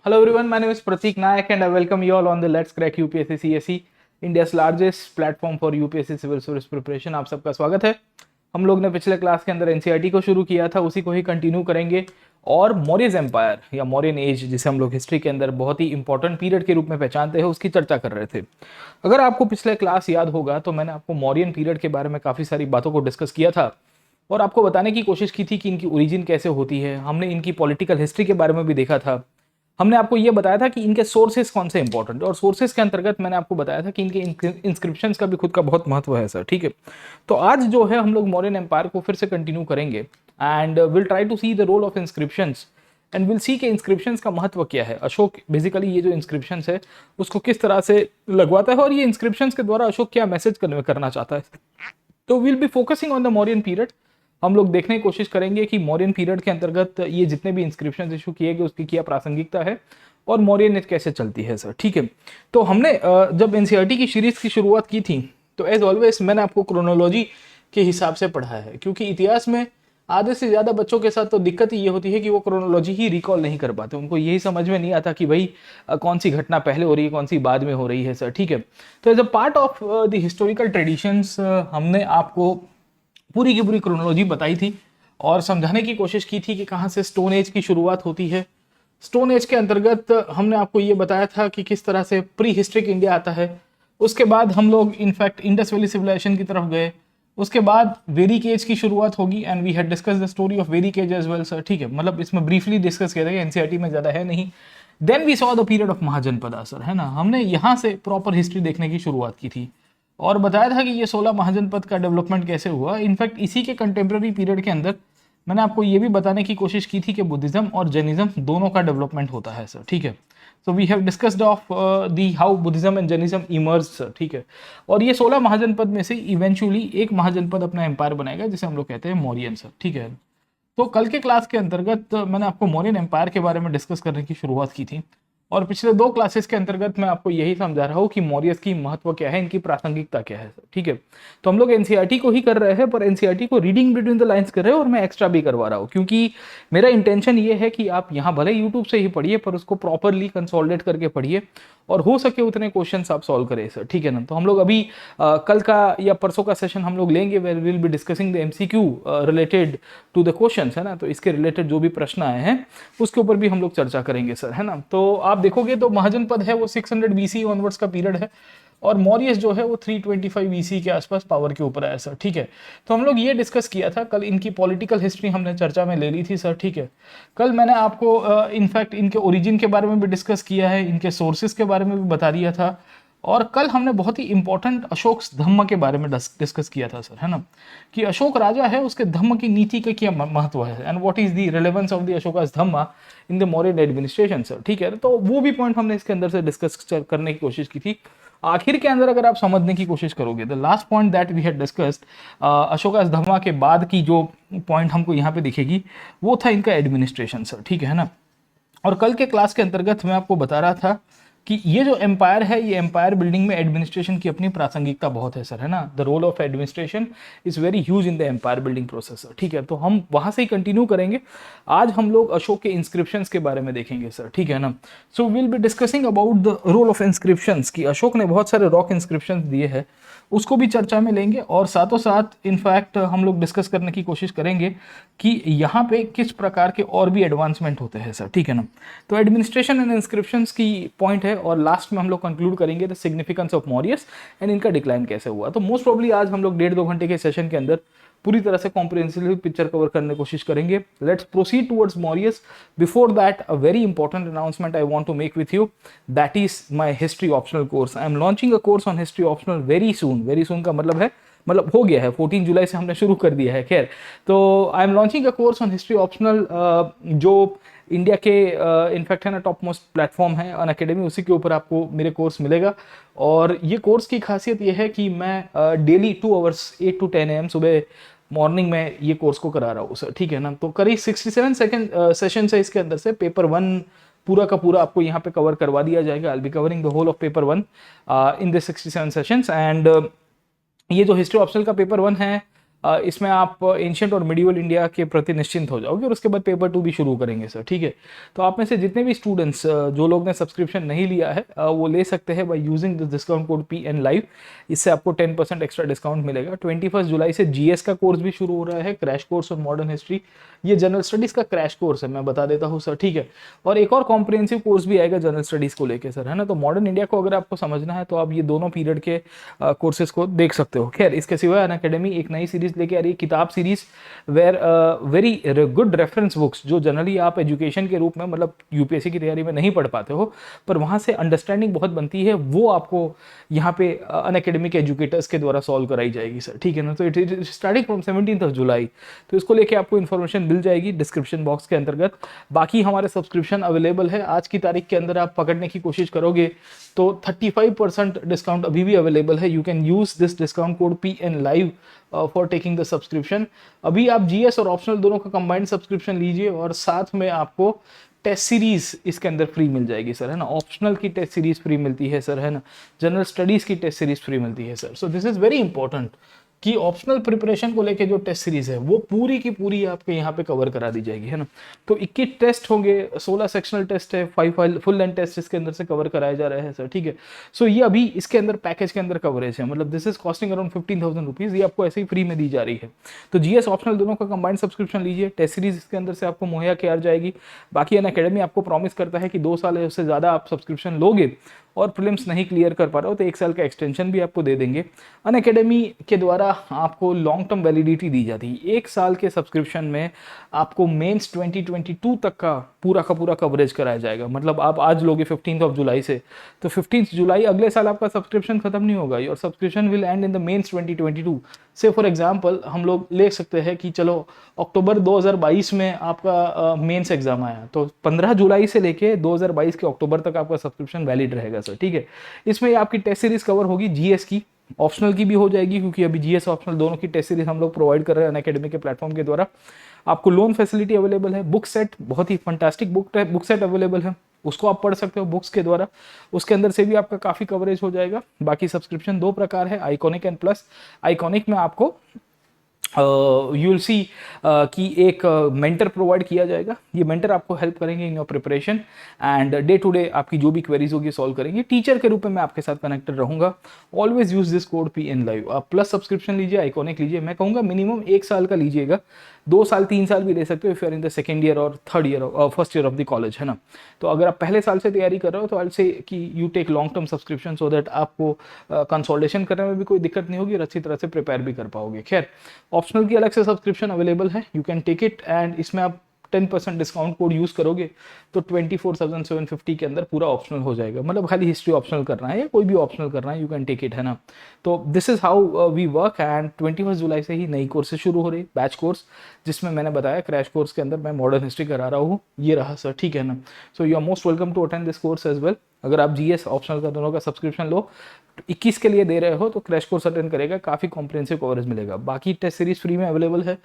Hello everyone, my name is Pratik Nayak and I welcome you all on the Let's Crack UPSC CSE, India's largest platform for UPSC civil service preparation. आप सबका स्वागत है। हम लोग ने पिछले class के अंदर एनसीईआरटी को शुरू किया था, उसी को ही कंटिन्यू करेंगे और मौर्यज एम्पायर या मौर्यन एज, जिसे हम लोग हिस्ट्री के अंदर बहुत ही इंपॉर्टेंट पीरियड के रूप में पहचानते हैं, उसकी चर्चा कर रहे थे। अगर आपको पिछले क्लास याद होगा तो मैंने आपको मौर्यन पीरियड के बारे में काफ़ी सारी बातों को डिस्कस किया था और आपको बताने की कोशिश की थी कि इनकी ओरिजिन कैसे होती है। हमने इनकी पॉलिटिकल हिस्ट्री के बारे में भी देखा था। हमने आपको ये बताया था कि इनके सोर्सेस कौन से इंपॉर्टेंट, और सोर्सेस के अंतर्गत मैंने आपको बताया था कि इनके इंस्क्रिप्शंस का भी खुद का बहुत महत्व है सर। ठीक है, तो आज जो है हम लोग मौर्यन एम्पायर को फिर से कंटिन्यू करेंगे and will try to see the role of inscriptions and will see के इंस्क्रिप्शंस का महत्व क्या है। अशोक बेसिकली ये जो इंस्क्रिप्शंस है उसको किस तरह से लगवाता है और ये इंस्क्रिप्शंस के द्वारा अशोक क्या मैसेज करना चाहता है। तो will be focusing on the Mauryan period. हम लोग देखने की कोशिश करेंगे कि मौर्यन पीरियड के अंतर्गत ये जितने भी इंस्क्रिप्शन इशू किए गए उसकी क्या प्रासंगिकता है और मौर्यन एज कैसे चलती है सर। ठीक है, तो हमने जब एनसीईआरटी की सीरीज की शुरुआत की थी तो एज ऑलवेज मैंने आपको क्रोनोलॉजी के हिसाब से पढ़ाया है, क्योंकि इतिहास में आधे से ज़्यादा बच्चों के साथ तो दिक्कत ये होती है कि वो क्रोनोलॉजी ही रिकॉल नहीं कर पाते। उनको यही समझ में नहीं आता कि भाई कौन सी घटना पहले हो रही है, कौन सी बाद में हो रही है सर। ठीक है, तो as a part of the historical traditions हमने आपको पूरी की पूरी क्रोनोलॉजी बताई थी और समझाने की कोशिश की थी कि कहाँ से स्टोन एज की शुरुआत होती है। स्टोन एज के अंतर्गत हमने आपको ये बताया था कि किस तरह से प्री हिस्ट्रिक इंडिया आता है। उसके बाद हम लोग इनफैक्ट इंडस वैली सिविलाइजेशन की तरफ गए। उसके बाद वेदिक एज की शुरुआत होगी and we had discuss the story of Vedic age as well sir. ठीक है, मतलब इसमें ब्रीफली डिस्कस किया था, एनसीईआरटी में ज़्यादा है नहीं। Then we saw the period of Mahajanapada sir, है ना। हमने यहाँ से प्रॉपर हिस्ट्री देखने की शुरुआत की थी और बताया था कि ये 16 महाजनपद का डेवलपमेंट कैसे हुआ। इनफैक्ट इसी के कंटेम्प्रेरी पीरियड के अंदर मैंने आपको ये भी बताने की कोशिश की थी कि बुद्धिज्म और जैनिज्म दोनों का डेवलपमेंट होता है सर। ठीक है, so we have discussed of the how Buddhism and Jainism emerge sir. ठीक है, और ये 16 महाजनपद में से इवेंचुअली एक महाजनपद अपना एम्पायर बनाएगा जिसे हम लोग कहते हैं मौर्यन सर। ठीक है, तो कल के क्लास के अंतर्गत मैंने आपको मौर्यन एम्पायर के बारे में डिस्कस करने की शुरुआत की थी और पिछले दो क्लासेस के अंतर्गत मैं आपको यही समझा रहा हूँ कि मौर्यस की महत्व क्या है, इनकी प्रासंगिकता क्या है। ठीक है, तो हम लोग एनसीईआरटी को ही कर रहे हैं, पर एनसीईआरटी को रीडिंग बिटवीन द लाइंस कर रहे हैं और मैं एक्स्ट्रा भी करवा रहा हूँ, क्योंकि मेरा इंटेंशन ये है कि आप यहाँ भले यूट्यूब से ही पढ़िए पर उसको प्रॉपरली कंसोलिडेट करके पढ़िए और हो सके उतने क्वेश्चंस आप सॉल्व करें सर। ठीक है ना, तो हम लोग अभी कल का या परसों का सेशन हम लोग लेंगे where will be discussing the MCQ related to the questions, है ना। तो इसके रिलेटेड जो भी प्रश्न आए हैं उसके ऊपर भी हम लोग चर्चा करेंगे सर, है ना। तो आप देखोगे तो महाजनपद है वो 600 बीसी ऑनवर्ड्स का पीरियड है और मौर्यस जो है वो 325 बीसी के आसपास पावर के ऊपर आया सर। ठीक है, तो हम लोग ये डिस्कस किया था कल, इनकी पॉलिटिकल हिस्ट्री हमने चर्चा में ले ली थी सर। ठीक है, कल मैंने आपको इनफैक्ट इनके ओरिजिन के बारे में भी डिस्कस किया है, इनके सोर्सेज के बारे में भी बता दिया था और कल हमने बहुत ही इंपॉर्टेंट अशोक धम्म के बारे में डिस्कस किया था सर, है ना, कि अशोक राजा है उसके धम्म की नीति का क्या महत्व है and what is the relevance of the Ashoka's dhamma in the Mauryan administration sir. ठीक है, तो वो भी पॉइंट हमने इसके अंदर से डिस्कस करने की कोशिश की थी। आखिर के अंदर अगर आप समझने की कोशिश करोगे the last point that we had discussed Ashoka's dhamma के बाद की जो पॉइंट हमको यहाँ पे दिखेगी वो था इनका एडमिनिस्ट्रेशन सर। ठीक है ना, और कल के क्लास के अंतर्गत मैं आपको बता रहा था कि ये जो एम्पायर है, ये एम्पायर बिल्डिंग में एडमिनिस्ट्रेशन की अपनी प्रासंगिकता बहुत है सर, है ना। The role of administration is very huge in the empire building process. ठीक है, तो हम वहां से ही कंटिन्यू करेंगे। आज हम लोग अशोक के इंस्क्रिप्शंस के बारे में देखेंगे सर। ठीक है ना, so will be discussing about the role of inscriptions कि अशोक ने बहुत सारे रॉक इंस्क्रिप्शंस दिए हैं, उसको भी चर्चा में लेंगे और साथों साथ इनफैक्ट हम लोग डिस्कस करने की कोशिश करेंगे कि यहाँ पे किस प्रकार के और भी एडवांसमेंट होते हैं सर। ठीक है ना, तो एडमिनिस्ट्रेशन एंड इंस्क्रिप्शंस की पॉइंट है और लास्ट में हम लोग कंक्लूड करेंगे the significance of Mauryas and इनका डिक्लाइन कैसे हुआ। तो मोस्ट प्रोबब्ली आज हम लोग 1.5-2 घंटे के सेशन के अंदर पूरी तरह से कॉम्प्रिहेंसिव पिक्चर कवर करने की कोशिश करेंगे। Let's proceed towards Mauryas. Before that a very important announcement I want to make with you, that is my history optional course. I am launching a course on history optional very soon. Very soon का मतलब है, मतलब हो गया है, 14 जुलाई से हमने शुरू कर दिया है। खैर, तो आई am launching a course on history optional जो इंडिया के इनफैक्ट है ना टॉप मोस्ट प्लेटफॉर्म है अनअकैडमी, उसी के ऊपर आपको मेरे कोर्स मिलेगा। और ये कोर्स की खासियत ये है कि मैं डेली 2 आवर्स 8 to 10 AM सुबह मॉर्निंग में ये कोर्स को करा रहा हूँ सर। ठीक है ना, तो करीब 67 सेकेंड सेशन है इसके अंदर से। पेपर 1 पूरा का पूरा आपको यहाँ पे कवर करवा दिया जाएगा। I will be covering the whole of paper 1 in the 67 sessions and ये जो हिस्ट्री ऑप्शनल का पेपर 1 है इसमें आप एंशियंट और मिडिवल इंडिया के प्रति निश्चिंत हो जाओगे और उसके बाद पेपर 2 भी शुरू करेंगे सर, ठीक है। तो आप में से जितने भी स्टूडेंट्स जो लोग ने सब्सक्रिप्शन नहीं लिया है वो ले सकते हैं by using this discount code PN live. इससे आपको 10% एक्स्ट्रा डिस्काउंट मिलेगा। 21 जुलाई से GS का कोर्स भी शुरू हो रहा है, क्रैश कोर्स और मॉडर्न हिस्ट्री। ये जनरल स्टडीज का क्रैश कोर्स है, मैं बता देता हूँ सर, ठीक है। और एक और कॉम्प्रिहेंसिव कोर्स भी आएगा जनरल स्टडीज को लेके सर, है ना। तो मॉडर्न इंडिया को अगर आपको समझना है तो आप ये दोनों पीरियड के कोर्सेज को देख सकते हो। खैर, इसके सिवाय अनअकैडमी एक नई सीरीज लेके आ रही है, किताब series, where very good reference books, जो जनरली आप एजुकेशन के रूप में मतलब यूपीएससी की तैयारी में नहीं पढ़ पाते हो, पर वहाँ से अंडरस्टैंडिंग बहुत बनती है, वो आपको यहाँ पे अनअकैडमी के एजुकेटर्स के द्वारा सॉल्व कराई जाएगी सर, ठीक है ना। तो इट इज स्टार्टिंग फ्रॉम 17 जुलाई। तो इसको लेके आपको इन्फॉर्मेशन मिल जाएगी डिस्क्रिप्शन बॉक्स के अंतर्गत। बाकी हमारे सब्सक्रिप्शन अवेलेबल है, आज की तारीख के अंदर आप पकड़ने की कोशिश करोगे तो 35% डिस्काउंट अभी भी अवेलेबल है। You can use this discount code PN live for taking the subscription. अभी आप GS और ऑप्शनल दोनों का कंबाइंड सब्सक्रिप्शन लीजिए और साथ में आपको टेस्ट सीरीज इसके अंदर फ्री मिल जाएगी सर, है ना। ऑप्शनल की टेस्ट सीरीज फ्री मिलती है सर, है ना। जनरल स्टडीज की टेस्ट सीरीज फ्री मिलती है sir. So this is very important कि ऑप्शनल प्रिपरेशन को लेके जो टेस्ट सीरीज है वो पूरी की पूरी आपके यहाँ पे कवर करा दी जाएगी, है ना। तो 21 टेस्ट होंगे, 16 सेक्शनल टेस्ट है, 5 फुल लेंथ टेस्ट इसके अंदर से कवर कराए जा रहे हैं सर, ठीक है। सो ये अभी इसके अंदर पैकेज के अंदर कवरेज है, मतलब this is costing around 15,000 rupees, ये आपको ऐसे ही फ्री में दी जा रही है। तो GS ऑप्शनल दोनों का कंबाइंड सब्सक्रिप्शन लीजिए, टेस्ट सीरीज इसके अंदर से आपको मुहैया किया जाएगी। बाकी अनअकैडमी आपको प्रॉमिस करता है कि 2 साल या उससे ज़्यादा आप सब्सक्रिप्शन लोगे और प्रीलिम्स नहीं क्लियर कर पा रहे हो तो 1 साल का एक्सटेंशन भी आपको दे देंगे। अनअकैडमी के द्वारा आपको लॉन्ग टर्म वैलिडिटी दी जाती है। 1 साल के सब्सक्रिप्शन में आपको मेंस 2022 तक का पूरा कवरेज कराया जाएगा। मतलब आप आज लोगे 15 जुलाई से, तो 15 जुलाई अगले साल आपका सब्सक्रिप्शन खत्म नहीं होगा, और subscription will end in the mains 2022। से फॉर एग्जांपल हम लोग ले सकते हैं कि चलो अक्टूबर 2022 में आपका मेंस एग्जाम आया, तो 15 जुलाई से लेके 2022 के अक्टूबर तक आपका सब्सक्रिप्शन वैलिड रहेगा सर, ठीक है। इसमें आपकी टेस्ट सीरीज कवर होगी, GS की, ऑप्शनल की भी हो जाएगी, क्योंकि अभी GS ऑप्शनल दोनों की टेस्ट सीरीज हम लोग प्रोवाइड कर रहे हैं अनअकैडमी के प्लेटफॉर्म के द्वारा। आपको लोन फैसिलिटी अवेलेबल है, बुक सेट, बहुत ही फंटास्टिक बुक सेट अवेलेबल है, उसको आप पढ़ सकते हो बुक्स के द्वारा, उसके अंदर से भी आपका काफ़ी कवरेज हो जाएगा। बाकी सब्सक्रिप्शन 2 प्रकार है, आइकॉनिक एंड प्लस। आइकॉनिक में आपको यू विल सी कि एक मेंटर प्रोवाइड किया जाएगा। ये मेंटर आपको हेल्प करेंगे in your preparation and day to day आपकी जो भी क्वेरीज होगी सॉल्व करेंगे। टीचर के रूप में मैं आपके साथ कनेक्टेड रहूंगा। Always use this code PN live. आप प्लस सब्सक्रिप्शन लीजिए, आइकॉनिक लीजिए, मैं कहूँगा मिनिमम 1 साल का लीजिएगा, 2 साल 3 साल भी ले सकते हो if you are in the second year और थर्ड ईयर और first year of the college, है ना। तो अगर आप पहले साल से तैयारी कर रहे हो तो आई से कि you take long term subscription so that आपको कंसोल्टेशन करने में भी कोई दिक्कत नहीं होगी और अच्छी तरह से प्रिपेयर भी कर पाओगे। खैर, ऑप्शनल की अलग से सब्सक्रिप्शन अवेलेबल है, you can take it, and इसमें आप 10% डिस्काउंट कोड यूज करोगे तो 24,750 के अंदर पूरा ऑप्शनल हो जाएगा। मतलब खाली हिस्ट्री ऑप्शनल करना है या कोई भी ऑप्शनल करना है, यू कैन टेक इट, है ना। तो this is how we work. And 21 जुलाई से ही नई कोर्सेज शुरू हो रही, बैच कोर्स, जिसमें मैंने बताया क्रैश कोर्स के अंदर मैं मॉडर्न हिस्ट्री करा रहा हूँ, ये रहा सर, ठीक है ना। So you are most welcome to attend this course as well. अगर आप GS ऑप्शनल का दोनों का सब्सक्रिप्शन लो 21 के लिए दे रहे हो तो क्रैश कोर्स अटेंड करेगा, काफ़ी कॉम्प्रिहेंसिव कवरेज मिलेगा। बाकी टेस्ट सीरीज फ्री में अवेलेबल है,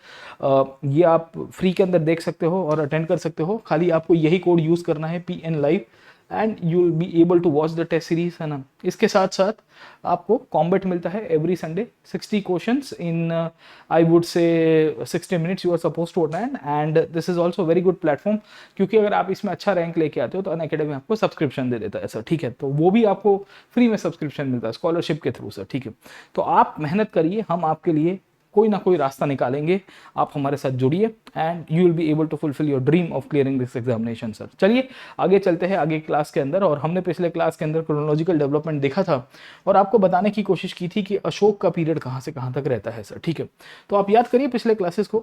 ये आप फ्री के अंदर देख सकते हो और अटेंड कर सकते हो। खाली आपको यही कोड यूज़ करना है PN live and you will be able to watch the test series, है ना। इसके साथ साथ आपको कॉम्बैट मिलता है every Sunday, 60 questions in I would say 60 minutes you are suppose to attend, and this is also very good platform, क्योंकि अगर आप इसमें अच्छा रैंक लेके आते हो तो अनअकैडमी आपको सब्सक्रिप्शन दे देता है सर, ठीक है। तो वो भी आपको फ्री में सब्सक्रिप्शन मिलता है स्कॉलरशिप के थ्रू सर, ठीक है। तो आप मेहनत करिए, हम आपके लिए कोई ना कोई रास्ता निकालेंगे, आप हमारे साथ जुड़िए and you will be able to fulfil your dream of clearing this examination sir. चलिए आगे चलते हैं, आगे क्लास के अंदर। और हमने पिछले क्लास के अंदर क्रोनोलॉजिकल डेवलपमेंट देखा था और आपको बताने की कोशिश की थी कि अशोक का पीरियड कहाँ से कहाँ तक रहता है सर, ठीक है। तो आप याद करिए पिछले क्लासेस को,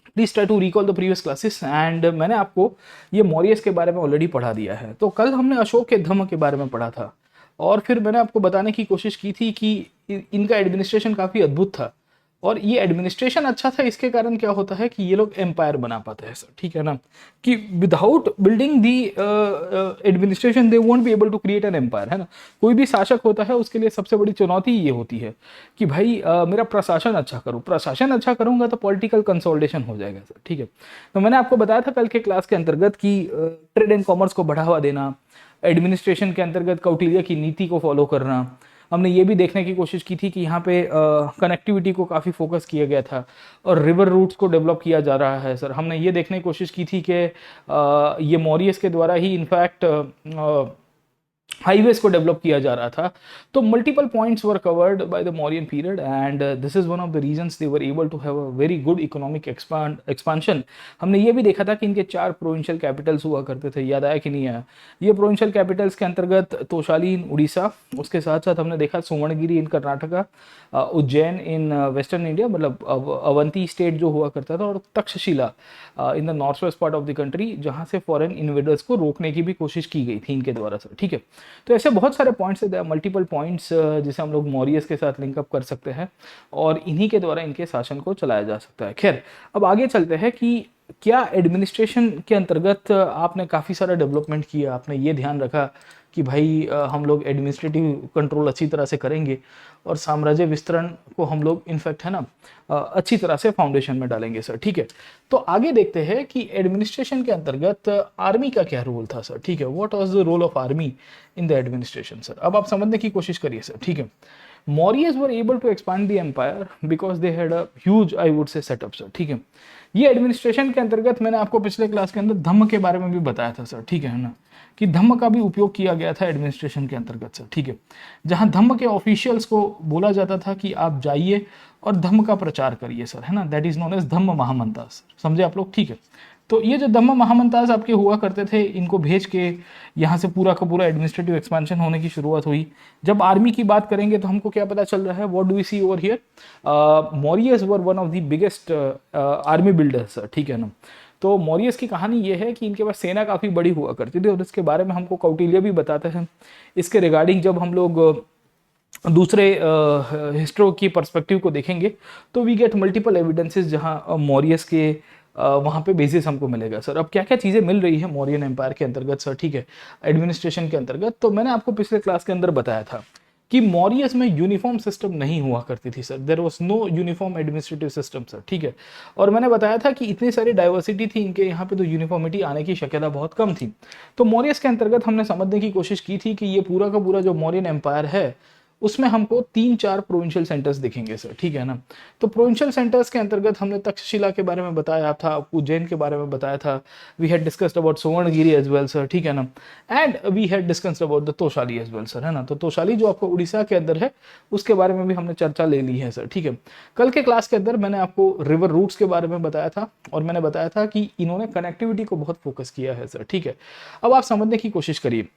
please try to recall the previous classes. And मैंने आपको ये मौर्यस के बारे में ऑलरेडी पढ़ा दिया है। तो कल हमने अशोक के धम्म के बारे में पढ़ा था और फिर मैंने आपको बताने की कोशिश की थी कि इनका एडमिनिस्ट्रेशन काफ़ी अद्भुत था, और ये एडमिनिस्ट्रेशन अच्छा था, इसके कारण क्या होता है कि ये लोग एम्पायर बना पाते हैं सर, ठीक है ना। कि without building the administration they won't be able to create an empire, है ना। कोई भी शासक होता है उसके लिए सबसे बड़ी चुनौती ये होती है कि भाई मेरा प्रशासन अच्छा करूँ, प्रशासन अच्छा करूँगा तो पॉलिटिकल कंसोलिडेशन हो जाएगा सर, ठीक है। तो मैंने आपको बताया था कल के क्लास के अंतर्गत कि ट्रेड एंड कॉमर्स को बढ़ावा देना, एडमिनिस्ट्रेशन के अंतर्गत कौटिल्य की नीति को फॉलो करना, हमने ये भी देखने की कोशिश की थी कि यहाँ पे कनेक्टिविटी को काफ़ी फोकस किया गया था और रिवर रूट्स को डेवलप किया जा रहा है सर। हमने ये देखने की कोशिश की थी कि ये मॉरियस के द्वारा ही इनफैक्ट हाईवेज को डेवलप किया जा रहा था। तो multiple points were covered by the Mauryan period and this is one of the reasons they were able to have a very good economic expansion. हमने ये भी देखा था कि इनके 4 प्रोविंशियल कैपिटल्स हुआ करते थे, याद आया कि नहीं आया? ये प्रोविंशियल कैपिटल्स के अंतर्गत तोशाली इन उड़ीसा, उसके साथ साथ हमने देखा Suvarnagiri in Karnataka, Ujjain in western India, मतलब अवंती स्टेट जो हुआ करता था, और Taxila in the north west part of the country, जहां से फॉरेन इन्वेडर्स को रोकने की भी कोशिश की गई थी इनके द्वारा सर। ठीक है, तो ऐसे बहुत सारे पॉइंट्स है, मल्टीपल पॉइंट्स जिसे हम लोग मौर्यस के साथ लिंकअप कर सकते हैं और इन्हीं के द्वारा इनके शासन को चलाया जा सकता है। खैर, अब आगे चलते हैं कि क्या एडमिनिस्ट्रेशन के अंतर्गत आपने काफ़ी सारा डेवलपमेंट किया, आपने ये ध्यान रखा कि भाई हम लोग एडमिनिस्ट्रेटिव कंट्रोल अच्छी तरह से करेंगे और साम्राज्य विस्तरण को हम लोग इनफैक्ट है ना अच्छी तरह से फाउंडेशन में डालेंगे सर। ठीक है, तो आगे देखते हैं कि एडमिनिस्ट्रेशन के अंतर्गत आर्मी का क्या रोल था सर। ठीक है, what was the role of army in the administration sir. अब आप समझने की कोशिश करिए सर। ठीक है, Mauryas were able to expand the empire because they had a huge I would say setup sir. ठीक है, ये एडमिनिस्ट्रेशन के अंतर्गत मैंने आपको पिछले क्लास के अंदर धम्म के बारे में भी बताया था सर। ठीक है ना, कि धम्म का भी उपयोग किया गया था एडमिनिस्ट्रेशन के अंतर्गत सर। ठीक है, जहां धम्म के ऑफिशियल्स को बोला जाता था कि आप जाइए और धम्म का प्रचार करिए सर, है ना, दैट इज नोन एज धम्म महामंतास। समझे आप लोग? ठीक है, तो ये जो धम्म महामंतास आपके हुआ करते थे, इनको भेज के यहाँ से पूरा का पूरा एडमिनिस्ट्रेटिव एक्सपेंशन होने की शुरुआत हुई। जब आर्मी की बात करेंगे तो हमको क्या पता चल रहा है, what do we see over here, Mauryas were one of the biggest army builders. ठीक है ना, तो मौर्यस की कहानी ये है कि इनके पास सेना काफ़ी बड़ी हुआ करती थी और इसके बारे में हमको कौटिल्य भी बताते हैं। इसके रिगार्डिंग जब हम लोग दूसरे हिस्ट्री की पर्सपेक्टिव को देखेंगे तो वी गेट मल्टीपल एविडेंसेस जहां मौर्यस के वहाँ पे बेसिस हमको मिलेगा सर। अब क्या क्या चीज़ें मिल रही है मौर्यन एम्पायर के अंतर्गत सर। ठीक है, एडमिनिस्ट्रेशन के अंतर्गत, तो मैंने आपको पिछले क्लास के अंदर बताया था कि मौर्यस में यूनिफॉर्म सिस्टम नहीं हुआ करती थी sir. There was no uniform administrative system sir. ठीक है, और मैंने बताया था कि इतनी सारी डाइवर्सिटी थी इनके यहाँ पे, तो यूनिफॉर्मिटी आने की शक्यता बहुत कम थी। तो मौर्यस के अंतर्गत हमने समझने की कोशिश की थी कि ये पूरा का पूरा जो मौर्यन एम्पायर है उसमें हमको 3-4 प्रोविंशियल सेंटर्स दिखेंगे सर। ठीक है ना, तो प्रोविंशियल सेंटर्स के अंतर्गत हमने तक्षशिला के बारे में बताया था, उज्जैन के बारे में बताया था, we had discussed about Suvarnagiri as well sir. ठीक है ना, and we had discussed about the Tosali as well sir, है ना। तो तोशाली जो आपको उड़ीसा के अंदर है उसके बारे में भी हमने चर्चा ले ली है सर। ठीक है, कल के क्लास के अंदर मैंने आपको रिवर रूट्स के बारे में बताया था और मैंने बताया था कि इन्होंने कनेक्टिविटी को बहुत फोकस किया है सर। ठीक है, अब आप समझने की कोशिश करिए,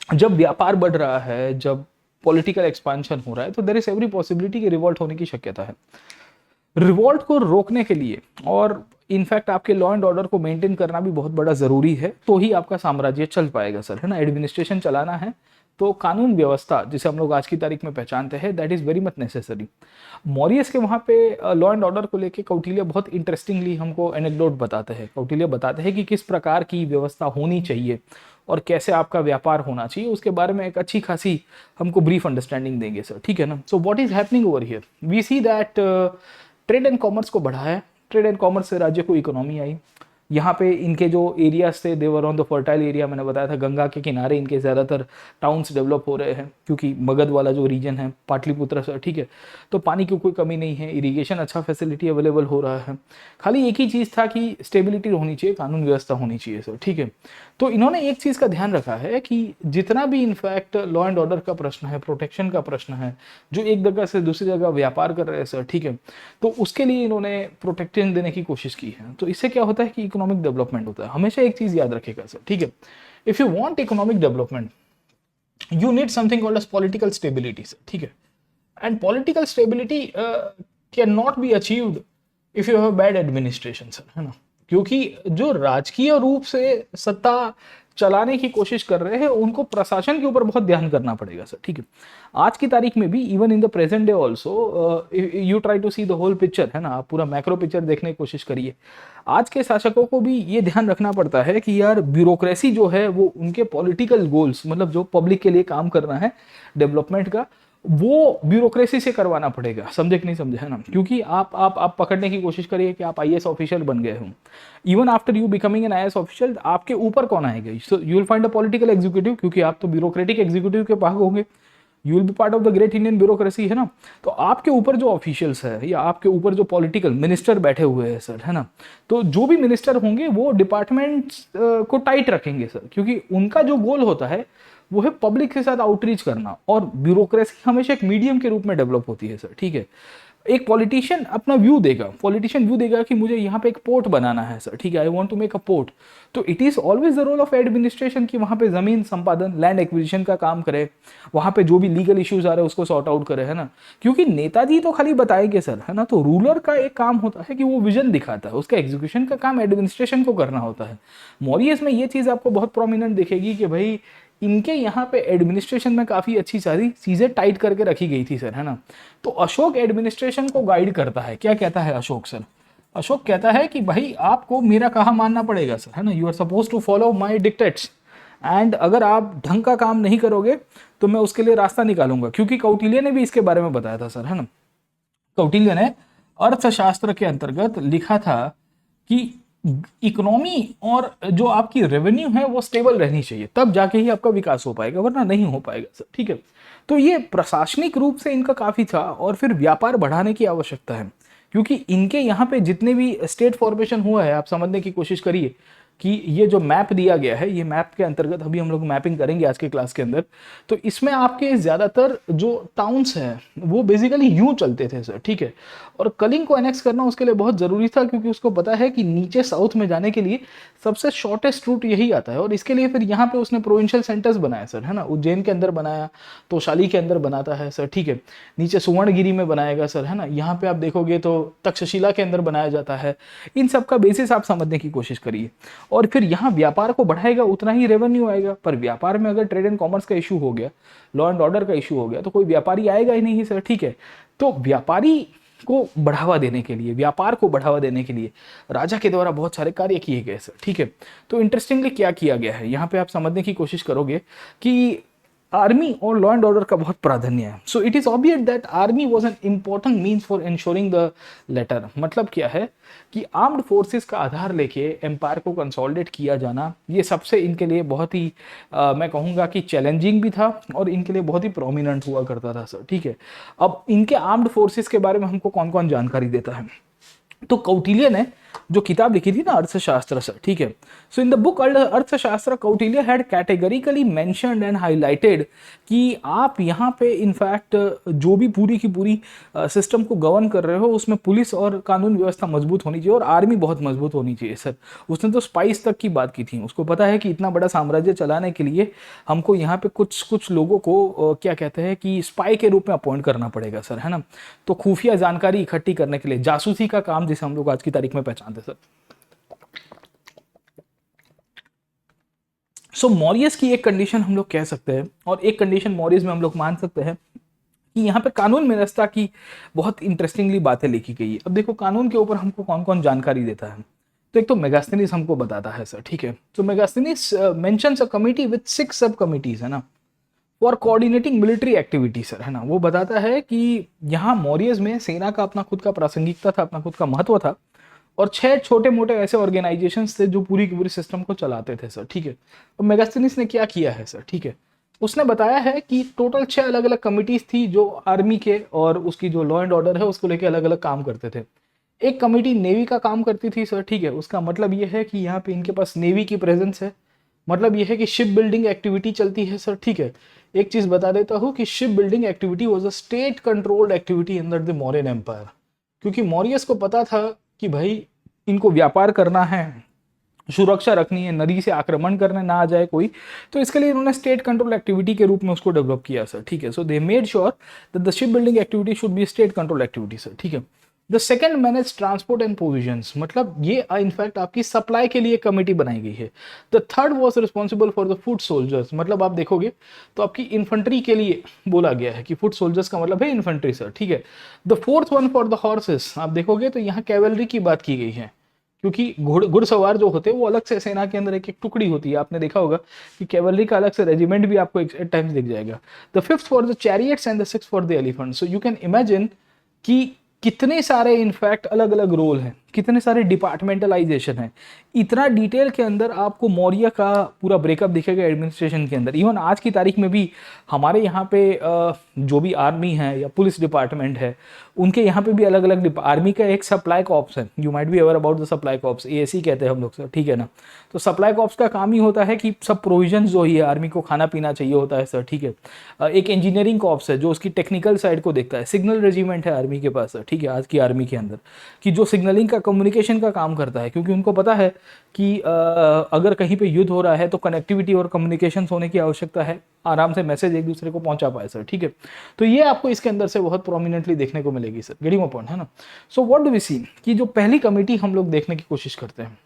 जब व्यापार बढ़ रहा है, जब पॉलिटिकल एक्सपांशन हो रहा है, तो देयर इज एवरी पॉसिबिलिटी कि रिवॉल्ट होने की शक्यता है। रिवॉल्ट को रोकने के लिए और इनफैक्ट आपके लॉ एंड ऑर्डर को मेंटेन करना भी बहुत बड़ा जरूरी है, तो ही आपका साम्राज्य चल पाएगा सर, है ना। एडमिनिस्ट्रेशन चलाना है तो कानून व्यवस्था जिसे हम लोग आज की तारीख में पहचानते हैं, that is very much necessary. Mauryas के वहाँ पे लॉ एंड ऑर्डर को लेके कौटिल्य बहुत इंटरेस्टिंगली हमको एनेक्डोट बताते हैं। कौटिल्य बताते हैं कि किस प्रकार की व्यवस्था होनी चाहिए और कैसे आपका व्यापार होना चाहिए, उसके बारे में एक अच्छी खासी हमको ब्रीफ अंडरस्टैंडिंग देंगे सर। ठीक है ना, so what is happening over here, we see that trade and commerce को बढ़ाया, ट्रेड एंड कॉमर्स से राज्य को इकोनॉमी आई। यहाँ पे इनके जो एरियाज थे, देवर ऑन द फर्टाइल एरिया, मैंने बताया था गंगा के किनारे इनके ज़्यादातर टाउन्स डेवलप हो रहे हैं, क्योंकि मगध वाला जो रीजन है, पाटलिपुत्र सर, ठीक है, तो पानी की कोई कमी नहीं है, इरिगेशन अच्छा फैसिलिटी अवेलेबल हो रहा है। खाली एक ही चीज़ था कि स्टेबिलिटी होनी चाहिए, कानून व्यवस्था होनी चाहिए सर। ठीक है, तो इन्होंने एक चीज़ का ध्यान रखा है कि जितना भी इनफैक्ट लॉ एंड ऑर्डर का प्रश्न है, प्रोटेक्शन का प्रश्न है, जो एक जगह से दूसरी जगह व्यापार कर रहे हैं सर, ठीक है, तो उसके लिए इन्होंने प्रोटेक्शन देने की कोशिश की है। तो इससे क्या होता है कि इकोनॉमिक डेवलपमेंट होता है। हमेशा एक चीज याद रखेगा सर, ठीक है, if you want economic development you need something called as political stability sir. ठीक है, and political stability can not be achieved if you have bad administration sir, है ना। क्योंकि जो राजकीय रूप से सत्ता चलाने की कोशिश कर रहे हैं उनको प्रशासन के ऊपर बहुत ध्यान करना पड़ेगा सर। ठीक है, आज की तारीख में भी even in the present day also you try to see the whole picture, है ना, आप पूरा मैक्रो पिक्चर देखने की कोशिश करिए। आज के शासकों को भी ये ध्यान रखना पड़ता है कि यार ब्यूरोक्रेसी जो है वो उनके पॉलिटिकल गोल्स, मतलब जो पब्लिक के लिए काम करना है डेवलपमेंट का, वो ब्यूरोक्रेसी से करवाना पड़ेगा। समझे कि नहीं समझे, है ना। क्योंकि आप पकड़ने की कोशिश करिए कि आप आईएएस ऑफिशियल बन गए हो, even after you becoming an IAS official आपके ऊपर कौन आएगा, सो you will find a political executive, क्योंकि आप तो ब्यूरोक्रेटिक एग्जीक्यूटिव के पास होंगे। You will B part of the great Indian bureaucracy, है ना। तो आपके ऊपर जो ऑफिशियल्स है या आपके ऊपर जो पॉलिटिकल मिनिस्टर बैठे हुए हैं सर, है ना, तो जो भी मिनिस्टर होंगे वो डिपार्टमेंट्स को टाइट रखेंगे सर, क्योंकि उनका जो गोल होता है वो है पब्लिक के साथ आउटरीच करना, और ब्यूरोक्रेसी हमेशा एक मीडियम के रूप में डेवलप होती है सर, ठीक है। एक पॉलिटिशियन अपना व्यू देगा, पॉलिटिशियन व्यू देगा कि मुझे यहाँ पे एक पोर्ट बनाना है सर, ठीक है, I want to make a port. तो it is always the role of administration कि वहाँ पे जमीन संपादन, लैंड एक्विजिशन का काम करे, वहाँ पे जो भी लीगल इश्यूज आ रहे हैं उसको सॉर्ट आउट करे, है ना। क्योंकि नेताजी तो खाली बताएंगे सर, है ना, तो रूलर का एक काम होता है कि वो विजन दिखाता है, उसका एग्जीक्यूशन का काम एडमिनिस्ट्रेशन को करना होता है। मॉरियस में ये चीज़ आपको बहुत प्रोमिनेंट दिखेगी कि भाई इनके यहाँ पे एडमिनिस्ट्रेशन में काफ़ी अच्छी सारी चीज़ें टाइट करके रखी गई थी सर, है ना। तो अशोक एडमिनिस्ट्रेशन को गाइड करता है, क्या कहता है अशोक सर? अशोक कहता है कि भाई आपको मेरा कहा मानना पड़ेगा सर, है ना, you are suppose to follow my dictates, and अगर आप ढंग का काम नहीं करोगे तो मैं उसके लिए रास्ता निकालूंगा। क्योंकि कौटिल्य ने भी इसके बारे में बताया था सर, है ना। कौटिल्य ने अर्थशास्त्र के अंतर्गत लिखा था कि इकोनॉमी और जो आपकी रेवेन्यू है वो स्टेबल रहनी चाहिए, तब जाके ही आपका विकास हो पाएगा, वरना नहीं हो पाएगा सर, ठीक है। तो ये प्रशासनिक रूप से इनका काफी था, और फिर व्यापार बढ़ाने की आवश्यकता है, क्योंकि इनके यहाँ पे जितने भी स्टेट फॉर्मेशन हुआ है, आप समझने की कोशिश करिए कि ये जो मैप दिया गया है, ये मैप के अंतर्गत अभी हम लोग मैपिंग करेंगे आज के क्लास के अंदर। तो इसमें आपके ज़्यादातर जो टाउन्स हैं वो बेसिकली यूं चलते थे सर, ठीक है। और कलिंग को एनेक्स करना उसके लिए बहुत ज़रूरी था, क्योंकि उसको पता है कि नीचे साउथ में जाने के लिए सबसे शॉर्टेस्ट रूट यही आता है। और इसके लिए फिर यहाँ पे उसने प्रोविंशियल सेंटर्स बनाए सर, है ना, उज्जैन के अंदर बनाया, तोशाली के अंदर बनाता है सर, ठीक है, नीचे सुवर्णगिरी में बनाएगा सर, है ना, यहाँ पे आप देखोगे तो तक्षशिला के अंदर बनाया जाता है। इन सब का बेसिस आप समझने की कोशिश करिए। और फिर यहाँ व्यापार को बढ़ाएगा उतना ही रेवेन्यू आएगा, पर व्यापार में अगर ट्रेड एंड कॉमर्स का इशू हो गया, लॉ एंड ऑर्डर का इशू हो गया, तो कोई व्यापारी आएगा ही नहीं सर, ठीक है। तो व्यापारी को बढ़ावा देने के लिए, व्यापार को बढ़ावा देने के लिए राजा के द्वारा बहुत सारे कार्य किए गए सर, ठीक है। तो इंटरेस्टिंगली क्या किया गया है यहाँ पे आप समझने की कोशिश करोगे कि आर्मी और लॉ एंड ऑर्डर का बहुत प्राधान्य है। So it is obvious that army was an important means for ensuring the latter. मतलब क्या है कि आर्म्ड फोर्सेस का आधार लेके एम्पायर को कंसोलिडेट किया जाना, ये सबसे इनके लिए बहुत ही मैं कहूँगा कि चैलेंजिंग भी था, और इनके लिए बहुत ही प्रोमिनेंट हुआ करता था सर, ठीक है। अब इनके आर्म्ड फोर्सेस के बारे में हमको कौन कौन जानकारी देता है, तो कौटिल्य ने जो किताब लिखी थी ना अर्थशास्त्र सर, ठीक है। सो इन द बुक अर्थशास्त्र Kautilya had categorically mentioned and highlighted कि आप यहाँ पे इनफैक्ट जो भी पूरी की पूरी सिस्टम को गवर्न कर रहे हो उसमें पुलिस और कानून व्यवस्था मजबूत होनी चाहिए, और आर्मी बहुत मजबूत होनी चाहिए सर। उसने तो स्पाइस तक की बात की थी, उसको पता है कि इतना बड़ा साम्राज्य चलाने के लिए हमको यहाँ पे कुछ कुछ लोगों को क्या कहते हैं कि स्पाई के रूप में अपॉइंट करना पड़ेगा सर, है ना। तो खुफिया जानकारी इकट्ठी करने के लिए जासूसी का काम, जिसे हम लोग आज की तारीख में पहचानते सर। सो मॉरियस की एक कंडीशन हम लोग कह सकते हैं, और एक कंडीशन मॉरियस में हम लोग मान सकते हैं कि यहाँ पे कानून व्यवस्था की बहुत इंटरेस्टिंगली बातें लिखी गई है। अब देखो कानून के ऊपर हमको कौन कौन जानकारी देता है, तो एक तो मेगास्थनीज हमको बताता है सर, ठीक है। तो Megasthenes mentions a committee with 6 सब कमिटीज, है ना, for coordinating military activity sir, है ना। वो बताता है कि यहाँ मॉरियस में सेना का अपना खुद का प्रासंगिकता था, अपना खुद का महत्व था, और 6 छोटे मोटे ऐसे ऑर्गेनाइजेशंस थे जो पूरी की पूरी सिस्टम को चलाते थे सर, ठीक है। तो मेगास्थनीज ने क्या किया है सर, ठीक है, उसने बताया है कि टोटल 6 अलग अलग कमिटीज थी जो आर्मी के और उसकी जो लॉ एंड ऑर्डर है उसको लेके अलग अलग काम करते थे। एक कमेटी नेवी का काम करती थी सर, ठीक है। उसका मतलब ये है कि यहाँ पे इनके पास नेवी की प्रेजेंस है, मतलब ये है कि शिप बिल्डिंग एक्टिविटी चलती है सर, ठीक है। एक चीज बता देता हूँ कि ship building activity was a state controlled activity under the Mauryan empire, क्योंकि मॉरियस को पता था कि भाई इनको व्यापार करना है, सुरक्षा रखनी है, नदी से आक्रमण करने ना आ जाए कोई, तो इसके लिए इन्होंने स्टेट कंट्रोल एक्टिविटी के रूप में उसको डेवलप किया सर, ठीक है। So they made sure that the ship building activity should be state control activity sir, ठीक है। The second manage transport and provisions, मतलब ये इनफैक्ट आपकी सप्लाई के लिए कमेटी बनाई गई है। The third was responsible for the foot soldiers, मतलब आप देखोगे तो आपकी इन्फेंट्री के लिए बोला गया है कि फुट सोल्जर्स का मतलब है इन्फेंट्री सर, ठीक है। The fourth one for the horses, आप देखोगे तो यहाँ कैवलरी की बात की गई है, क्योंकि घुड़सवार जो होते हैं वो अलग से सेना के अंदर एक एक टुकड़ी होती है। आपने देखा होगा कि कैवलरी का अलग से रेजिमेंट भी आपको एट टाइम्स दिख जाएगा। The fifth for the chariots and the sixth for the elephant. So you can imagine कि कितने सारे इनफैक्ट अलग अलग रोल हैं, कितने सारे डिपार्टमेंटलाइजेशन है, इतना डिटेल के अंदर आपको मौर्य का पूरा ब्रेकअप दिखेगा एडमिनिस्ट्रेशन के अंदर। इवन आज की तारीख में भी हमारे यहाँ पे जो भी आर्मी है या पुलिस डिपार्टमेंट है, उनके यहाँ पे भी अलग अलग आर्मी का एक सप्लाई कॉर्प्स है, you might be aware about the supply corps, AAC कहते हैं हम लोग सर, ठीक है ना। तो सप्लाई कॉर्प्स का काम ही होता है कि सब प्रोविजन जो ही है, आर्मी को खाना पीना चाहिए होता है सर, ठीक है। एक इंजीनियरिंग कॉर्प्स है जो उसकी टेक्निकल साइड को देखता है। सिग्नल रेजिमेंट है आर्मी के पास सर, ठीक है, आज की आर्मी के अंदर, कि जो सिग्नलिंग का कम्युनिकेशन का काम करता है, क्योंकि उनको पता है कि अगर कहीं पे युद्ध हो रहा है तो कनेक्टिविटी और कम्युनिकेशन होने की आवश्यकता है, आराम से मैसेज एक दूसरे को पहुंचा पाए सर, ठीक है। तो ये आपको इसके अंदर से बहुत प्रोमिनेंटली देखने को मिलेगी सर, गेटिंग माय पॉइंट, है ना। So what do we see कि जो पहली कमेटी हम लोग देखने की कोशिश करते हैं,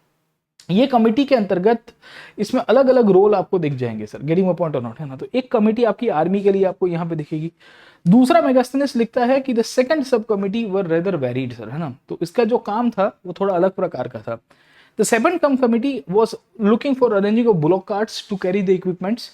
ये कमेटी के अंतर्गत इसमें अलग अलग रोल आपको दिख जाएंगे सर, गेटिंग माय पॉइंट और नॉट, है ना। तो एक कमेटी आपकी आर्मी के लिए आपको यहाँ पे दिखेगी। दूसरा मेगास्थनीज लिखता है कि द सेकंड सब कमिटी वर रेदर वेरिड सर, है ना। तो इसका जो काम था वो थोड़ा अलग प्रकार का था। The second com committee was looking for arranging of bullock carts to carry the equipments,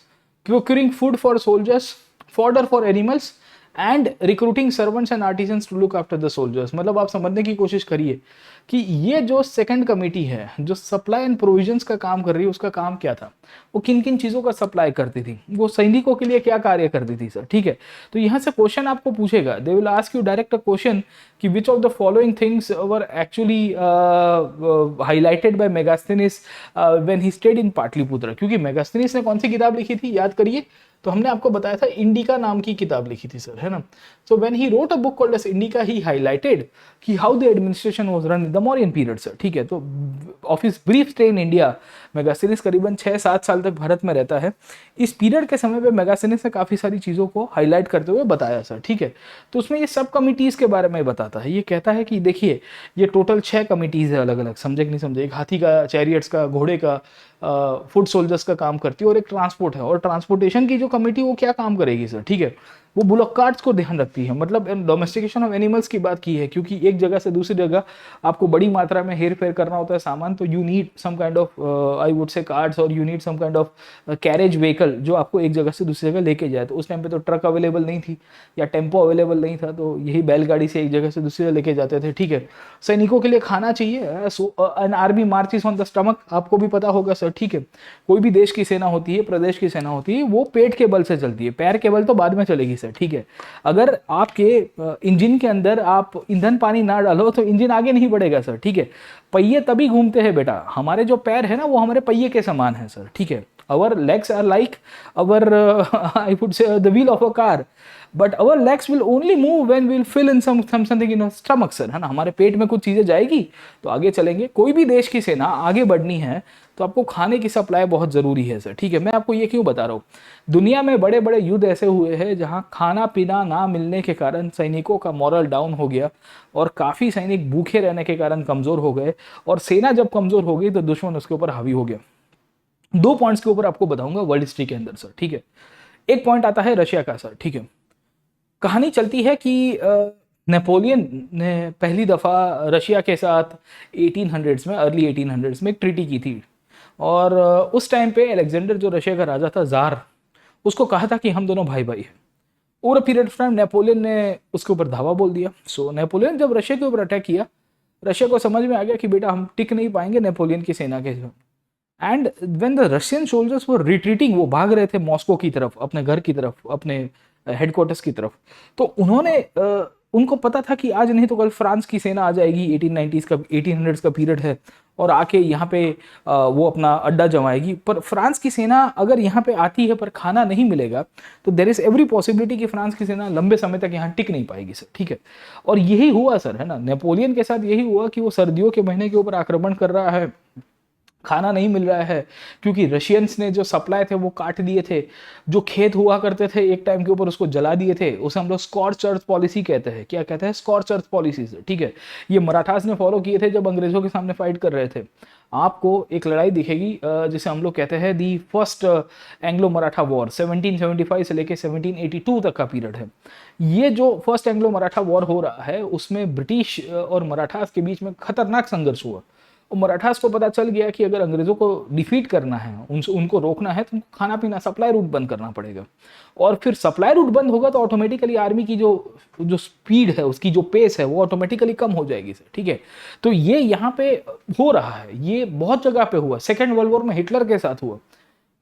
procuring food for soldiers, fodder for animals and recruiting servants and artisans to look after the soldiers. मतलब आप समझने की कोशिश करिए कि ये जो second committee है जो सप्लाई एंड प्रोविजंस का काम कर रही है, उसका काम क्या था, वो किन किन चीज़ों का सप्लाई करती थी, वो सैनिकों के लिए क्या कार्य करती थी सर, ठीक है। तो यहाँ से क्वेश्चन आपको पूछेगा, they will ask you direct a question कि which of the following things were actually highlighted by Megasthenes when he stayed in Pataliputra. क्योंकि मेगास्थनीज ने कौन सी किताब लिखी थी, याद करिए, तो हमने आपको बताया था इंडिका नाम की किताब लिखी थी सर, है ना। So when he wrote a book called as Indica, he highlighted कि how the administration was run in the Mauryan period sir, ठीक है। तो of his brief stay in India, Megasthenes करीबन 6-7 साल तक भारत में रहता है। इस पीरियड के समय पे मेगास्थनीज ने काफ़ी सारी चीज़ों को हाईलाइट करते हुए बताया सर, ठीक है। तो उसमें ये सब कमिटीज़ के बारे में बताता है। ये कहता है कि देखिए ये टोटल 6 कमिटीज़ है अलग अलग, समझे कि नहीं समझे। एक हाथी का, चैरियट्स का, घोड़े का, फुट सोल्जर्स का काम करती है, और एक ट्रांसपोर्ट है। और ट्रांसपोर्टेशन की जो कमेटी वो क्या काम करेगी सर, ठीक है, वो बुलॉक कार्ट्स को ध्यान रखती है। मतलब डोमेस्टिकेशन ऑफ एनिमल्स की बात की है, क्योंकि एक जगह से दूसरी जगह आपको बड़ी मात्रा में हेर फेर करना होता है सामान, तो you need some kind of I would say cards, और you need some kind of carriage vehicle जो आपको एक जगह से दूसरी जगह लेके जाए। तो उस टाइम पे तो ट्रक अवेलेबल नहीं थी या टेम्पो अवेलेबल नहीं था, तो यही बैलगाड़ी से एक जगह से दूसरी जगह लेके जाते थे, ठीक है। सैनिकों के लिए खाना चाहिए, so an army marches on the stomach, आपको भी पता होगा सर, ठीक है। कोई भी देश की सेना होती है, प्रदेश की सेना होती है, वो पेट के बल से चलती है, पैर के बल तो बाद में चलेगी सर, ठीक है। अगर आपके इंजन के अंदर आप ईंधन पानी ना डालो तो इंजन आगे नहीं बढ़ेगा सर, ठीक है। पहिए तभी घूमते हैं बेटा, हमारे जो पैर है ना वो हमारे पहिए के समान है सर, ठीक है। our legs are like our I would say the wheel of a car, but our legs will only move when we'll fill in something in our stomach sir, है ना। हमारे पेट में कुछ चीजें जाएगी तो आगे चलेंगे। कोई भी देश की सेना आगे बढ़नी है तो आपको खाने की सप्लाई बहुत जरूरी है सर, ठीक है। मैं आपको ये क्यों बता रहा हूँ, दुनिया में बड़े बड़े युद्ध ऐसे हुए हैं जहाँ खाना पीना ना मिलने के कारण सैनिकों का मॉरल डाउन हो गया, और काफी सैनिक भूखे रहने के कारण कमजोर हो गए, और सेना जब कमजोर हो गई तो दुश्मन उसके ऊपर हावी हो गया। 2 पॉइंट्स के ऊपर आपको बताऊंगा वर्ल्ड हिस्ट्री के अंदर सर, ठीक है। एक पॉइंट आता है रशिया का सर, ठीक है। कहानी चलती है कि नेपोलियन ने पहली दफा रशिया के साथ 1800s में, अर्ली 1800s में एक ट्रीटी की थी, और उस टाइम पे अलेक्जेंडर जो रशिया का राजा था, जार, उसको कहा था कि हम दोनों भाई भाई हैं। Over a period of time Napoleon ने उसके ऊपर धावा बोल दिया। सो नेपोलियन जब रशिया के ऊपर अटैक किया, रशिया को समझ में आ गया कि बेटा हम टिक नहीं पाएंगे नेपोलियन की सेना के। And when the Russian soldiers were retreating, वो भाग रहे थे मॉस्को की तरफ, अपने घर की तरफ, अपने हेडक्वार्टर्स की तरफ, तो उन्होंने उनको पता था कि आज नहीं तो कल फ्रांस की सेना आ जाएगी, 1890s का 1800s का पीरियड है, और आके यहाँ पे वो अपना अड्डा जमाएगी। पर फ्रांस की सेना अगर यहाँ पे आती है पर खाना नहीं मिलेगा तो देयर इज एवरी पॉसिबिलिटी कि फ्रांस की सेना लंबे समय तक यहाँ टिक नहीं पाएगी सर, ठीक है। और यही हुआ सर, है ना, नेपोलियन के साथ यही हुआ कि वो सर्दियों के महीने के ऊपर आक्रमण कर रहा है, खाना नहीं मिल रहा है, क्योंकि रशियंस ने जो सप्लाई थे वो काट दिए थे, जो खेत हुआ करते थे एक टाइम के ऊपर उसको जला दिए थे। उसे हम लोग स्कॉर्च अर्थ पॉलिसी कहते हैं। क्या कहते हैं? स्कॉर्च अर्थ पॉलिसी, ठीक है। ये मराठास ने फॉलो किए थे जब अंग्रेजों के सामने फाइट कर रहे थे। आपको एक लड़ाई दिखेगी जिसे हम लोग कहते हैं the first Anglo Maratha war, 1775 से लेके 1782 तक का पीरियड है। ये जो फर्स्ट एंग्लो मराठा वॉर हो रहा है उसमें ब्रिटिश और मराठास के बीच में खतरनाक संघर्ष हुआ, और मराठास को पता चल गया कि अगर अंग्रेजों को डिफीट करना है, उनको रोकना है, तो उनको खाना पीना सप्लाई रूट बंद करना पड़ेगा। और फिर सप्लाई रूट बंद होगा तो ऑटोमेटिकली आर्मी की जो जो स्पीड है, उसकी जो पेस है, वो ऑटोमेटिकली कम हो जाएगी सर, ठीक है। तो ये यहाँ पे हो रहा है, ये बहुत जगह पे हुआ। सेकेंड वर्ल्ड वॉर में हिटलर के साथ हुआ,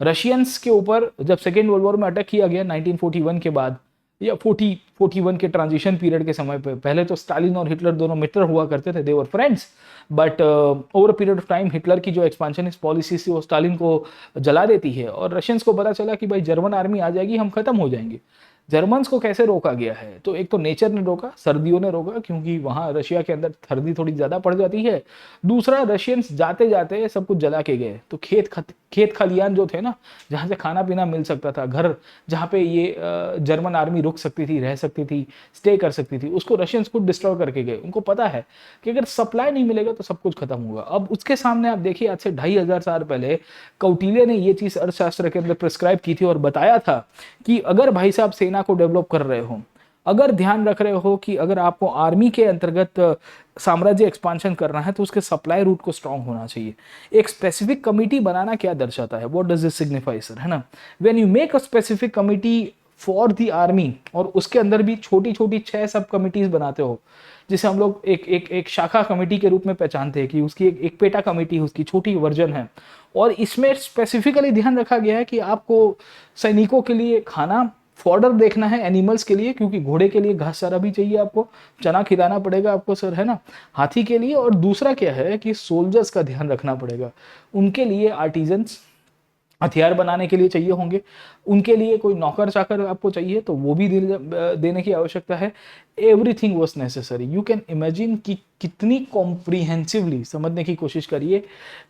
रशियंस के ऊपर जब सेकेंड वर्ल्ड वॉर में अटैक किया गया 1941 के बाद, या 41 के ट्रांजिशन पीरियड के समय पे। पहले तो स्टालिन और हिटलर दोनों मित्र हुआ करते थे, they were friends, but over a period of time Hitler की जो एक्सपांशनिस्ट पॉलिसी थी वो स्टालिन को जला देती है, और रशियंस को पता चला कि भाई जर्मन आर्मी आ जाएगी, हम खत्म हो जाएंगे। जर्मन्स को कैसे रोका गया है? तो एक तो नेचर ने रोका, सर्दियों ने रोका, क्योंकि वहां रशिया के अंदर सर्दी थोड़ी ज्यादा पड़ जाती है। दूसरा, रशियंस जाते जाते सब कुछ जला के गए, तो खेत खलियान जो थे ना, जहां से खाना पीना मिल सकता था, घर जहां पे ये जर्मन आर्मी रुक सकती थी, रह सकती थी, स्टे कर सकती थी, उसको रशियंस खुद डिस्ट्रॉय करके गए। उनको पता है कि अगर सप्लाई नहीं मिलेगा तो सब कुछ खत्म होगा। अब उसके सामने आप देखिए, आज से 2500 साल पहले कौटिल्य ने ये चीज अर्थशास्त्र के अंदर प्रिस्क्राइब की थी और बताया था कि अगर भाई साहब सेना को डेवलप कर रहे हो, अगर ध्यान रख रहे हो कि अगर आपको आर्मी के अंतर्गत साम्राज्य एक्सपांशन करना है, तो उसके सप्लाई रूट को स्ट्रांग होना चाहिए। एक स्पेसिफिक कमिटी बनाना क्या दर्शाता है? What does this signify sir, है ना? When you make a specific committee for the army, और उसके अंदर भी छोटी छोटी 6 सब कमिटीज बनाते हो, जिसे हम लोग एक शाखा कमेटी के रूप में पहचानते हैं कि उसकी एक पेटा कमेटी, उसकी छोटी वर्जन है। और इसमें स्पेसिफिकली ध्यान रखा गया है कि आपको सैनिकों के लिए खाना, फॉर्डर देखना है एनिमल्स के लिए, क्योंकि घोड़े के लिए घास चारा भी चाहिए, आपको चना खिलाना पड़ेगा आपको सर, है ना, हाथी के लिए। और दूसरा क्या है कि सोल्जर्स का ध्यान रखना पड़ेगा, उनके लिए आर्टिजन्स हथियार बनाने के लिए चाहिए होंगे, उनके लिए कोई नौकर चाकर आपको चाहिए तो वो भी देने की आवश्यकता है। Everything was necessary. You can imagine कि कितनी कॉम्प्रीहेंसिवली समझने की कोशिश करिए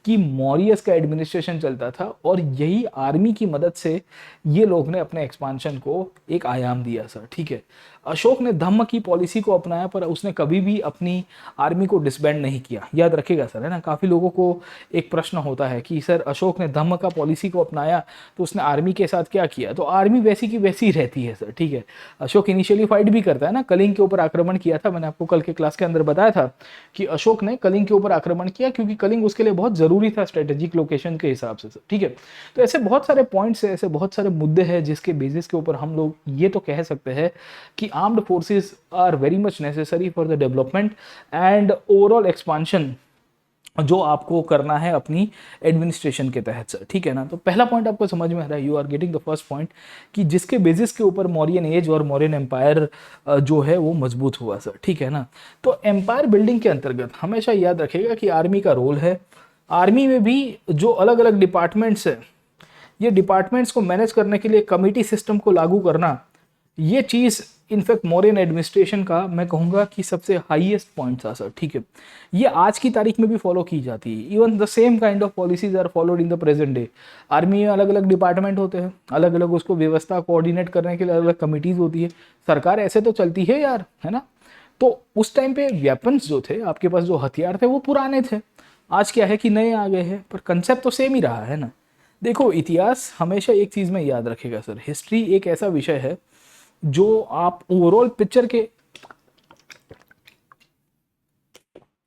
कि मौर्यस का एडमिनिस्ट्रेशन चलता था, और यही आर्मी की मदद से ये लोग ने अपने एक्सपांशन को एक आयाम दिया सर, ठीक है। अशोक ने धम्म की पॉलिसी को अपनाया, पर उसने कभी भी अपनी आर्मी को डिसबैंड नहीं किया, याद रखिएगा सर, है ना। काफी लोगों को एक प्रश्न होता है कि सर अशोक ने धम्म का पॉलिसी को अपनाया तो उसने आर्मी के साथ क्या किया? तो आर्मी वैसी की वैसी रहती है सर, ठीक है। अशोक इनिशियली फाइट भी करता है ना, कलिंग के ऊपर आक्रमण किया था, मैंने आपको कल के क्लास के अंदर बताया था कि अशोक ने कलिंग के ऊपर आक्रमण किया, क्योंकि कलिंग उसके लिए बहुत जरूरी था स्ट्रेटेजिक लोकेशन के हिसाब से सर, ठीक है। तो ऐसे बहुत सारे पॉइंट्स है, ऐसे बहुत सारे मुद्दे हैं जिसके बेसिस के ऊपर हम लोग ये तो कह सकते हैं कि armed forces are very much necessary for the development and overall expansion जो आपको करना है अपनी एडमिनिस्ट्रेशन के तहत सर, ठीक है ना। तो पहला पॉइंट आपको समझ में आ रहा है, you are getting the first point, कि जिसके बेसिस के ऊपर मौर्यन एज और मौर्यन एम्पायर जो है वो मजबूत हुआ सर, ठीक है ना। तो एम्पायर बिल्डिंग के अंतर्गत हमेशा याद रखेगा कि आर्मी का रोल है। आर्मी में भी जो अलग अलग डिपार्टमेंट्स है, ये डिपार्टमेंट्स को मैनेज करने के लिए कमिटी सिस्टम को लागू करना, ये चीज़ इनफैक्ट मौर्यन एडमिनिस्ट्रेशन का मैं कहूँगा कि सबसे हाईएस्ट पॉइंट था सर, ठीक है। ये आज की तारीख में भी फॉलो की जाती है। Even the same kind of policies are followed in the present day. Army में अलग अलग डिपार्टमेंट होते हैं, अलग अलग उसको व्यवस्था कोऑर्डिनेट करने के लिए अलग अलग कमिटीज होती है। सरकार ऐसे तो चलती है यार, है ना। तो उस टाइम पे वेपन्स जो थे आपके पास, जो हथियार थे, वो पुराने थे। आज क्या है कि नए आ गए हैं, पर कंसेप्ट तो सेम ही रहा है ना। देखो, इतिहास हमेशा एक चीज़ में याद रखेगा सर, हिस्ट्री एक ऐसा विषय है जो आप ओवरऑल पिक्चर के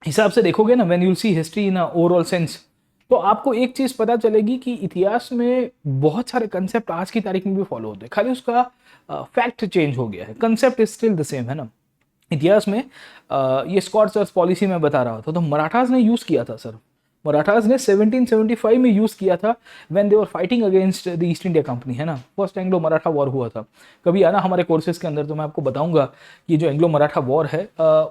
हिसाब से देखोगे ना, when you see history in overall sense, तो आपको एक चीज पता चलेगी कि इतिहास में बहुत सारे कंसेप्ट आज की तारीख में भी फॉलो होते हैं, खाली उसका फैक्ट चेंज हो गया है, concept is still the same, है ना। इतिहास में ये स्कॉट्स अर्थ पॉलिसी में बता रहा था, तो मराठास ने यूज किया था सर, मराठास ने 1775 में यूज किया था when they were fighting against the east India company, है ना। फर्स्ट एंग्लो मराठा वॉर हुआ था। कभी आना हमारे कोर्सेज के अंदर तो मैं आपको बताऊंगा कि जो एंग्लो मराठा वॉर है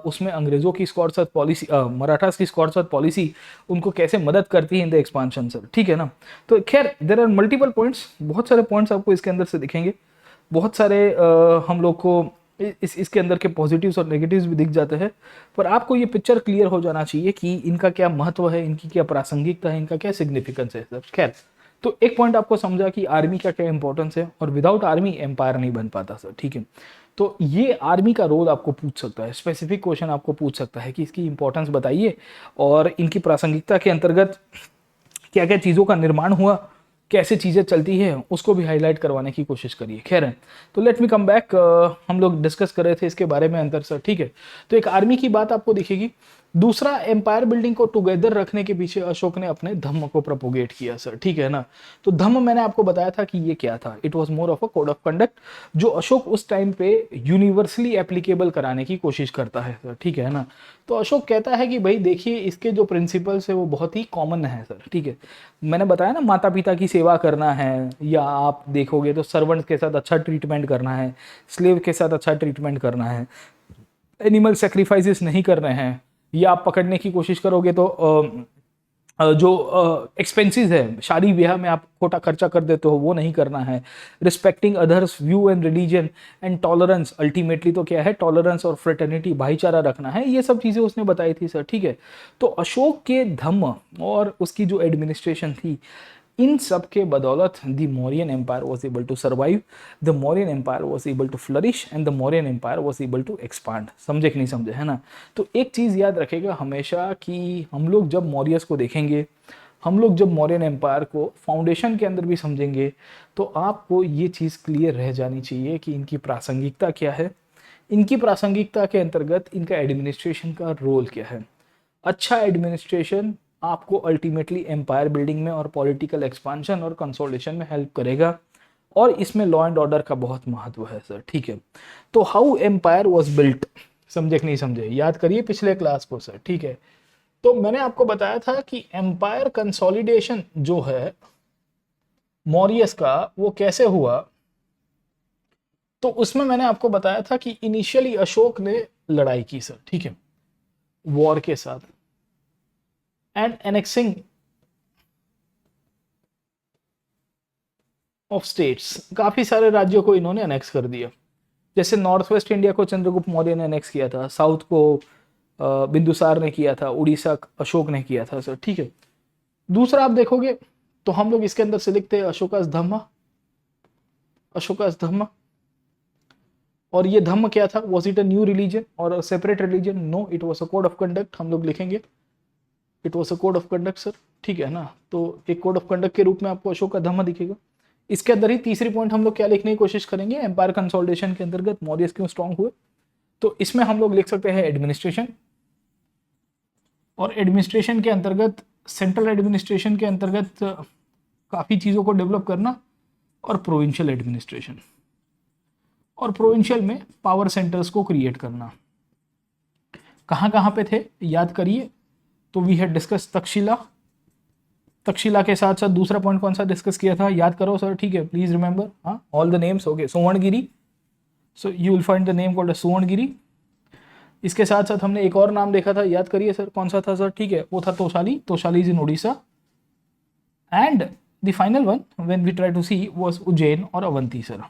उसमें अंग्रेजों की स्कॉट्स अर्थ पॉलिसी, मराठास की स्कॉट्स अर्थ पॉलिसी उनको कैसे मदद करती है इन द एक्सपांशन सर, ठीक है ना। तो खैर देयर आर मल्टीपल पॉइंट्स, बहुत सारे पॉइंट्स आपको इसके अंदर से दिखेंगे, बहुत सारे हम लोग को इसके अंदर के पॉजिटिव्स और नेगेटिव्स भी दिख जाते हैं, पर आपको ये पिक्चर क्लियर हो जाना चाहिए कि इनका क्या महत्व है, इनकी क्या प्रासंगिकता है, इनका क्या सिग्निफिकेंस है सर। खैर, तो एक पॉइंट आपको समझा कि आर्मी का क्या इंपॉर्टेंस है, और विदाउट आर्मी एम्पायर नहीं बन पाता सर, ठीक है। तो ये आर्मी का रोल आपको पूछ सकता है, स्पेसिफिक क्वेश्चन आपको पूछ सकता है कि इसकी इंपॉर्टेंस बताइए और इनकी प्रासंगिकता के अंतर्गत क्या क्या चीज़ों का निर्माण हुआ, कैसे चीज़ें चलती है, उसको भी हाईलाइट करवाने की कोशिश करिए। खैर है, तो लेट मी कम बैक, हम लोग डिस्कस कर रहे थे इसके बारे में अंतर सर, ठीक है। तो एक आर्मी की बात आपको दिखेगी, दूसरा, एम्पायर बिल्डिंग को टुगेदर रखने के पीछे अशोक ने अपने धम्म को प्रोपोगेट किया सर, ठीक है ना। तो धम्म मैंने आपको बताया था कि ये क्या था, it was more of a code of conduct जो अशोक उस टाइम पे यूनिवर्सली एप्लीकेबल कराने की कोशिश करता है सर, ठीक है ना। तो अशोक कहता है कि भाई देखिए इसके जो प्रिंसिपल्स है वो बहुत ही कॉमन है सर, ठीक है। मैंने बताया ना, माता पिता की सेवा करना है, या आप देखोगे तो सर्वेंट्स के साथ अच्छा ट्रीटमेंट करना है, स्लेव के साथ अच्छा ट्रीटमेंट करना है, एनिमल सेक्रीफाइसेस नहीं कर रहे हैं, या आप पकड़ने की कोशिश करोगे तो जो एक्सपेंसेस है शादी ब्याह में आप खोटा खर्चा कर देते हो वो नहीं करना है, respecting others view and religion and tolerance, ultimately तो क्या है, टॉलरेंस और फ्रेटर्निटी, भाईचारा रखना है, ये सब चीज़ें उसने बताई थी सर, ठीक है। तो अशोक के धम्म और उसकी जो एडमिनिस्ट्रेशन थी, इन सब के बदौलत the Mauryan empire was able to survive, the Mauryan empire was able to flourish and the Mauryan empire was able to expand. समझे कि नहीं समझे, है ना। तो एक चीज़ याद रखेगा हमेशा कि हम लोग जब मौर्यस को देखेंगे, हम लोग जब मौर्यन एम्पायर को फाउंडेशन के अंदर भी समझेंगे, तो आपको ये चीज़ क्लियर रह जानी चाहिए कि इनकी प्रासंगिकता क्या है, इनकी प्रासंगिकता के अंतर्गत इनका एडमिनिस्ट्रेशन का रोल क्या है। अच्छा एडमिनिस्ट्रेशन आपको अल्टीमेटली एम्पायर बिल्डिंग में और पॉलिटिकल एक्सपांशन और कंसोलिडेशन में हेल्प करेगा, और इसमें लॉ एंड ऑर्डर का बहुत महत्व है सर, ठीक है। तो हाउ एम्पायर वाज बिल्ट, समझे कि नहीं समझे, याद करिए पिछले क्लास को सर, ठीक है। तो मैंने आपको बताया था कि एम्पायर कंसोलिडेशन जो है मौर्यस का वो कैसे हुआ। तो उसमें मैंने आपको बताया था कि इनिशियली अशोक ने लड़ाई की सर, ठीक है, वॉर के साथ, एंड एनेक्सिंग ऑफ स्टेट्स, काफी सारे राज्यों को इन्होंने अनेक्स कर दिया। जैसे नॉर्थ वेस्ट इंडिया को चंद्रगुप्त मौर्य ने अनेक्स किया था, साउथ को बिंदुसार ने किया था, उड़ीसा अशोक ने किया था सर, ठीक है। दूसरा आप देखोगे तो हम लोग इसके अंदर से लिखते हैं अशोकास धम्म, अशोकास धम्म। और ये धम्म क्या था, was it a new religion और separate religion? No, it was a code of conduct, हम लोग लिखेंगे it was a code of conduct sir, ठीक है ना। तो एक कोड ऑफ कंडक्ट के रूप में आपको अशोक का धम्म दिखेगा। इसके अंदर ही तीसरी पॉइंट हम लोग क्या लिखने की कोशिश करेंगे, एम्पायर कंसोलिडेशन के अंतर्गत मौर्यस क्यों स्ट्रांग हुए। तो इसमें हम लोग लिख सकते हैं एडमिनिस्ट्रेशन, और एडमिनिस्ट्रेशन के अंतर्गत, सेंट्रल एडमिनिस्ट्रेशन के अंतर्गत काफ़ी चीज़ों को डेवलप करना, और प्रोविंशियल एडमिनिस्ट्रेशन, और प्रोविंशियल में पावर सेंटर्स को क्रिएट करना। कहाँ कहाँ पे थे याद करिए। तो we had discuss Takshashila, Takshashila के साथ साथ दूसरा पॉइंट कौन सा डिस्कस किया था, याद करो सर, ठीक है, प्लीज रिमेंबर। हाँ, all the names, okay, Suvarnagiri, so you will find the name called Suvarnagiri. इसके साथ साथ हमने एक और नाम देखा था, याद करिए सर, कौन सा था सर, ठीक है, वो था Tosali, Tosali is in Orissa. And the final one when we try to see was Ujjain और अवंती सर।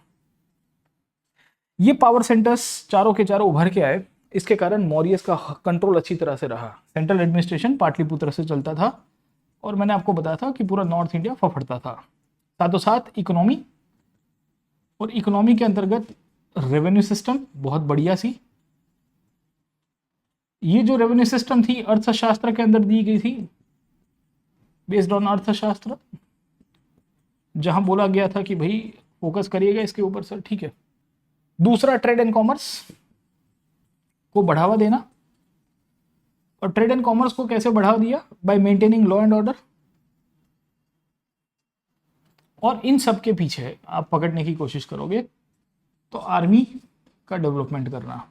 ये पावर सेंटर्स चारों के चारों उभर के आए, इसके कारण मौर्यस का कंट्रोल अच्छी तरह से रहा। सेंट्रल एडमिनिस्ट्रेशन पाटलिपुत्र से चलता था, और मैंने आपको बताया था कि पूरा नॉर्थ इंडिया फफड़ता था। साथों साथ इकोनॉमी, और इकोनॉमी के अंतर्गत रेवेन्यू सिस्टम बहुत बढ़िया सी। ये जो रेवेन्यू सिस्टम थी अर्थशास्त्र के अंदर दी गई थी, बेस्ड ऑन अर्थशास्त्र, जहां बोला गया था कि भाई फोकस करिएगा इसके ऊपर सर, ठीक है। दूसरा, ट्रेड एंड कॉमर्स को बढ़ावा देना, और ट्रेड एंड कॉमर्स को कैसे बढ़ावा दिया, bye maintaining law and order. और इन सब के पीछे आप पकड़ने की कोशिश करोगे तो आर्मी का डेवलपमेंट करना,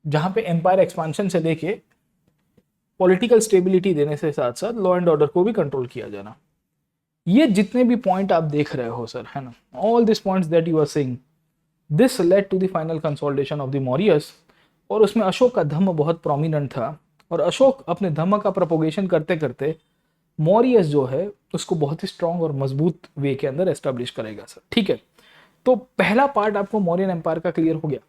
जहां पे एम्पायर एक्सपांशन से लेके पॉलिटिकल स्टेबिलिटी देने से साथ साथ लॉ एंड ऑर्डर को भी कंट्रोल किया जाना। ये जितने भी पॉइंट आप देख रहे हो सर, है ना, all this points that you are seeing, this led to the final consolidation of the Mauryas. और उसमें अशोक का धम्म बहुत प्रोमिनेंट था, और अशोक अपने धम्म का प्रोपोगेशन करते करते मौर्यस जो है उसको बहुत ही स्ट्रांग और मजबूत वे के अंदर एस्टेब्लिश करेगा सर, ठीक है। तो पहला पार्ट आपको मौर्यन एम्पायर का क्लियर हो गया।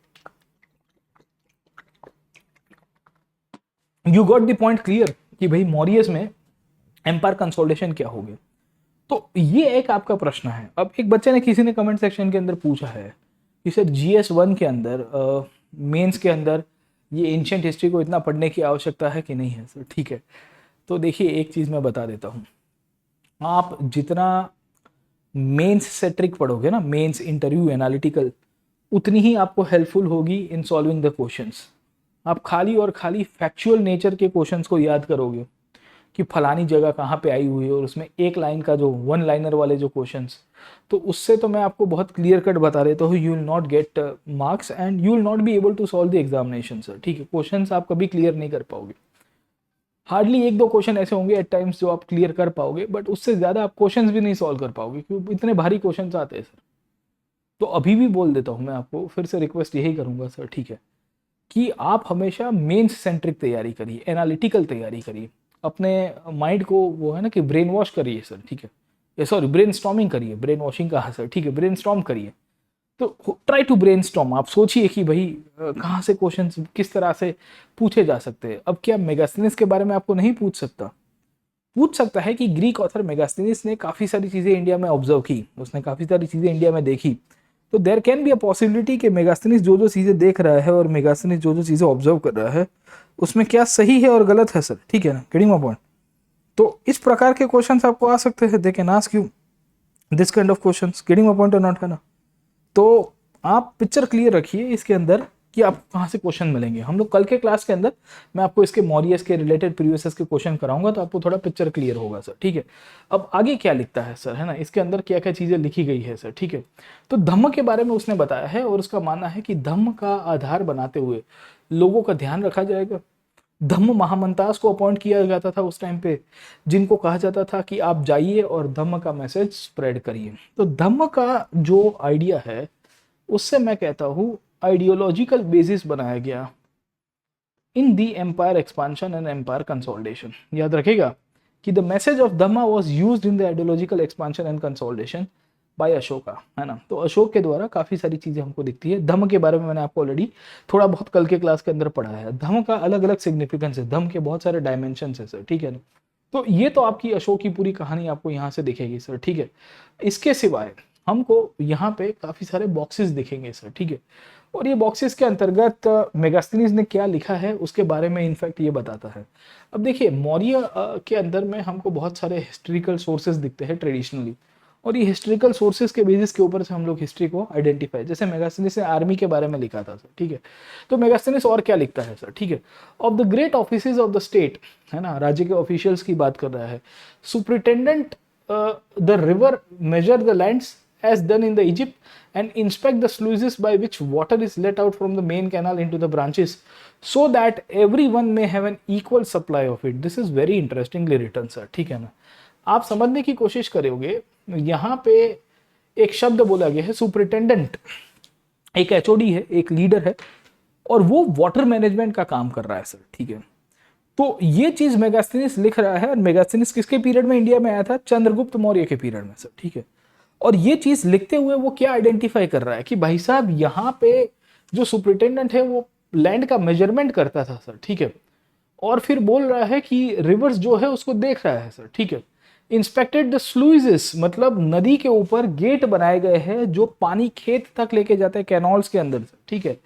You got the point clear कि भाई मौर्यस में एम्पायर कंसोलिडेशन क्या हो गया। तो ये एक आपका प्रश्न है। अब एक बच्चे ने, किसी ने कमेंट सेक्शन के अंदर पूछा है कि सर GS1 के अंदर, मेंस के अंदर ये एंशिएंट हिस्ट्री को इतना पढ़ने की आवश्यकता है कि नहीं है सर, ठीक है। तो देखिए एक चीज़ मैं बता देता हूँ, आप जितना मेंस से ट्रिक पढ़ोगे ना, मेंस इंटरव्यू एनालिटिकल, उतनी ही आपको हेल्पफुल होगी इन सॉल्विंग द क्वेश्चंस। आप खाली और खाली फैक्चुअल नेचर के क्वेश्चंस को याद करोगे कि फलानी जगह कहाँ पे आई हुई है और उसमें एक लाइन का जो वन लाइनर वाले जो क्वेश्चंस, तो उससे तो मैं आपको बहुत क्लियर कट बता देता हूँ, you will not get marks and you will not be able to solve the examination sir. ठीक है, क्वेश्चंस आप कभी क्लियर नहीं कर पाओगे। हार्डली एक दो क्वेश्चन ऐसे होंगे एट टाइम्स जो आप क्लियर कर पाओगे, बट उससे ज़्यादा आप क्वेश्चंस भी नहीं सॉल्व कर पाओगे क्योंकि इतने भारी क्वेश्चंस आते हैं सर। तो अभी भी बोल देता हूँ मैं आपको, फिर से रिक्वेस्ट यही करूँगा सर, ठीक है, कि आप हमेशा मेंस सेंट्रिक तैयारी करिए, एनालिटिकल तैयारी करिए, अपने माइंड को वो है ना कि ब्रेन वॉश करिए सर। ठीक है, सॉरी ब्रेन स्टॉर्मिंग करिए, ब्रेन वॉशिंग कहा सर, ठीक है, ब्रेन स्टॉर्म करिए। तो ट्राई टू ब्रेन स्टॉर्म, आप सोचिए कि भाई कहाँ से क्वेश्चन किस तरह से पूछे जा सकते हैं। अब क्या मेगास्थनीज के बारे में आपको नहीं पूछ सकता है कि ग्रीक ऑथर मेगास्थनीज ने काफ़ी सारी चीज़ें इंडिया में ऑब्जर्व की, उसने काफ़ी सारी चीज़ें इंडिया में देखी, तो there can be a possibility कि मेगास्थनीज जो जो चीज़ें देख रहा है और मेगास्थनीज जो जो चीज़ें ऑब्जर्व कर रहा है उसमें क्या सही है और गलत है सर। ठीक है ना, गेटिंग माय पॉइंट। तो इस प्रकार के क्वेश्चंस आपको आ सकते हैं, they can ask you this kind of questions, getting my point और नॉट, है ना। तो आप पिक्चर क्लियर रखिए इसके अंदर कि आपको कहाँ से क्वेश्चन मिलेंगे। हम लोग कल के क्लास के अंदर मैं आपको इसके मॉरियस के रिलेटेड प्रीवियस के क्वेश्चन कराऊंगा, तो आपको थोड़ा पिक्चर क्लियर होगा सर। ठीक है, अब आगे क्या लिखता है सर, है ना, इसके अंदर क्या क्या चीज़ें लिखी गई है सर। ठीक है, तो धम्म के बारे में उसने बताया है और उसका मानना है कि धम्म का आधार बनाते हुए लोगों का ध्यान रखा जाएगा। धम्म महामंतास को अपॉइंट किया जाता था उस टाइम पे, जिनको कहा जाता था कि आप जाइए और धम्म का मैसेज स्प्रेड करिए। तो धम्म का जो आइडिया है उससे मैं कहता हूँ आइडियोलॉजिकल बेसिस बनाया गया in the empire expansion and empire consolidation. याद रखेगा कि the message of dhamma was used in the ideological expansion and consolidation by Ashoka, है ना। तो अशोक के द्वारा काफी सारी चीजें हमको दिखती है। धम्म के बारे में मैंने आपको ऑलरेडी थोड़ा बहुत कल के क्लास के अंदर पढ़ाया है। धम्म का अलग अलग सिग्निफिकेंस है, धम्म के बहुत सारे डायमेंशन है सर। ठीक है ना, तो ये तो आपकी अशोक की पूरी कहानी आपको यहाँ से दिखेगी सर। ठीक है, इसके सिवाय हमको यहाँ पे काफी सारे बॉक्सेस दिखेंगे सर। ठीक है, और ये बॉक्सेस के अंतर्गत मेगास्थनीज ने क्या लिखा है उसके बारे में इनफैक्ट ये बताता है। अब देखिए मौर्य के अंदर में हमको बहुत सारे हिस्ट्रिकल सोर्सेज दिखते हैं ट्रेडिशनली, और ये हिस्ट्रिकल सोर्सेज के बेसिस के ऊपर से हम लोग हिस्ट्री को आइडेंटिफाई, जैसे मेगास्थनीज ने आर्मी के बारे में लिखा था सर। ठीक है, तो मेगास्थनीज और क्या लिखता है सर। ठीक है, of the great offices of the state, है ना, राज्य के ऑफिशियल्स की बात कर रहा है। Superintendent the river measure the lands as done in the Egypt and inspect the sluices by which water is let out from the main canal into the branches so that everyone may have an equal supply of it. This is very interestingly written sir. ठीक है ना, आप समझने की कोशिश करोगे, यहाँ पे एक शब्द बोला गया है सुपरिटेंडेंट, एक एचओडी है, एक लीडर है और वो वाटर मैनेजमेंट का काम कर रहा है सर। ठीक है, तो ये चीज मेगास्थनीज लिख रहा है, और मेगास्थनीज किसके पीरियड में इंडिया में आया था, चंद्रगुप्त मौर्य के पीरियड में सर। ठीक है, और ये चीज लिखते हुए वो क्या आइडेंटिफाई कर रहा है कि भाई साहब यहाँ पे जो सुपरिटेंडेंट है वो लैंड का मेजरमेंट करता था सर। ठीक है, और फिर बोल रहा है कि रिवर्स जो है उसको देख रहा है सर। ठीक है, इंस्पेक्टेड द स्लुइसेस, मतलब नदी के ऊपर गेट बनाए गए हैं जो पानी खेत तक लेके जाते हैं कैनॉल्स के अंदर सर। ठीक है,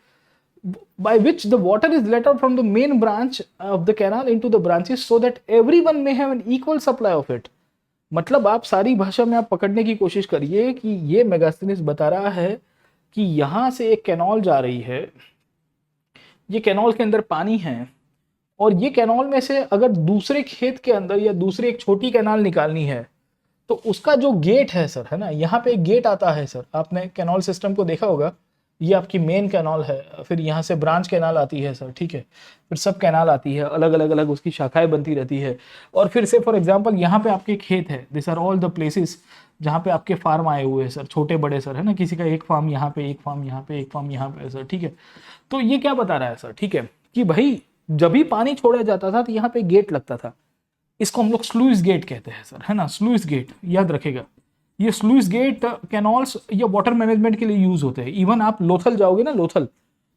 by which the water is let out from the main branch of the canal into the branches so that everyone may have an equal supply of it। मतलब आप सारी भाषा में आप पकड़ने की कोशिश करिए कि ये मेगास्थनीज बता रहा है कि यहां से एक कैनॉल जा रही है, ये कैनॉल के अंदर पानी है, और ये कैनॉल में से अगर दूसरे खेत के अंदर या दूसरी एक छोटी कैनाल निकालनी है तो उसका जो गेट है सर, है ना, यहाँ पे एक गेट आता है सर। आपने कैनॉल सिस्टम को देखा होगा, ये आपकी मेन कैनाल है, फिर यहाँ से ब्रांच कैनाल आती है सर। ठीक है, फिर सब कैनाल आती है, अलग अलग अलग उसकी शाखाएं बनती रहती है, और फिर से फॉर एग्जांपल यहाँ पे आपके खेत है, this are all the places जहाँ पे आपके फार्म आए हुए हैं सर, छोटे बड़े सर, है ना, किसी का एक फार्म यहाँ पे, एक फार्म यहाँ पे, एक फार्म यहाँ पे सर। ठीक है, तो ये क्या बता रहा है सर, ठीक है, कि भाई जब भी पानी छोड़ा जाता था तो यहाँ पे गेट लगता था, इसको हम लोग स्लूइस गेट कहते हैं सर, है ना, स्लूइस गेट याद रखेगा। ये स्लूइस गेट कैनॉल्स या वाटर मैनेजमेंट के लिए यूज होते हैं। इवन आप लोथल जाओगे ना, लोथल,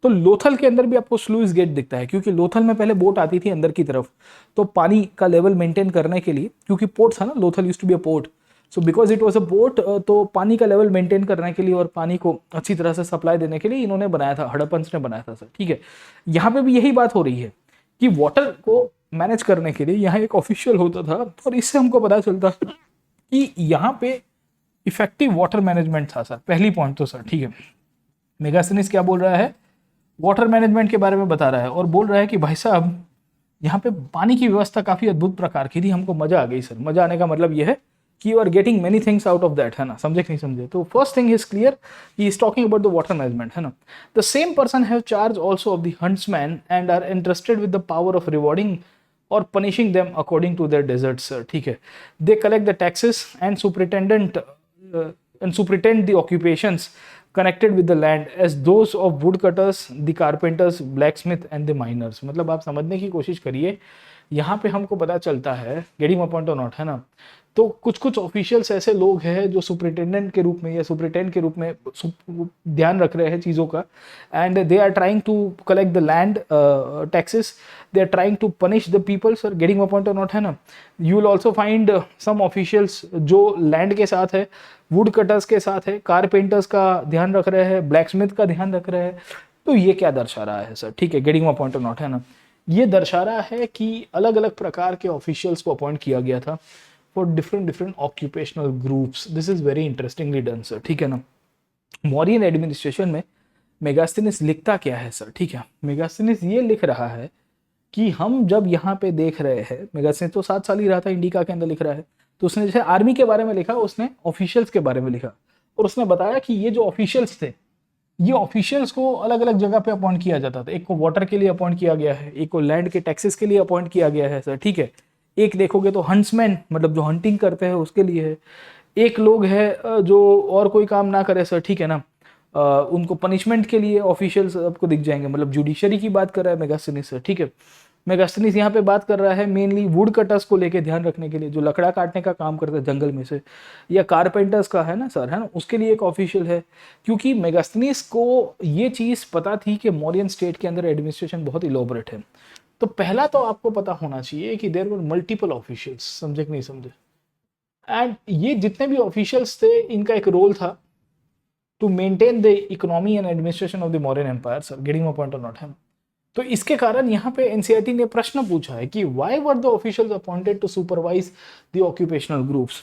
तो लोथल के अंदर भी आपको स्लूइस गेट दिखता है, क्योंकि लोथल में पहले बोट आती थी अंदर की तरफ, तो पानी का लेवल मेंटेन करने के लिए, क्योंकि पोर्ट था ना, Lothal used to be a port, so because it was a port, तो पानी का लेवल मेंटेन करने के लिए और पानी को अच्छी तरह से सप्लाई देने के लिए इन्होंने बनाया था, हड़प्पन्स ने बनाया था सर। ठीक है, यहाँ पे भी यही बात हो रही है कि वाटर को मैनेज करने के लिए यहाँ एक ऑफिशियल होता था, और इससे हमको पता चलता कि यहाँ पे इफेक्टिव वाटर मैनेजमेंट था सर। पहली पॉइंट तो सर, ठीक है, मेगास्थनीज क्या बोल रहा है, वाटर मैनेजमेंट के बारे में बता रहा है और बोल रहा है कि भाई साहब यहाँ पे पानी की व्यवस्था काफी अद्भुत प्रकार की थी, हमको मजा आ गई सर। मजा आने का मतलब ये है कि you are getting many things out of that, है ना, समझे कि नहीं समझे। तो first thing is clear, he is talking about the water management, है ना। The same person have charge also of the huntsman and are interested with the power of rewarding और punishing them according to their deserts, sir, ठीक है। They collect the taxes and superintend the occupations connected with the land as those of woodcutters, the carpenters, blacksmith and the miners। मतलब आप समझने की कोशिश करिए, यहाँ पे हमको पता चलता है, गेटिंग माय पॉइंट और नॉट, है ना। तो कुछ कुछ ऑफिशियल्स ऐसे लोग हैं जो सुपरिटेंडेंट के रूप में या सुपरिटेंडेंट के रूप में ध्यान रख रहे हैं चीज़ों का, and they are trying to collect the land taxes, they are trying to punish the people, sir, getting my point और नॉट, है ना। You will also find some officials जो लैंड के साथ है, वुड कटर्स के साथ है, कारपेंटर्स का ध्यान रख रहे हैं, ब्लैकस्मिथ का ध्यान रख रहे हैं। तो ये क्या दर्शा रहा है सर, ठीक है, गेटिंग माय पॉइंट और नॉट, है ना। ये दर्शा रहा है कि अलग अलग प्रकार के ऑफिशियल्स को अपॉइंट किया गया था for different different occupational groups. This is very interestingly done, sir, ठीक है ना। मौर्यन एडमिनिस्ट्रेशन में मेगास्थनीज लिखता क्या है सर, ठीक है। मेगास्थनीज ये लिख रहा है कि हम जब यहाँ पे देख रहे हैं, मेगास्थनीज तो 7 साल ही रहा था इंडिका के अंदर, लिख रहा है। तो उसने जैसे आर्मी के बारे में लिखा, उसने ऑफिशियल्स के बारे में लिखा और उसने बताया कि ये जो ऑफिशियल्स थे, ये ऑफिशियल्स को अलग अलग जगह पे अपॉइंट किया जाता था। एक को वाटर के लिए अपॉइंट किया गया है, एक को लैंड के टैक्सेस के लिए अपॉइंट किया गया है, सर, ठीक है। एक देखोगे तो हंट्समैन, मतलब जो हंटिंग करते हैं उसके लिए है। एक लोग है जो और कोई काम ना करे, सर, ठीक है ना, उनको पनिशमेंट के लिए ऑफिशियल्स आपको दिख जाएंगे, मतलब जुडिशरी की बात कर रहा है मेगास्थनीज, सर, ठीक है। मेगास्थनीज यहाँ पे बात कर रहा है मेनली वुड कटर्स को लेके ध्यान रखने के लिए, जो लकड़ा काटने का काम करते हैं जंगल में से, या कारपेंटर्स का, है ना सर, है ना, उसके लिए एक ऑफिशियल है। क्योंकि मेगास्थनीज को ये चीज़ पता थी कि मौर्यन स्टेट के अंदर एडमिनिस्ट्रेशन बहुत इलोबरेट है। तो पहला तो आपको पता होना चाहिए कि देयर वर मल्टीपल ऑफिशियल्स, समझे कि नहीं समझे। एंड ये जितने भी ऑफिशियल्स थे, इनका एक रोल था to maintain the economy and administration of the Mauryan empire, sir, getting my point और नॉट, है। तो इसके कारण यहाँ पे एनसीईआरटी ने प्रश्न पूछा है कि why were the officials appointed to supervise the occupational groups.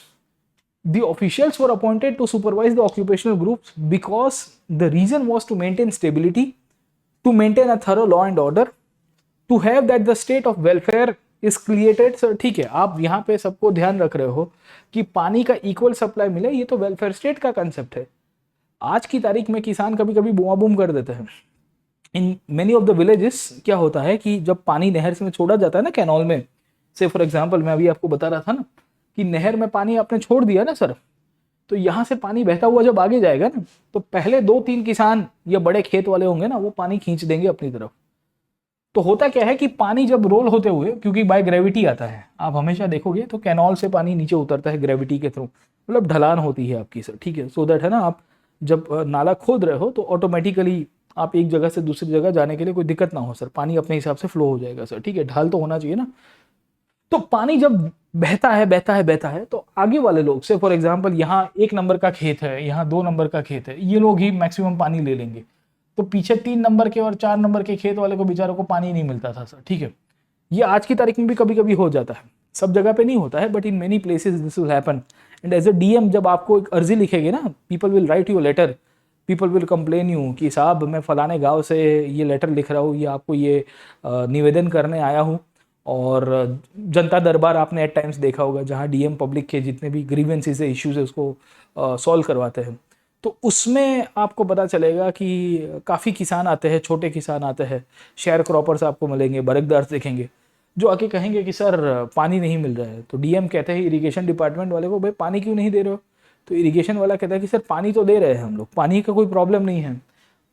The officials were appointed to supervise the occupational groups because the reason was to maintain stability, to maintain a thorough law and order, to have that the state of welfare is created, sir, ठीक है। आप यहाँ पे सबको ध्यान रख रहे हो कि पानी का इक्वल सप्लाई मिले, ये तो वेलफेयर स्टेट का कंसेप्ट है। आज की तारीख में किसान कभी कभी बुआ बूम कर देते हैं। In many of the villages क्या होता है कि जब पानी नहर से में छोड़ा जाता है ना, कैनॉल में, से फॉर एग्जांपल मैं अभी आपको बता रहा था ना कि नहर में पानी आपने छोड़ दिया ना सर, तो यहाँ से पानी बहता हुआ जब आगे जाएगा ना, तो पहले 2-3 किसान या बड़े खेत वाले होंगे ना, वो पानी खींच देंगे अपनी तरफ। तो होता क्या है कि पानी जब रोल होते हुए, क्योंकि बाय ग्रेविटी आता है, आप हमेशा देखोगे तो कैनॉल से पानी नीचे उतरता है ग्रेविटी के थ्रू, मतलब ढलान होती है आपकी, सर, ठीक है। सो दैट, है ना, आप जब नाला खोद रहे हो तो ऑटोमेटिकली आप एक जगह से दूसरी जगह जाने के लिए कोई दिक्कत ना हो, सर, पानी अपने हिसाब से फ्लो हो जाएगा, सर, ठीक है। ढाल तो होना चाहिए ना। तो पानी जब बहता है बहता है बहता है, तो आगे वाले लोग से फॉर एग्जांपल यहाँ 1 नंबर का खेत है, यहाँ 2 नंबर का खेत है, ये लोग ही मैक्सिमम पानी ले लेंगे। तो पीछे 3 नंबर के और 4 नंबर के खेत वाले को बेचारों को पानी नहीं मिलता था, सर, ठीक है। ये आज की तारीख में भी कभी कभी हो जाता है, सब जगह पे नहीं होता है, but in many places this will happen. And as a DM जब आपको एक अर्जी लिखेंगे ना, people will write you letter, people will complain you कि साहब मैं फलाने गांव से ये लेटर लिख रहा हूँ, या आपको ये निवेदन करने आया हूँ। और जनता दरबार आपने एट टाइम्स देखा होगा, जहाँ डीएम पब्लिक के जितने भी ग्रीवेंसेस है, इश्यूज है, उसको सॉल्व करवाते हैं। तो उसमें आपको पता चलेगा कि काफ़ी किसान आते हैं, छोटे किसान आते हैं, शेयर क्रॉपर्स आपको मिलेंगे, बरकदार देखेंगे, जो आके कहेंगे कि सर पानी नहीं मिल रहा है। तो डीएम कहते हैं इरिगेशन डिपार्टमेंट वाले को, भाई पानी क्यों नहीं दे रहे हो। तो इरिगेशन वाला कहता है कि सर पानी तो दे रहे हैं हम लोग, पानी का कोई प्रॉब्लम नहीं है।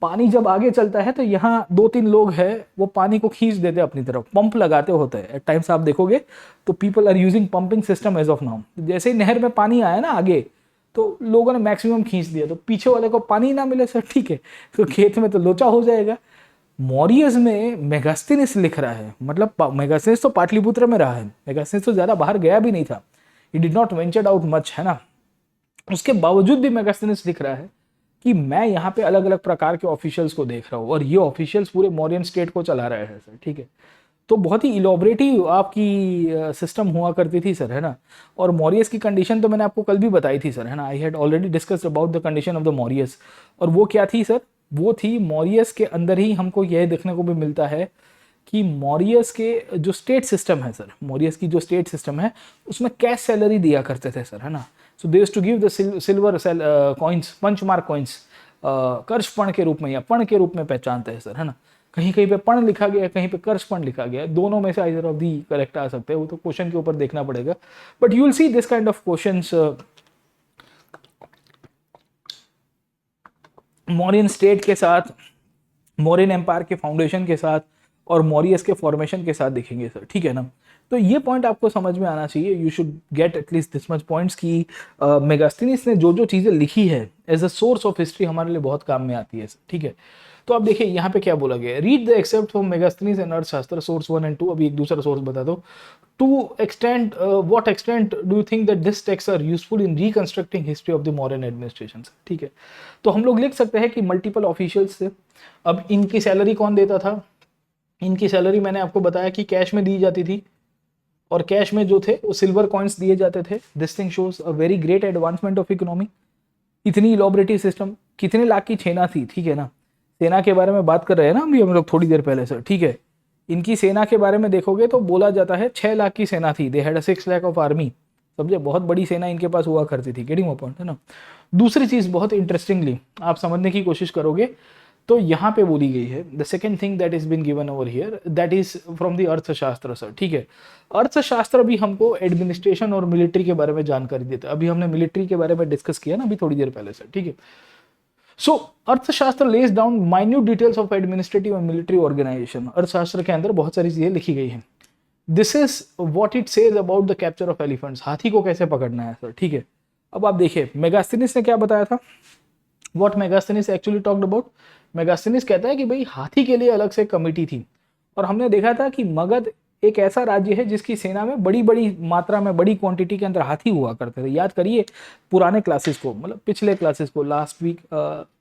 पानी जब आगे चलता है तो यहाँ 2-3 लोग हैं, वो पानी को खींच देते हैं अपनी तरफ, पंप लगाते होते हैं। एट टाइम्स आप देखोगे तो people are using pumping system as of now. जैसे ही नहर में पानी आया ना आगे, तो लोगों ने मैक्सिमम खींच दिया, तो पीछे वाले को पानी ना मिले, सर, ठीक है, तो खेत में तो लोचा हो जाएगा। मौर्यस में मेगास्थनीज लिख रहा है, मतलब मेगास्थनीज तो पाटलिपुत्र में रहा है, मेगास्थनीज तो ज़्यादा बाहर गया भी नहीं था, he did not ventured out much, है ना। उसके बावजूद भी मेगास्थनीज लिख रहा है कि मैं यहाँ पे अलग अलग प्रकार के ऑफिशियल्स को देख रहा हूँ, और ये ऑफिशियल्स पूरे मौर्यन स्टेट को चला रहे हैं, सर, ठीक है। तो बहुत ही इलोबरेटिव आपकी सिस्टम हुआ करती थी, सर, है ना। और मौर्यस की कंडीशन तो मैंने आपको कल भी बताई थी, सर, है ना। I had already discussed about the condition of the Mauryas, और वो क्या थी, सर, वो थी मॉरियस के अंदर ही हमको यह देखने को भी मिलता है कि मॉरियस के जो स्टेट सिस्टम है सर, मॉरियस की जो स्टेट सिस्टम है उसमें कैश सैलरी दिया करते थे सर, है ना। So they used to give the silver coins, punch mark coins, karshapana के रूप में या पण के रूप में पहचानते हैं सर, है ना। कहीं कहीं पे पण लिखा गया है, कहीं पे कर्ष पण लिखा गया है, दोनों में से आइदर ऑफ दी करेक्ट आ सकते हैं, वो तो क्वेश्चन के ऊपर देखना पड़ेगा। But you will see this kind of questions Mauryan state के साथ, मौर्यन एम्पायर के फाउंडेशन के साथ और मॉरियस के फॉर्मेशन के साथ दिखेंगे सर, ठीक है ना। तो ये पॉइंट आपको समझ में आना चाहिए, you should get at least this much points की मेगास्थनीज ने जो जो चीज़ें लिखी है as a source of history हमारे लिए बहुत काम में आती है सर, ठीक है। तो आप देखिए यहाँ पे क्या बोला गया है, read the excerpt from Megasthenes and Arthashastra source 1 and 2। अभी एक दूसरा सोर्स बता दो। To extent what extent do you think that this text are useful in reconstructing history of the modern administration, ठीक है। तो हम लोग लिख सकते हैं कि मल्टीपल ऑफिशियल्स से, अब इनकी सैलरी कौन देता था, इनकी सैलरी मैंने आपको बताया कि कैश में दी जाती थी, और कैश में जो थे वो सिल्वर कॉइन्स दिए जाते थे। This thing shows a very great advancement of economy. इतनी इलॉबरेटिव सिस्टम, कितने लाख की सेना थी, ठीक है ना। सेना के बारे में बात कर रहे हैं ना अभी हम लोग थोड़ी देर पहले सर, ठीक है। इनकी सेना के बारे में देखोगे तो बोला जाता है 6 लाख की सेना थी, दे had a 6 lakh of army, समझे, बहुत बड़ी सेना इनके पास हुआ करती थी। गेटिंग माय पॉइंट, है ना। दूसरी चीज बहुत इंटरेस्टिंगली आप समझने की कोशिश करोगे तो यहाँ पे बोली गई है, the second thing that is been given over here that is from the Arthashastra sir, ठीक है। अर्थशास्त्र भी हमको एडमिनिस्ट्रेशन और मिलिट्री के बारे में जानकारी देता है। अभी हमने मिलिट्री के बारे में डिस्कस किया ना अभी थोड़ी देर पहले सर, ठीक है। So Arthashastra lays down minute details of administrative and military organisation. Arthashastra के अंदर बहुत सारी चीजें लिखी गई हैं। This is what it says about the capture of elephants, हाथी को कैसे पकड़ना है सर, ठीक है। अब आप देखिए मेगास्थनीज ने क्या बताया था, what Megasthenes actually talked about. Megasthenes कहता है कि भाई हाथी के लिए अलग से कमेटी थी, और हमने देखा था कि मगध एक ऐसा राज्य है जिसकी सेना में बड़ी बड़ी मात्रा में, बड़ी क्वांटिटी के अंदर हाथी हुआ करते थे। याद करिए पुराने क्लासेस को, मतलब पिछले क्लासेस को, लास्ट वीक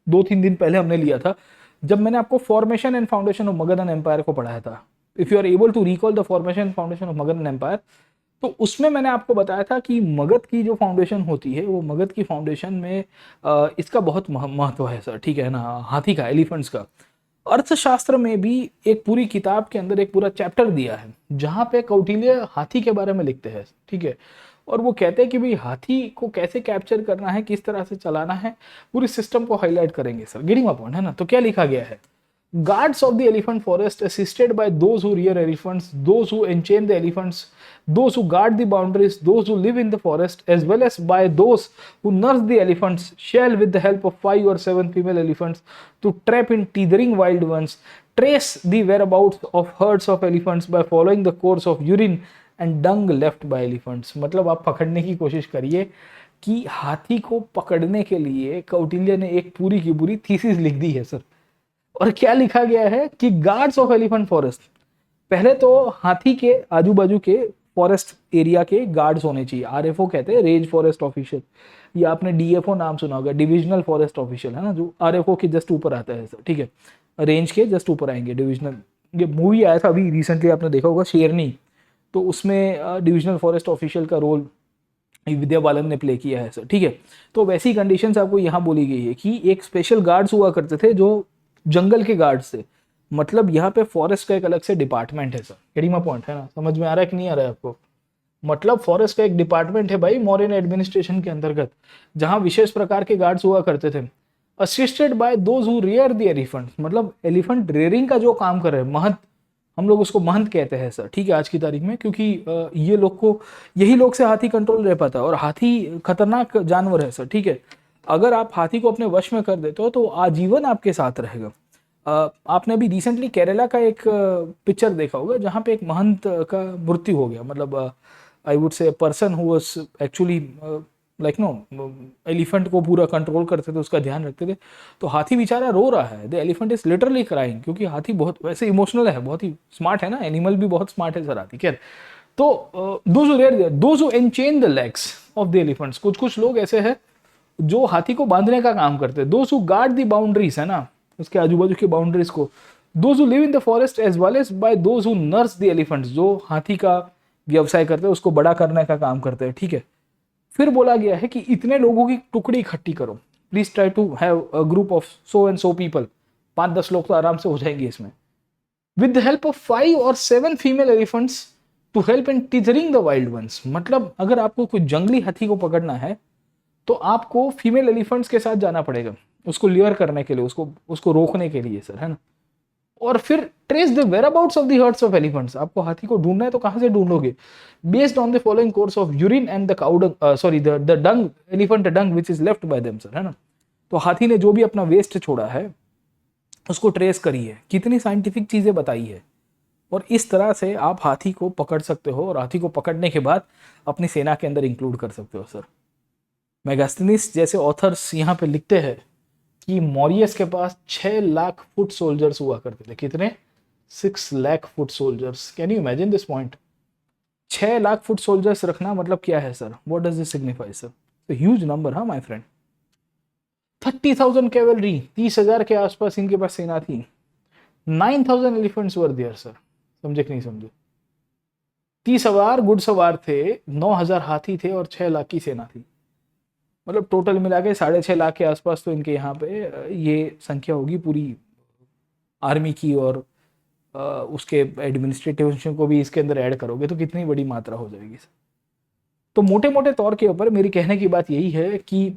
2-3 दिन पहले हमने लिया था जब मैंने आपको formation and foundation of Magadhan empire को पढ़ाया था। If you are able to recall the formation and foundation of Magadhan empire, तो उसमें मैंने आपको बताया था कि मगध की जो फाउंडेशन होती है, वो मगध की फाउंडेशन में इसका बहुत महत्व है सर, ठीक है ना, हाथी का, एलिफेंट्स का। अर्थशास्त्र में भी एक पूरी किताब के अंदर एक पूरा चैप्टर दिया है जहां पे कौटिल्य हाथी के बारे में लिखते हैं, ठीक है। और वो कहते हैं कि भाई हाथी को कैसे कैप्चर करना है, किस तरह से चलाना है, पूरी सिस्टम को हाईलाइट करेंगे सर। गेटिंग माय पॉइंट, है ना। तो क्या लिखा गया है, guards of the elephant forest assisted by those who rear elephants, those who enchain the elephants, those who guard the boundaries, those who live in the forest, as well as by those who nurse the elephants, shall with the help of 5 or 7 female elephants to trap in teethering wild ones, trace the whereabouts of herds of elephants by following the course of urine and dung left by elephants। मतलब आप पकड़ने की कोशिश करिए कि हाथी को पकड़ने के लिए कौटिल्य ने एक पूरी की पूरी थीसिस लिख दी है सर। और क्या लिखा गया है कि गार्ड्स ऑफ एलिफेंट फॉरेस्ट, पहले तो हाथी के आजू बाजू के फॉरेस्ट एरिया के गार्ड्स होने चाहिए, आरएफओ कहते हैं, रेंज फॉरेस्ट ऑफिशियल, या आपने डीएफओ नाम सुना होगा, डिविजनल फॉरेस्ट ऑफिशियल, है ना, जो आरएफओ के जस्ट ऊपर आता है सर, ठीक है, रेंज के जस्ट ऊपर आएंगे डिविजनल। ये मूवी आया था अभी रिसेंटली, आपने देखा होगा, शेरनी, तो उसमें डिविजनल फॉरेस्ट ऑफिशियल का रोल विद्या बालन ने प्ले किया है सर, ठीक है। तो वैसी कंडीशंस आपको यहाँ बोली गई है कि एक स्पेशल गार्ड्स हुआ करते थे जो जंगल के गार्ड्स थे, मतलब यहाँ पे फॉरेस्ट का एक अलग से डिपार्टमेंट है सर। गेटिंग माय पॉइंट, है ना, समझ में आ रहा है कि नहीं आ रहा है आपको। मतलब फॉरेस्ट का एक डिपार्टमेंट है भाई मॉडर्न एडमिनिस्ट्रेशन के अंतर्गत, जहां विशेष प्रकार के गार्ड्स हुआ करते थे, assisted by those who rear the elephant, मतलब एलिफेंट रेयरिंग का जो काम कर रहे हैं, महंत, हम लोग उसको महंत कहते हैं सर, ठीक है, आज की तारीख में, क्योंकि ये लोग को, यही लोग से हाथी कंट्रोल रह पाता है, और हाथी खतरनाक जानवर है सर, ठीक है। अगर आप हाथी को अपने वश में कर देते हो तो आजीवन आपके साथ रहेगा। आपने अभी रिसेंटली केरला का एक पिक्चर देखा होगा जहाँ पे एक महंत का मृत्यु हो गया, मतलब I would say person who was actually like no elephant को पूरा कंट्रोल करते थे, उसका ध्यान रखते थे, तो हाथी बेचारा रो रहा है, the elephant is literally crying, क्योंकि हाथी बहुत वैसे इमोशनल है, बहुत ही स्मार्ट है ना, एनिमल भी बहुत स्मार्ट है सर हाथी। खैर, तो those who enchain the legs of the elephants, कुछ कुछ लोग ऐसे हैं जो हाथी को बांधने का काम करते हैं, those who guard the boundaries, है ना, उसके आजू बाजू की बाउंड्रीज को, those who live in the forest as well as by those who nurse the elephants, जो हाथी का व्यवसाय करते हैं, उसको बड़ा करने का काम करते हैं, ठीक है। फिर बोला गया है कि इतने लोगों की टुकड़ी इकट्ठी करो, please try to have a group of so and so people, 5-10 लोग तो आराम से हो जाएंगे इसमें। विद द हेल्प ऑफ 5 और 7 female elephants to help in tethering the wild ones. मतलब अगर आपको कोई जंगली हाथी को पकड़ना है तो आपको फीमेल एलिफेंट्स के साथ जाना पड़ेगा उसको लियर करने के लिए, उसको रोकने के लिए सर, है ना। और फिर trace the whereabouts of the herds of elephants. आपको हाथी को ढूंढना है तो कहां से ढूंढोगे? Based on the following course of urine and the cow dung, sorry the dung, elephant dung which is left by them sir, है ना। तो हाथी ने जो भी अपना वेस्ट छोड़ा है उसको ट्रेस करिए, कितनी साइंटिफिक चीजें बताई है। और इस तरह से आप हाथी को पकड़ सकते हो और हाथी को पकड़ने के बाद अपनी सेना के अंदर इंक्लूड कर सकते हो सर। मेगास्थनीस जैसे ऑथर्स यहाँ पे लिखते हैं कि मॉरियस के पास 6 लाख फुट सोल्जर्स हुआ करते थे। कितने? 6 lakh foot soldiers. Can you imagine this point? 6 lakh foot soldiers रखना मतलब क्या है sir? What does this signify sir? Huge number, हाँ माय फ्रेंड। 30,000 कैवलरी, 30,000 के आसपास इनके पास सेना थी। 9,000 एलिफेंट्स वर देयर सर। समझे कि नहीं समझे? 30,000 घुड़सवार थे, 9,000 हाथी थे और 6 लाख की सेना थी। मतलब टोटल मिला के 6.5 लाख के आसपास तो इनके यहाँ पे ये संख्या होगी पूरी आर्मी की। और उसके एडमिनिस्ट्रेटिव को भी इसके अंदर ऐड करोगे तो कितनी बड़ी मात्रा हो जाएगी सर। तो मोटे मोटे तौर के ऊपर मेरी कहने की बात यही है कि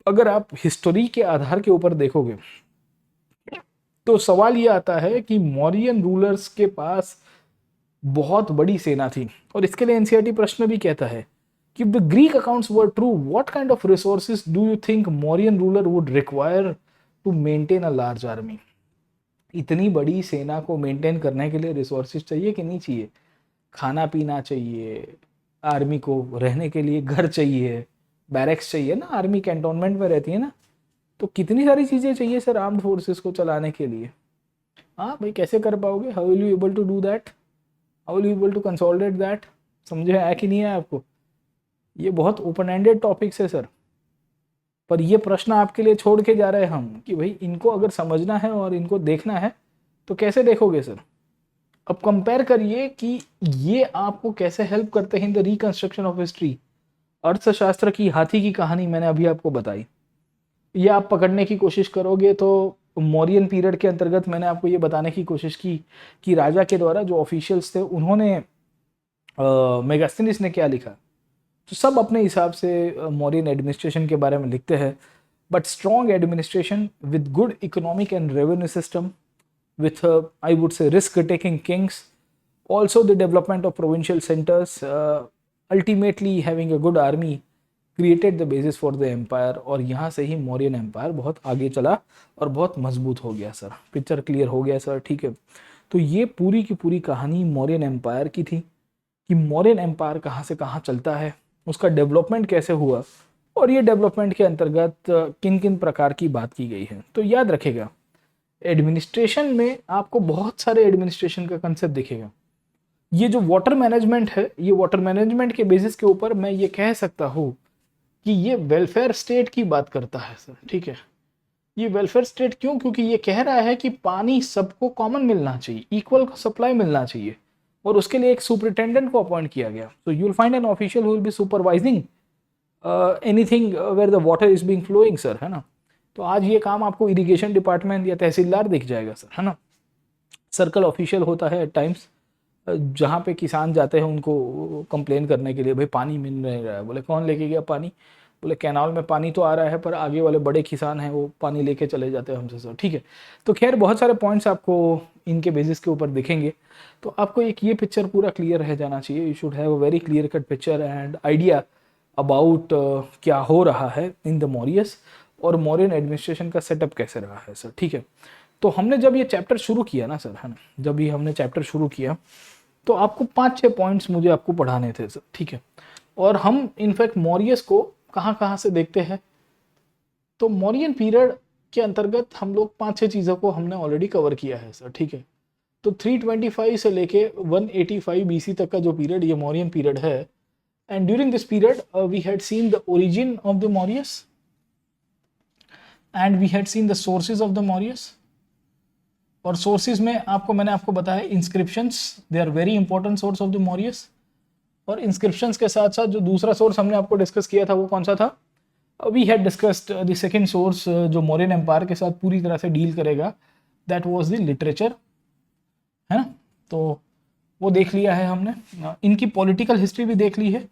अगर आप हिस्टोरी के आधार के ऊपर देखोगे तो सवाल ये आता है कि मौर्यन रूलर्स के पास बहुत बड़ी सेना थी। और इसके लिए एनसीईआरटी प्रश्न भी कहता है कि if the Greek accounts were true, what kind of resources do you think Mauryan ruler would require to maintain a large army? इतनी बड़ी सेना को मेंटेन करने के लिए रिसोर्सेज चाहिए कि नहीं चाहिए? खाना पीना चाहिए, आर्मी को रहने के लिए घर चाहिए, बैरक्स चाहिए ना, आर्मी कैंटोनमेंट में रहती है ना। तो कितनी सारी चीज़ें चाहिए सर आर्म्ड फोर्सेस को चलाने के लिए। हाँ भाई, कैसे कर पाओगे? How will you able to do that? How will you able to consolidate that? समझे है कि नहीं है आपको? ये बहुत ओपन एंडेड टॉपिक्स है सर, पर ये प्रश्न आपके लिए छोड़ के जा रहे हैं हम कि भाई इनको अगर समझना है और इनको देखना है तो कैसे देखोगे सर? अब कंपेयर करिए कि ये आपको कैसे हेल्प करते हैं in the reconstruction of history. अर्थशास्त्र की हाथी की कहानी मैंने अभी आपको बताई, ये आप पकड़ने की कोशिश करोगे तो मौर्यन पीरियड के अंतर्गत मैंने आपको ये बताने की कोशिश की कि राजा के द्वारा जो ऑफिशियल्स थे उन्होंने मेगास्थनीस ने क्या लिखा। तो सब अपने हिसाब से मौर्यन एडमिनिस्ट्रेशन के बारे में लिखते हैं, but strong administration with good economic and revenue system with I would say risk taking kings, also the development of provincial centers, ultimately having a good army created the basis for the empire। और यहाँ से ही Mauryan empire बहुत आगे चला और बहुत मजबूत हो गया सर। पिक्चर क्लियर हो गया सर? ठीक है, तो ये पूरी की पूरी कहानी मौर्यन एम्पायर की थी कि मौर्यन एम्पायर कहाँ से कहाँ चलता है, उसका डेवलपमेंट कैसे हुआ और ये डेवलपमेंट के अंतर्गत किन किन प्रकार की बात की गई है। तो याद रखेगा एडमिनिस्ट्रेशन में आपको बहुत सारे एडमिनिस्ट्रेशन का कंसेप्ट दिखेगा। ये जो वाटर मैनेजमेंट है, ये वाटर मैनेजमेंट के बेसिस के ऊपर मैं ये कह सकता हूँ कि ये वेलफेयर स्टेट की बात करता है सर। ठीक है, ये वेलफेयर स्टेट क्यों? क्योंकि ये कह रहा है कि पानी सबको कॉमन मिलना चाहिए, इक्वल सप्लाई मिलना चाहिए, और उसके लिए एक सुपरिटेंडेंट को अपॉइंट किया गया। So you will find an official who will be supervising anything where the water is being flowing sir, है ना। तो आज ये काम आपको इरिगेशन डिपार्टमेंट या तहसीलदार दिख जाएगा सर, है ना। सर्कल ऑफिशियल होता है एट टाइम्स, जहाँ पे किसान जाते हैं उनको कंप्लेन करने के लिए, भाई पानी मिल नहीं रहा है। बोले कौन लेके गया पानी? बोले कैनाल में पानी तो आ रहा है पर आगे वाले बड़े किसान हैं वो पानी लेके चले जाते हैं हमसे सर। ठीक है, तो खैर बहुत सारे पॉइंट्स आपको इनके बेसिस के ऊपर दिखेंगे। तो आपको एक ये पिक्चर पूरा क्लियर रह जाना चाहिए। You should have a very clear cut picture and idea about क्या हो रहा है इन द मॉरियस और मौर्यन एडमिनिस्ट्रेशन का सेटअप कैसे रहा है सर। ठीक है, तो हमने जब ये चैप्टर शुरू किया ना सर, है ना, जब ये हमने चैप्टर शुरू किया तो आपको 5-6 पॉइंट्स मुझे आपको पढ़ाने थे सर। ठीक है, और हम इनफैक्ट मौर्यस को कहाँ कहाँ से देखते हैं, तो मौर्यन पीरियड के अंतर्गत हम लोग 5-6 चीज़ों को हमने ऑलरेडी कवर किया है सर। ठीक है, तो 325 से लेके 185 BC तक का जो पीरियड ये मौर्यन पीरियड है, and during this period we had seen the origin of the Mauryas and we had seen the sources of the Mauryas. और सोर्सेज में मैंने आपको बताया inscriptions, they are very important source of the Mauryas. और इंस्क्रिप्शंस के साथ साथ जो दूसरा सोर्स हमने आपको डिस्कस किया था वो कौन सा था? We had discussed the second source जो मौर्यन एम्पायर के साथ पूरी तरह से डील करेगा, दैट वाज द लिटरेचर, है ना। तो वो देख लिया है हमने। इनकी पॉलिटिकल हिस्ट्री भी देख ली है।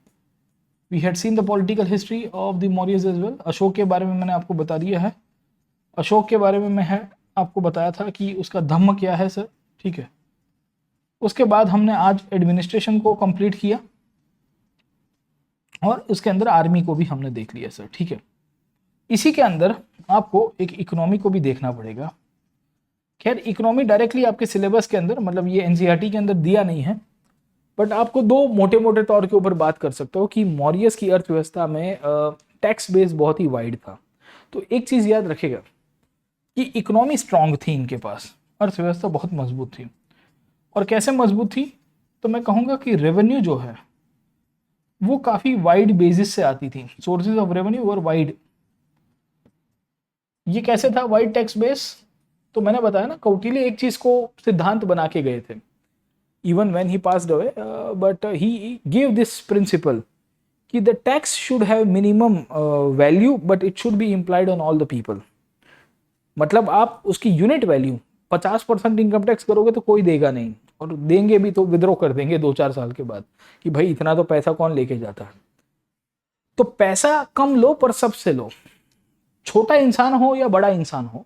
We had seen the political history of the Mauryas as well. Ashoka के बारे में मैंने आपको बता दिया है। अशोक के बारे में मैं आपको बताया था कि उसका धम्म क्या है सर, ठीक है। उसके बाद हमने आज एडमिनिस्ट्रेशन को कंप्लीट किया और उसके अंदर आर्मी को भी हमने देख लिया सर, ठीक है। इसी के अंदर आपको एक इकोनॉमी को भी देखना पड़ेगा। खैर इकोनॉमी डायरेक्टली आपके सिलेबस के अंदर, मतलब ये एनसीईआरटी के अंदर दिया नहीं है, बट आपको दो मोटे मोटे तौर के ऊपर बात कर सकते हो कि मौर्यस की अर्थव्यवस्था में टैक्स बेस बहुत ही वाइड था। तो एक चीज याद रखेगा कि इकोनॉमी स्ट्रांग थी इनके पास, अर्थव्यवस्था बहुत मजबूत थी। और कैसे मजबूत थी, तो मैं कहूँगा कि रेवेन्यू जो है वो काफ़ी वाइड बेसिस से आती थी। Sources of revenue were wide. ये कैसे था वाइड टैक्स बेस, तो मैंने बताया ना, कौटिल्य एक चीज़ को सिद्धांत बना के गए थे, even when he passed away, but he give this principle कि the tax should have minimum value but it should be implied on all the people. मतलब आप उसकी यूनिट वैल्यू 50% इनकम टैक्स करोगे तो कोई देगा नहीं, और देंगे भी तो विद्रोह कर देंगे 2-4 साल के बाद कि भाई इतना तो पैसा कौन लेके जाता है। तो पैसा कम लो पर सबसे लो, छोटा इंसान हो या बड़ा इंसान हो,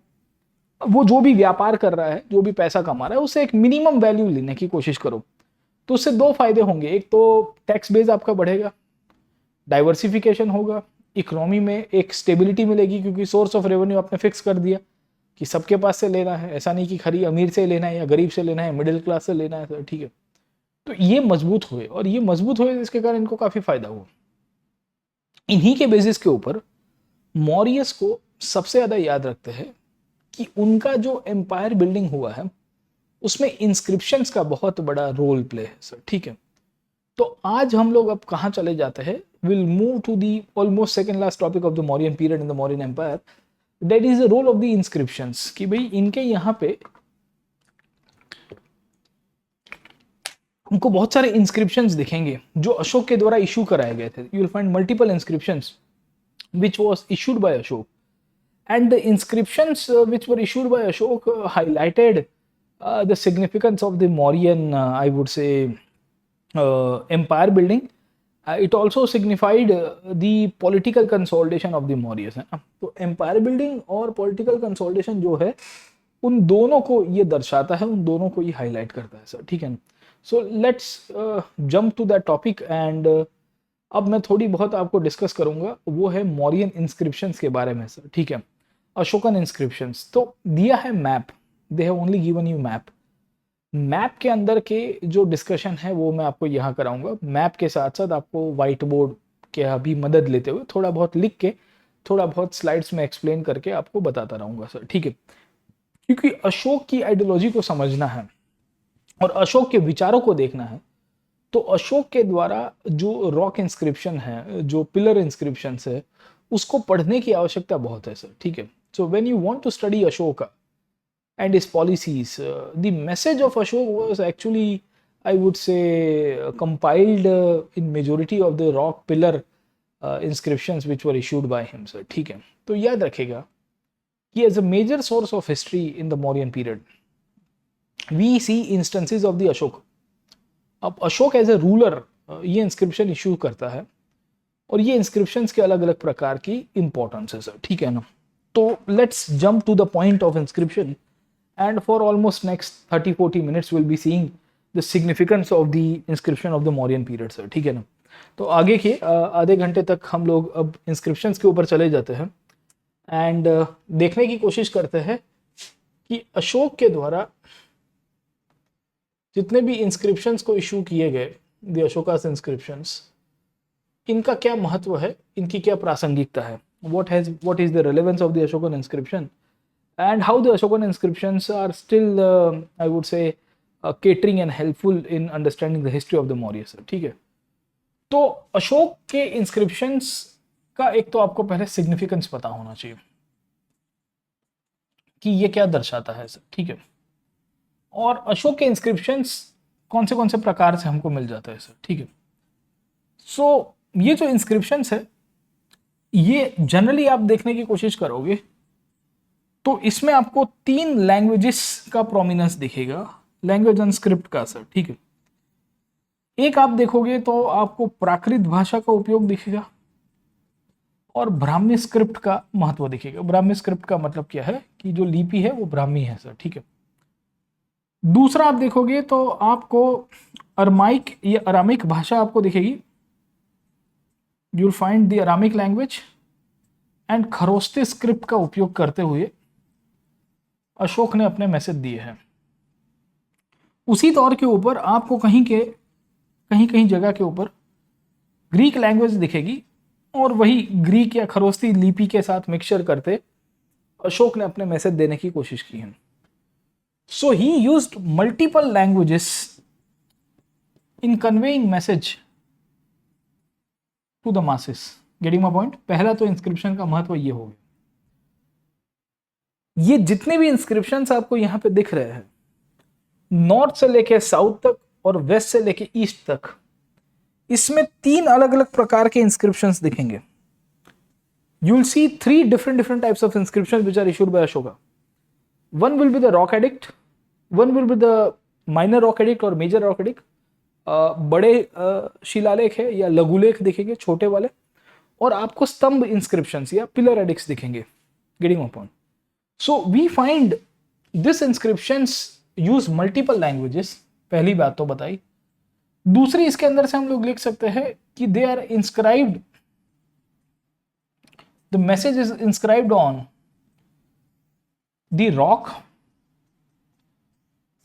वो जो भी व्यापार कर रहा है, जो भी पैसा कमा रहा है, उससे एक मिनिमम वैल्यू लेने की कोशिश करो। तो उससे दो फायदे होंगे, एक तो टैक्स बेस आपका बढ़ेगा, डाइवर्सिफिकेशन होगा, इकोनॉमी में एक स्टेबिलिटी मिलेगी, क्योंकि सोर्स ऑफ रेवेन्यू आपने फिक्स कर दिया कि सबके पास से लेना है, ऐसा नहीं कि खरी अमीर से लेना है या गरीब से लेना है, मिडिल क्लास से लेना है सर, ठीक है। तो ये मजबूत हुए, और ये मजबूत हुए जिसके कारण इनको काफी फायदा हुआ। इन्हीं के बेसिस के ऊपर मौर्यस को सबसे ज्यादा याद रखते हैं कि उनका जो एम्पायर बिल्डिंग हुआ है उसमें इंस्क्रिप्शंस का बहुत बड़ा रोल प्ले है सर, ठीक है। तो आज हम लोग अब कहाँ चले जाते हैं, will move to the almost second last topic of the Mauryan period in the Mauryan empire, that is the role of the inscriptions. कि भाई इनके यहाँ पे उनको बहुत सारे इंस्क्रिप्शंस दिखेंगे जो अशोक के द्वारा इशू कराए गए थे। You will find multiple inscriptions which was issued by Ashok, and the inscriptions which were issued by Ashok highlighted the significance of the Mauryan, I would say, empire building. It also signified the political consolidation of the Mauryas, है ना। तो empire building और political consolidation जो है, उन दोनों को ये दर्शाता है, उन दोनों को ये हाईलाइट करता है सर, ठीक है। So let's jump to that topic, and अब मैं थोड़ी बहुत आपको डिस्कस करूंगा, वो है मौर्यन इंस्क्रिप्शंस के बारे में सर, ठीक है। अशोकन इंस्क्रिप्शंस तो दिया है map, they have only given you map. Map के अंदर के जो डिस्कशन है वो मैं आपको यहाँ कराऊंगा। मैप के साथ साथ आपको व्हाइट बोर्ड के अभी मदद लेते हुए थोड़ा बहुत लिख के, थोड़ा बहुत स्लाइड्स में एक्सप्लेन करके आपको बताता रहूंगा सर, ठीक है। क्योंकि अशोक की आइडियोलॉजी को समझना है और अशोक के विचारों को देखना है, तो अशोक के द्वारा जो रॉक इंस्क्रिप्शन है, जो पिलर इंस्क्रिप्शन है, उसको पढ़ने की आवश्यकता बहुत है सर, ठीक है। So when you want to study Ashoka and his policies, the message of Ashoka was actually, I would say, compiled in majority of the rock pillar inscriptions which were issued by him sir, ठीक है। तो याद रखेगा कि as a major source of history in the Mauryan period we see instances of the Ashoka. अब Ashoka as a ruler ये inscription issue करता है, और ये इंस्क्रिप्शंस के अलग अलग प्रकार की इंपॉर्टेंस है सर, ठीक है ना। तो let's jump to the point of inscription, and for almost next 30-40 minutes will be seeing the significance of the inscription of the Mauryan period sir, ठीक है ना। तो आगे के आधे घंटे तक हम लोग अब इंस्क्रिप्शंस के ऊपर चले जाते हैं, एंड देखने की कोशिश करते हैं कि अशोक के द्वारा जितने भी इंस्क्रिप्शंस को इशू किए गए, द अशोकास इंस्क्रिप्शंस, इनका क्या महत्व है, इनकी क्या प्रासंगिकता है, what is the relevance of the Ashokan inscription, and how the Ashokan inscriptions are still I would say catering and helpful in understanding the history of the Mauryas, ठीक है। तो अशोक के इंस्क्रिप्शंस का एक तो आपको पहले सिग्निफिकेंस पता होना चाहिए कि ये क्या दर्शाता है सर, ठीक है। और अशोक के इंस्क्रिप्शंस कौन से प्रकार से हमको मिल जाता है सर, ठीक है। सो ये जो इंस्क्रिप्शंस है, ये जनरली आप देखने की कोशिश करोगे तो इसमें आपको 3 लैंग्वेजेस का प्रोमिनेंस दिखेगा, लैंग्वेज एंड स्क्रिप्ट का सर, ठीक है। एक आप देखोगे तो आपको प्राकृत भाषा का उपयोग दिखेगा और ब्राह्मी स्क्रिप्ट का महत्व दिखेगा। ब्राह्मी स्क्रिप्ट का मतलब क्या है कि जो लिपि है वो ब्राह्मी है सर, ठीक है। दूसरा आप देखोगे तो आपको अरमाइक या अरामिक भाषा आपको दिखेगी, you will find the Aramaic language and Kharosthi script का उपयोग करते हुए अशोक ने अपने मैसेज दिए हैं। उसी तौर के ऊपर आपको कहीं कहीं जगह के ऊपर ग्रीक लैंग्वेज दिखेगी और वही ग्रीक या खरोस्ती लिपि के साथ मिक्सचर करते अशोक ने अपने मैसेज देने की कोशिश की है। So he used multiple languages in conveying message to the masses. Getting my point? पहला तो इंस्क्रिप्शन का महत्व ये हो गया। ये जितने भी इंस्क्रिप्शंस आपको यहां पे दिख रहे हैं, नॉर्थ से लेके साउथ तक और वेस्ट से लेके ईस्ट तक, इसमें 3 अलग अलग प्रकार के इंस्क्रिप्शंस दिखेंगे। You will see 3 different types of inscriptions which are issued by Ashoka. One will be the rock edict, one will be the minor rock edict और major rock edict. बड़े शिलालेख है या लघुलेख दिखेंगे, छोटे वाले, और आपको स्तंभ इंस्क्रिप्शंस या पिलर एडिक्ट्स दिखेंगे। Getting my point? So we find this inscriptions use multiple languages, पहली बात तो बताई। दूसरी, इसके अंदर से हम लोग लिख सकते हैं कि they are inscribed, the message is inscribed on the rock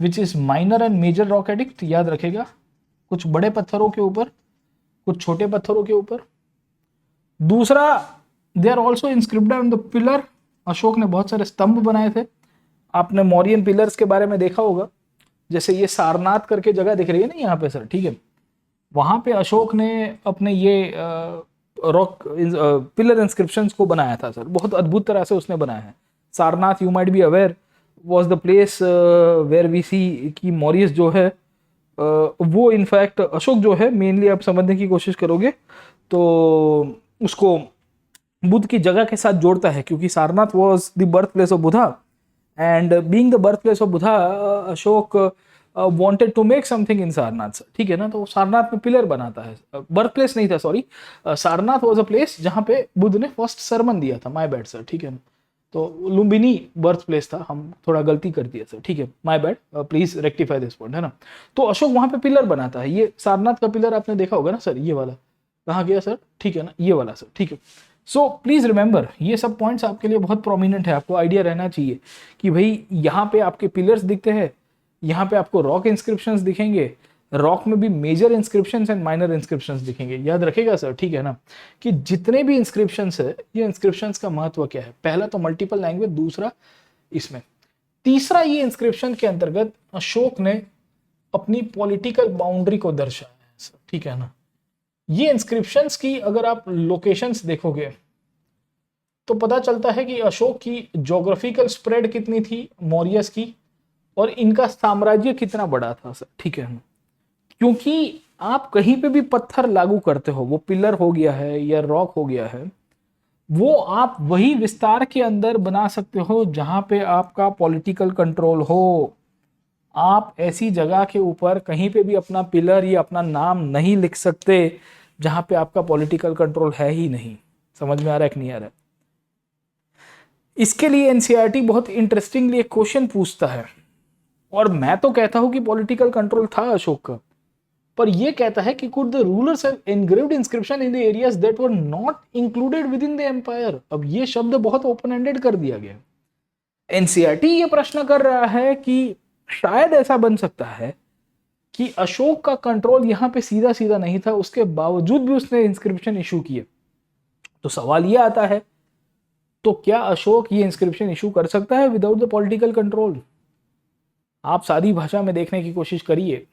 which is minor and major rock edict. याद रखेगा, कुछ बड़े पत्थरों के ऊपर, कुछ छोटे पत्थरों के ऊपर। दूसरा, they are also inscripted on the pillar. Ashoka ने बहुत सारे स्तंभ बनाए थे। आपने मौर्यन पिलर्स के बारे में देखा होगा, जैसे ये सारनाथ करके जगह दिख रही है ना यहाँ पे सर, ठीक है। वहां पे अशोक ने अपने ये रॉक पिलर इंस्क्रिप्शंस को बनाया था सर, बहुत अद्भुत तरह से उसने बनाया है। Sarnath, you might be aware, was the place where we see कि मौर्यस जो है वो इनफैक्ट अशोक जो है, मेनली आप समझने की कोशिश करोगे तो उसको बुद्ध की जगह के साथ जोड़ता है, क्योंकि Sarnath was the birth place of Buddha, and being the birth place of Buddha, Ashoka wanted to make something in Sarnath, ठीक है ना। तो सारनाथ में पिलर बनाता है, बर्थ प्लेस नहीं था, sorry, Sarnath was a place जहां पे बुद्ध ने फर्स्ट सरमन दिया था। माय बैड सर, ठीक है ना। तो लुम्बिनी बर्थ प्लेस था, हम थोड़ा गलती कर दिया सर, ठीक है, my bad, please rectify this point, है ना। तो अशोक वहां पे पिलर बनाता है। ये सारनाथ का पिलर आपने देखा होगा ना सर, ये वाला कहाँ गया सर, ठीक है ना, ये वाला सर, ठीक है। सो प्लीज रिमेंबर, ये सब पॉइंट्स आपके लिए बहुत प्रोमिनेंट है, आपको आइडिया रहना चाहिए कि भाई यहाँ पे आपके पिलर्स दिखते हैं, यहाँ पे आपको रॉक इंस्क्रिप्शंस दिखेंगे, रॉक में भी major inscriptions and minor inscriptions दिखेंगे। याद रखेगा सर, ठीक है ना, कि जितने भी इंस्क्रिप्शंस है, ये इंस्क्रिप्शंस का महत्व क्या है। पहला तो मल्टीपल लैंग्वेज, दूसरा इसमें, तीसरा ये इंस्क्रिप्शन के अंतर्गत अशोक ने अपनी पॉलिटिकल बाउंड्री को दर्शाया है सर, ठीक है ना। ये इंस्क्रिप्शंस की अगर आप लोकेशंस देखोगे तो पता चलता है कि अशोक की ज्योग्राफिकल स्प्रेड कितनी थी मौर्यस की, और इनका साम्राज्य कितना बड़ा था सर, ठीक है। क्योंकि आप कहीं पे भी पत्थर लागू करते हो, वो पिलर हो गया है या रॉक हो गया है, वो आप वही विस्तार के अंदर बना सकते हो जहां पे आपका पॉलिटिकल कंट्रोल हो। आप ऐसी जगह के ऊपर कहीं पे भी अपना पिलर या अपना नाम नहीं लिख सकते जहां पे आपका पॉलिटिकल कंट्रोल है ही नहीं। समझ में आ रहा है कि नहीं आ रहा है? इसके लिए एनसीईआरटी बहुत इंटरेस्टिंगली एक क्वेश्चन पूछता है, और मैं तो कहता हूं कि पॉलिटिकल कंट्रोल था अशोक का, पर यह कहता है कि could the rulers have engraved inscription in the areas that were not included with in the empire. अब ये शब्द बहुत ओपन एंडेड कर दिया गया। एनसीईआरटी ये प्रश्न कर रहा है कि शायद ऐसा बन सकता है कि अशोक का कंट्रोल यहां पे सीधा सीधा नहीं था, उसके बावजूद भी उसने इंस्क्रिप्शन इशू किए। तो सवाल ये आता है, तो क्या अशोक ये इंस्क्रिप्शन इशू कर सकता है विदाउट द पॉलिटिकल कंट्रोल? आप सादी भाषा में देखने की कोशिश करिए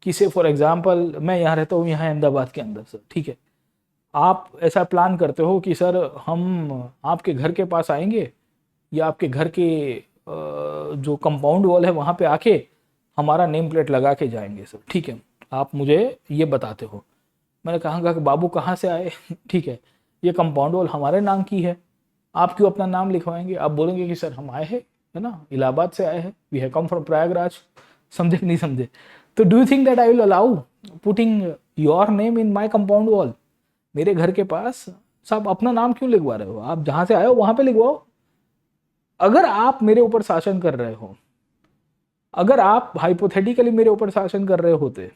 कि से फॉर एग्जांपल, मैं यहाँ रहता हूँ, यहाँ अहमदाबाद के अंदर सर, ठीक है। आप ऐसा प्लान करते हो कि सर हम आपके घर के पास आएंगे, या आपके घर के जो कंपाउंड वॉल है वहाँ पे आके हमारा नेम प्लेट लगा के जाएंगे सर, ठीक है। आप मुझे ये बताते हो। मैंने कहा कि बाबू कहाँ से आए? ठीक है, ये कंपाउंड वॉल हमारे नाम की है, आप क्यों अपना नाम लिखवाएंगे? आप बोलेंगे कि सर हम आए हैं, है ना, इलाहाबाद से आए हैं, we have come from Prayagraj. समझे कि नहीं समझे? तो do you think that I will allow putting your name in my compound wall? मेरे घर के पास साहब अपना नाम क्यों लिखवा रहे हो? आप जहां से आए हो वहां पे लिखवाओ। अगर आप मेरे ऊपर शासन कर रहे हो, अगर आप हाइपोथेटिकली मेरे ऊपर शासन कर रहे होते,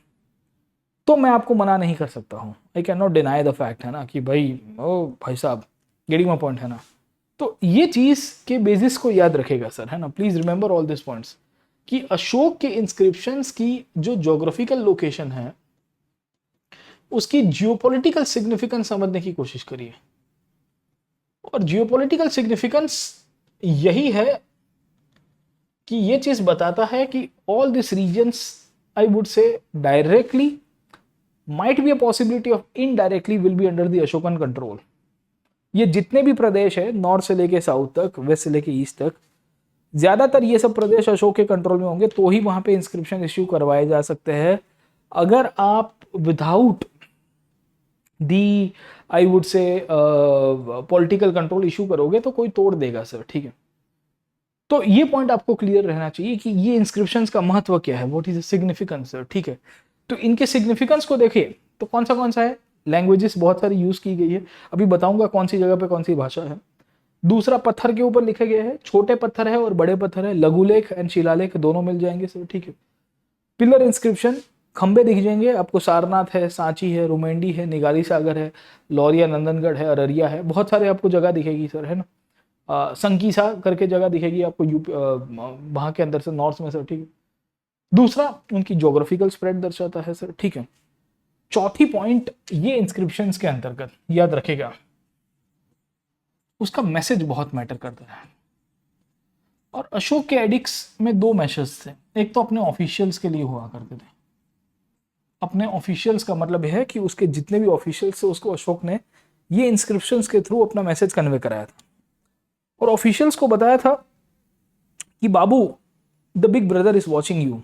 तो मैं आपको मना नहीं कर सकता हूँ। I can not deny the fact, है ना, कि भाई ओ भाई साहब, गेटिंग माय पॉइंट, है ना। तो ये चीज के बेसिस को याद रखेगा सर, है ना, please remember all this points, कि अशोक के इंस्क्रिप्शंस की जो ज्योग्राफिकल लोकेशन है उसकी जियोपॉलिटिकल सिग्निफिकेंस समझने की कोशिश करिए। और जियोपॉलिटिकल सिग्निफिकेंस यही है कि ये चीज बताता है कि all this reasons, I would say directly, might be a possibility of indirectly will be under the Ashokan control। ये जितने भी प्रदेश है, नॉर्थ से लेके साउथ तक, वेस्ट से लेके ईस्ट तक, ज्यादातर ये सब प्रदेश अशोक के कंट्रोल में होंगे, तो ही वहां पे इंस्क्रिप्शन इश्यू करवाए जा सकते हैं। अगर आप विदाउट दी, आई वुड से, पॉलिटिकल कंट्रोल इश्यू करोगे तो कोई तोड़ देगा सर, ठीक है। तो ये पॉइंट आपको क्लियर रहना चाहिए कि ये इंस्क्रिप्शंस का महत्व क्या है, what is the significance sir, ठीक है। तो इनके सिग्निफिकेंस को देखिए तो कौन सा है, लैंग्वेजेस बहुत सारी यूज की गई है, अभी बताऊंगा कौन सी जगह पे कौन सी भाषा है। दूसरा, पत्थर के ऊपर लिखे गए हैं, छोटे पत्थर है और बड़े पत्थर है, लघुलेख एंड शिलालेख दोनों मिल जाएंगे सर, ठीक है। पिलर इंस्क्रिप्शन, खंबे दिख जाएंगे आपको, सारनाथ है, सांची है, रुमेंडी है, निगाली सागर है, लौरिया नंदनगढ़ है, अररिया है, बहुत सारे आपको जगह दिखेगी सर, है ना। संकीसा करके जगह दिखेगी आपको यूपी, वहां के अंदर से नॉर्थ में सर, ठीक है। दूसरा, उनकी ज्योग्राफिकल स्प्रेड दर्शाता है सर, ठीक है। चौथी पॉइंट, ये इंस्क्रिप्शंस के अंतर्गत याद रखेगा, उसका मैसेज बहुत मैटर करता है। और अशोक के एडिक्ट्स में दो मैसेज थे, एक तो अपने ऑफिशियल्स के लिए हुआ करते थे। अपने ऑफिशियल्स का मतलब है कि उसके जितने भी ऑफिशियल्स थे उसको अशोक ने ये इंस्क्रिप्शंस के थ्रू अपना मैसेज कन्वे कराया था। और ऑफिशियल्स को बताया था कि बाबू, the big brother is watching you.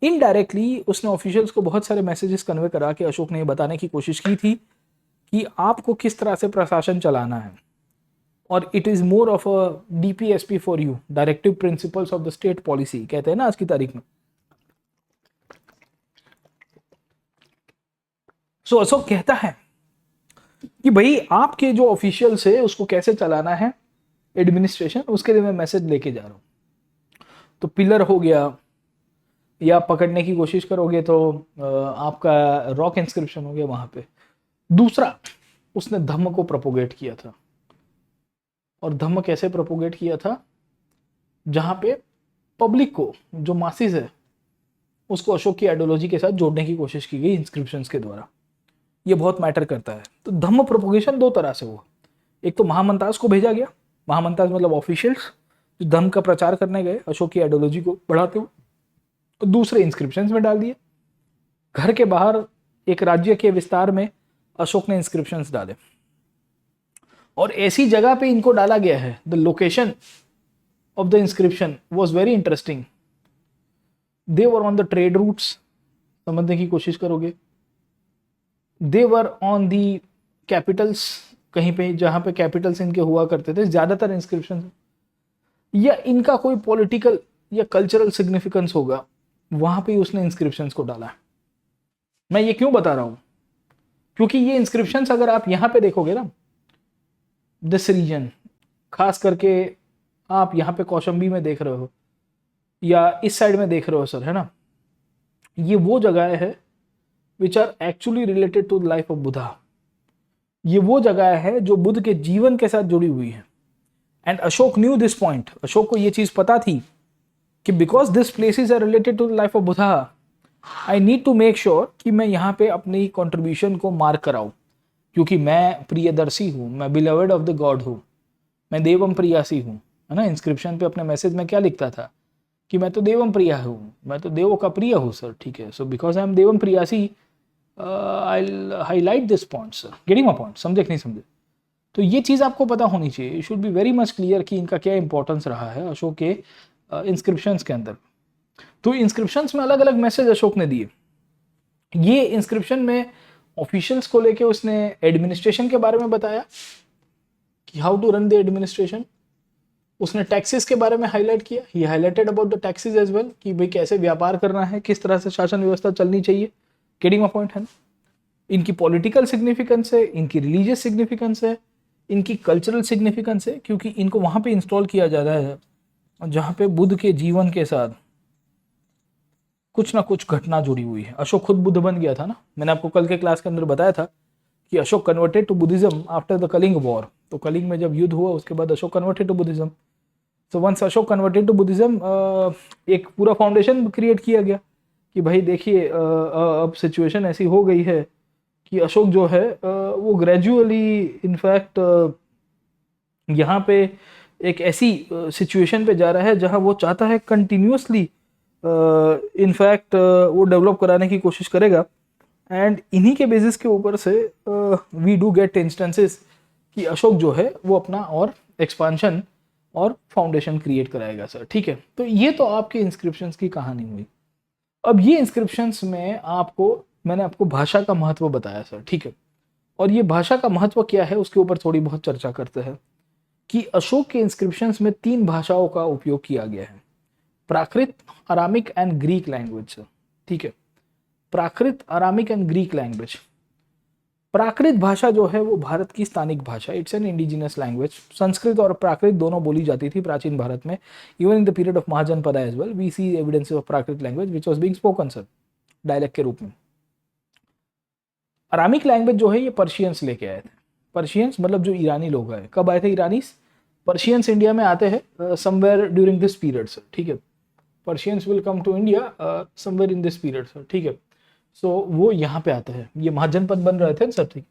Indirectly उसने ऑफिशियल्स को बहुत सारे मैसेजेस कन्वे करा के अशोक ने ये बताने की कोशिश की थी कि आपको किस तरह से प्रशासन चलाना है। और it is more of a DPSP for you, directive principles of the state policy कहते हैं ना आज की तारीख में। सो अशोक कहता है कि भाई आपके जो ऑफिशियल्स है उसको कैसे चलाना है एडमिनिस्ट्रेशन, उसके लिए मैं मैसेज लेके जा रहा हूं। तो पिलर हो गया, या पकड़ने की कोशिश करोगे तो आपका रॉक इंस्क्रिप्शन हो गया वहां पे। दूसरा, उसने धम्म को प्रोपोगेट किया था। और धम्म कैसे प्रोपोगेट किया था? जहां पे पब्लिक को, जो मासिस है, उसको अशोक की आइडियोलॉजी के साथ जोड़ने की कोशिश की गई इंस्क्रिप्शंस के द्वारा। ये बहुत मैटर करता है। तो धम्म प्रोपोगेशन दो तरह से हुआ। एक तो महामंताज को भेजा गया, महामंताज मतलब ऑफिशियल्स जो धम्म का प्रचार करने गए अशोक की आइडियोलॉजी को बढ़ाते हुए, तो दूसरे इंस्क्रिप्शंस में डाल दिए। घर के बाहर एक राज्य के विस्तार में अशोक ने इंस्क्रिप्शंस डाले, और ऐसी जगह पे इनको डाला गया है। The location of the inscription was very interesting. They were on the trade routes, समझने की कोशिश करोगे। दे वर ऑन दी कैपिटल्स, कहीं पे जहां पे कैपिटल्स इनके हुआ करते थे ज्यादातर इंस्क्रिप्शन, या इनका कोई पॉलिटिकल या कल्चरल सिग्निफिकेंस होगा, वहां पे उसने इंस्क्रिप्शंस को डाला है। मैं ये क्यों बता रहा हूं? क्योंकि ये इंस्क्रिप्शंस अगर आप यहां पे देखोगे ना, दिस रीजन, खास करके आप यहाँ पे कौशंबी में देख रहे हो या इस साइड में देख रहे हो सर, है ना, ये वो जगह है which are actually related to the life of Buddha. ये वो जगह है जो बुद्ध के जीवन के साथ जुड़ी हुई है। And Ashoka knew this point, Ashoka को ये चीज पता थी कि because this places are related to the life of Buddha, I need to make sure कि मैं यहाँ पे अपनी कॉन्ट्रीब्यूशन को मार्क कराऊं, क्योंकि मैं प्रियदर्शी हूँ, मैं बिलवेड ऑफ द गॉड हूँ, मैं देवम प्रियासी हूँ, है ना। इंस्क्रिप्शन पे अपने मैसेज में क्या लिखता था कि मैं तो देवम प्रिया हूँ, मैं तो देवों का प्रिय हूँ सर, ठीक है। So because I am Devam Priyasi, I highlight this point sir, getting my point, समझे कि नहीं समझे? तो ये चीज़ आपको पता होनी चाहिए, you should be very much clear कि इनका क्या इंपॉर्टेंस रहा है अशोक के इंस्क्रिप्शंस के अंदर। तो इंस्क्रिप्शंस में अलग अलग मैसेज अशोक ने दिए। ये इंस्क्रिप्शन में ऑफिशियल्स को लेके उसने एडमिनिस्ट्रेशन के बारे में बताया कि how to run the administration. उसने टैक्सेस के बारे में हाईलाइट किया, he highlighted about the taxes as well, कि भाई कैसे व्यापार करना है, किस तरह से शासन व्यवस्था चलनी चाहिए। गेटिंग माय पॉइंट है ना। इनकी पॉलिटिकल सिग्निफिकेंस है, इनकी रिलीजियस सिग्निफिकेंस है, इनकी कल्चरल सिग्निफिकेंस है, क्योंकि इनको वहां पे इंस्टॉल किया जा रहा है जहां पे बुद्ध के जीवन के साथ कुछ ना कुछ घटना जुड़ी हुई है। अशोक खुद बुद्ध बन गया था ना, मैंने आपको कल के क्लास के अंदर बताया था कि Ashoka converted to Buddhism after the Kalinga war. तो कलिंग में जब युद्ध हुआ उसके बाद Ashoka converted to Buddhism. So once Ashoka converted to Buddhism, एक पूरा फाउंडेशन क्रिएट किया गया कि भाई देखिए अब सिचुएशन ऐसी हो गई है कि अशोक जो है वो ग्रेजुअली इनफैक्ट यहाँ पे एक ऐसी सिचुएशन पे जा रहा है जहाँ वो चाहता है कंटिन्यूसली इनफैक्ट वो डेवलप कराने की कोशिश करेगा। एंड इन्हीं के बेसिस के ऊपर से वी डू गेट इंस्टेंसेस कि अशोक जो है वो अपना और एक्सपांशन और फाउंडेशन क्रिएट कराएगा सर। ठीक है, तो ये तो आपके इंस्क्रिप्शंस की कहानी हुई। अब ये इंस्क्रिप्शंस में मैंने आपको भाषा का महत्व बताया सर। ठीक है, और ये भाषा का महत्व क्या है उसके ऊपर थोड़ी बहुत चर्चा करते हैं कि अशोक के इंस्क्रिप्शंस में 3 भाषाओं का उपयोग किया गया है, Prakrit, Aramaic and Greek language sir. ठीक है, Prakrit, Aramaic and Greek language. Prakrit भाषा जो है वो भारत की स्थानिक भाषा, it's an indigenous language. Sanskrit और प्राकृत दोनों बोली जाती थी प्राचीन भारत में। Even in the period of Mahajanapada as well we see evidence of Prakrit language which was being spoken sir, dialect के रूप में। अरामिक लैंग्वेज जो है ये पर्शियंस लेके आए थे। पर्शियंस मतलब जो ईरानी लोग आए, कब आए थे ईरानीस? पर्शियंस इंडिया में आते हैं somewhere during this period sir. ठीक है, Persians will come to India somewhere in this period sir. ठीक है, सो वो यहाँ पे आते हैं, ये महाजनपद बन रहे थे सर। ठीक,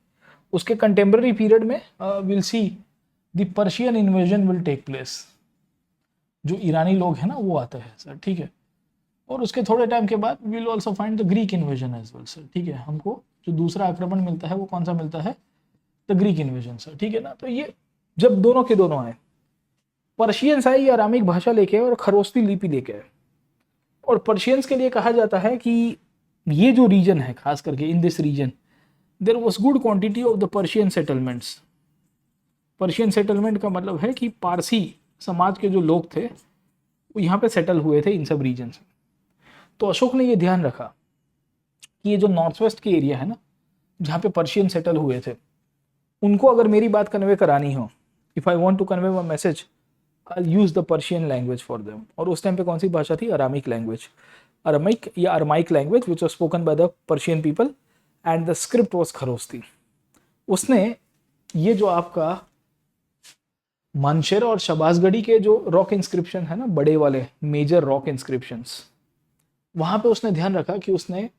उसके कंटेम्प्रेरी पीरियड में will see the Persian invasion will take place. जो ईरानी लोग हैं ना वो आते हैं सर। ठीक है, और उसके थोड़े टाइम के बाद will also find the Greek invasion as well sir. ठीक है, हमको जो दूसरा आक्रमण मिलता है वो कौन सा मिलता है? The Greek invasion sir. ठीक है ना, तो ये जब दोनों के दोनों आए, पर्शियंस आए ये अरामिक भाषा लेके और खरोस्ती लिपि लेके आए। और पर्शियंस के लिए कहा जाता है कि ये जो रीजन है, खास करके in this region there was good quantity of the Persian settlements. Persian settlement का मतलब है कि पारसी समाज के जो लोग थे वो यहाँ पे सेटल हुए थे इन सब रीजन से। तो अशोक ने ये ध्यान रखा कि ये जो नॉर्थ वेस्ट की एरिया है ना जहाँ पे पर्शियन सेटल हुए थे, उनको अगर मेरी बात कन्वे करानी हो, if I want to convey my message I use the Persian language for them. और उस टाइम पे कौन सी भाषा थी? अरामिक लैंग्वेज, अरामिक या Aramaic language which was spoken by the Persian people and the script was Kharosthi. उसने ये जो आपका मानशेर और शबासगढ़ी के जो रॉक इंस्क्रिप्शन है ना, बड़े वाले मेजर रॉक इंस्क्रिप्शंस, वहां पे उसने ध्यान रखा कि उसने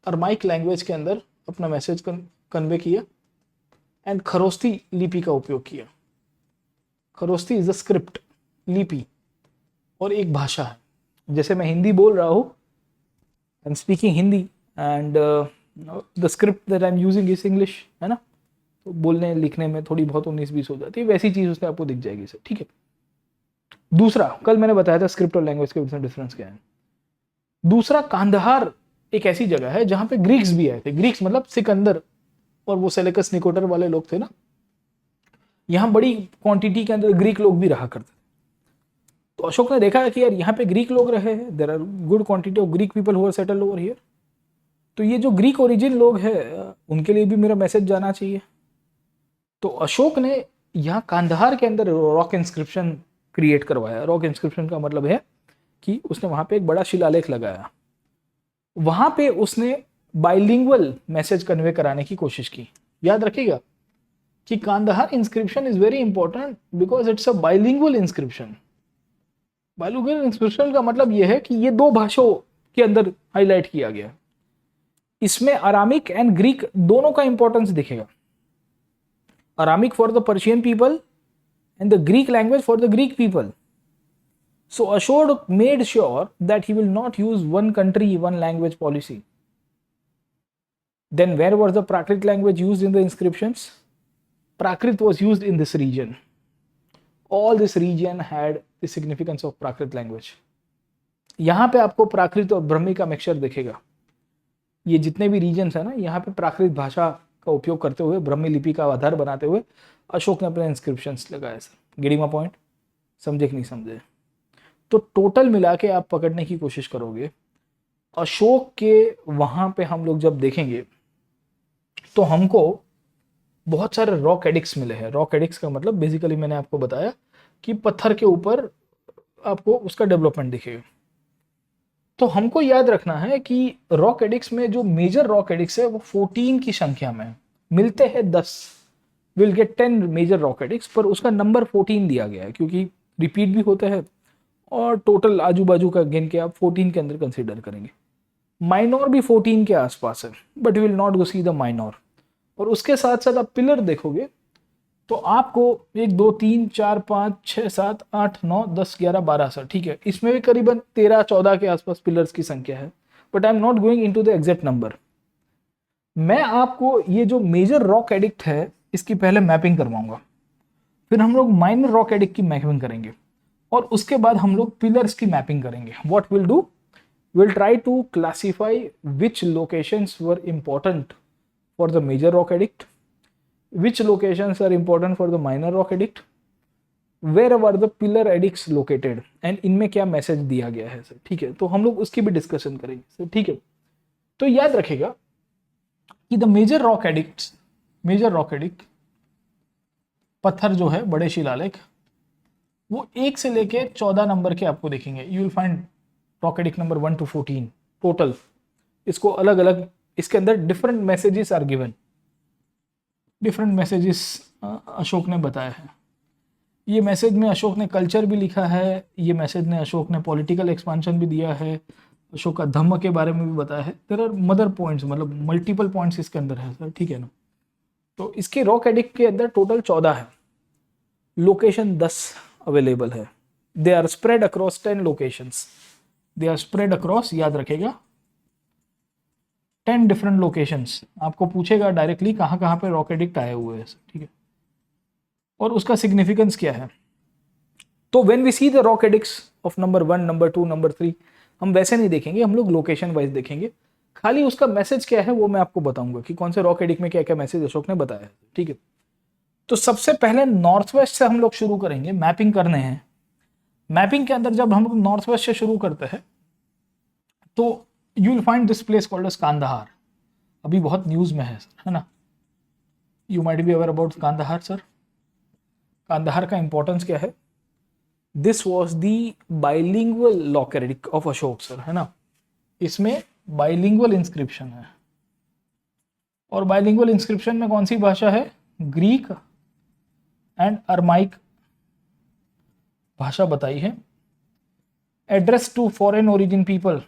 अरमाइक लैंग्वेज के अंदर अपना मैसेज कन्वे किया एंड खरोस्ती लिपि का उपयोग किया। खरोस्ती इज द स्क्रिप्ट, लिपि, और एक भाषा है। जैसे मैं हिंदी बोल रहा हूँ, I am speaking Hindi and the script that I am using is English, है ना, तो बोलने लिखने में थोड़ी बहुत 19-20 हो जाती है, वैसी चीज उसमें आपको दिख जाएगी सर। ठीक है, दूसरा, कल मैंने बताया था स्क्रिप्ट और लैंग्वेज के बीच में डिफरेंस क्या है। दूसरा, कांधार एक ऐसी जगह है जहां पे ग्रीक्स भी आए थे। ग्रीक्स मतलब सिकंदर और वो सेलेकस निकोटर वाले लोग थे ना, यहाँ बड़ी क्वांटिटी के अंदर ग्रीक लोग भी रहा करते थे। तो अशोक ने देखा कि यार यहाँ पे ग्रीक लोग रहे हैं, there are good quantity of Greek people who are settled over here, तो ये जो ग्रीक ओरिजिन लोग हैं उनके लिए भी मेरा मैसेज जाना चाहिए। तो अशोक ने यहाँ कांधार के अंदर रॉक इंस्क्रिप्शन क्रिएट करवाया। रॉक इंस्क्रिप्शन का मतलब है कि उसने वहां पे एक बड़ा शिलालेख लगाया, वहां पे उसने बाइलिंगुअल मैसेज कन्वे कराने की कोशिश की। याद रखिएगा कि Kandahar inscription is very important because it's a bilingual inscription. Bilingual inscription का मतलब यह है कि ये 2 भाषाओं के अंदर हाईलाइट किया गया। इसमें अरामिक एंड ग्रीक दोनों का इंपॉर्टेंस दिखेगा। Aramaic for the Persian people and the Greek language for the Greek people. So Ashok made sure that he will not use one country, one language policy. Then where was the Prakrit language used in the inscriptions? Prakrit was used in this region. All this region had the significance of Prakrit language. यहाँ पे आपको प्राकृत और ब्रह्मी का mixture दिखेगा। ये जितने भी regions है ना, यहाँ पे प्राकृत भाषा का उपयोग करते हुए, ब्राह्मी लिपि का आधार बनाते हुए अशोक ने अपने इंस्क्रिप्शंस लगाए सर। Getting my point? समझे कि नहीं समझे? तो टोटल मिला के आप पकड़ने की कोशिश करोगे, अशोक के वहां पे हम लोग जब देखेंगे तो हमको बहुत सारे रॉक एडिक्स मिले हैं। रॉक एडिक्स का मतलब बेसिकली मैंने आपको बताया कि पत्थर के ऊपर आपको उसका डेवलपमेंट दिखेगा। तो हमको याद रखना है कि रॉक एडिक्स में जो मेजर रॉक एडिक्स है वो 14 की संख्या में है। मिलते हैं 10, will get 10 major rock edicts, पर उसका नंबर 14 दिया गया है क्योंकि रिपीट भी होता है और टोटल आजू बाजू का गिन के आप 14 के अंदर कंसीडर करेंगे। माइनॉर भी 14 के आसपास है, but will not go see the minor. और उसके साथ साथ आप पिलर देखोगे तो आपको 1 2 3 4 5 6 7 8 9 10 11 12 सर, ठीक है, इसमें भी करीबन 13 14 के आसपास पिलर्स की संख्या है, but I am not going into the exact number. मैं आपको ये जो मेजर रॉक एडिक्ट है इसकी पहले मैपिंग करवाऊंगा, फिर हम लोग माइनर रॉक एडिक्ट की मैपिंग करेंगे और उसके बाद हम लोग पिलर्स की मैपिंग करेंगे। What will do, will try to classify which locations were important for the major rock addict, which locations are important for the minor rock addict, where were the pillar addicts located, and इनमें क्या message दिया गया है sir, ठीक है। तो हम लोग उसकी भी डिस्कशन करेंगे सर, ठीक है। तो याद रखेगा कि द मेजर रॉक एडिक्ट पत्थर जो है, बड़े शिलालेख, वो 1 से लेके 14 नंबर के आपको देखेंगे। You will find rock edict number 1 to 14 total. इसको अलग अलग, इसके अंदर different messages are given, different messages Ashoka ने बताया है। ये मैसेज में अशोक ने कल्चर भी लिखा है, ये मैसेज में अशोक ने पॉलिटिकल एक्सपांशन भी दिया है, अशोक का धम्म के बारे में भी बताया है। देयर आर मदर पॉइंट्स, मतलब मल्टीपल पॉइंट्स इसके अंदर है सर, ठीक है ना। तो इसके रॉक एडिक्ट के अंदर टोटल 14 है, लोकेशन 10 अवेलेबल है। They are spread across 10 locations, they are spread across, याद रखेगा 10 डिफरेंट लोकेशंस। आपको पूछेगा डायरेक्टली कहाँ कहाँ पे रॉक एडिक्ट आए हुए हैं, ठीक है, और उसका सिग्निफिकेंस क्या है। तो when we see the rock edicts of number 1, number 2, number 3, हम वैसे नहीं देखेंगे, हम लोग लोकेशन वाइज देखेंगे। खाली उसका मैसेज क्या है वो मैं आपको बताऊंगा कि कौन से रॉक एडिक्ट में क्या क्या मैसेज अशोक ने बताया है, ठीक है। तो सबसे पहले नॉर्थ वेस्ट से हम लोग शुरू करेंगे, मैपिंग करने हैं। मैपिंग के अंदर जब हम लोग नॉर्थ वेस्ट से शुरू करते हैं तो you will find this place called as Kandahar. अभी बहुत न्यूज में है ना। You might be aware about Kandahar sir. Kandahar का इंपॉर्टेंस क्या है? This was the bilingual rock edict of Ashoka sir, है ना। इसमें बाइलिंगुअल इंस्क्रिप्शन है, और बाइलिंगुअल इंस्क्रिप्शन में कौन सी भाषा है? ग्रीक एंड अरमाइक भाषा बताई है। Address to foreign origin people,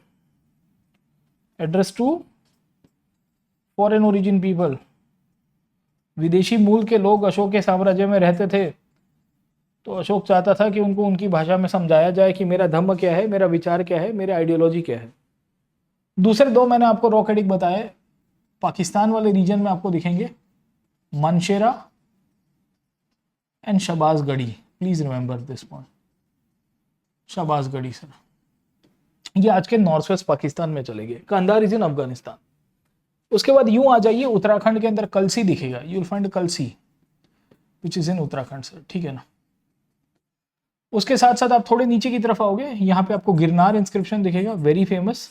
address to foreign origin people, विदेशी मूल के लोग अशोक के साम्राज्य में रहते थे, तो अशोक चाहता था कि उनको उनकी भाषा में समझाया जाए कि मेरा धर्म क्या है, मेरा विचार क्या है, मेरा आइडियोलॉजी क्या है। दूसरे दो मैंने आपको रॉक एडिक्ट बताए, पाकिस्तान वाले रीजन में आपको दिखेंगे Mansehra and Shahbazgarhi. Please remember this point, Shahbazgarhi sir, ये आज के नॉर्थ वेस्ट पाकिस्तान में चले गए। Kandahar is in Afghanistan. उसके बाद यूं आ जाइए, उत्तराखंड के अंदर कलसी दिखेगा, you will find Kalsi which is in Uttarakhand sir, ठीक है ना। उसके साथ साथ आप थोड़े नीचे की तरफ आओगे, यहाँ पे आपको गिरनार इंस्क्रिप्शन दिखेगा, वेरी फेमस।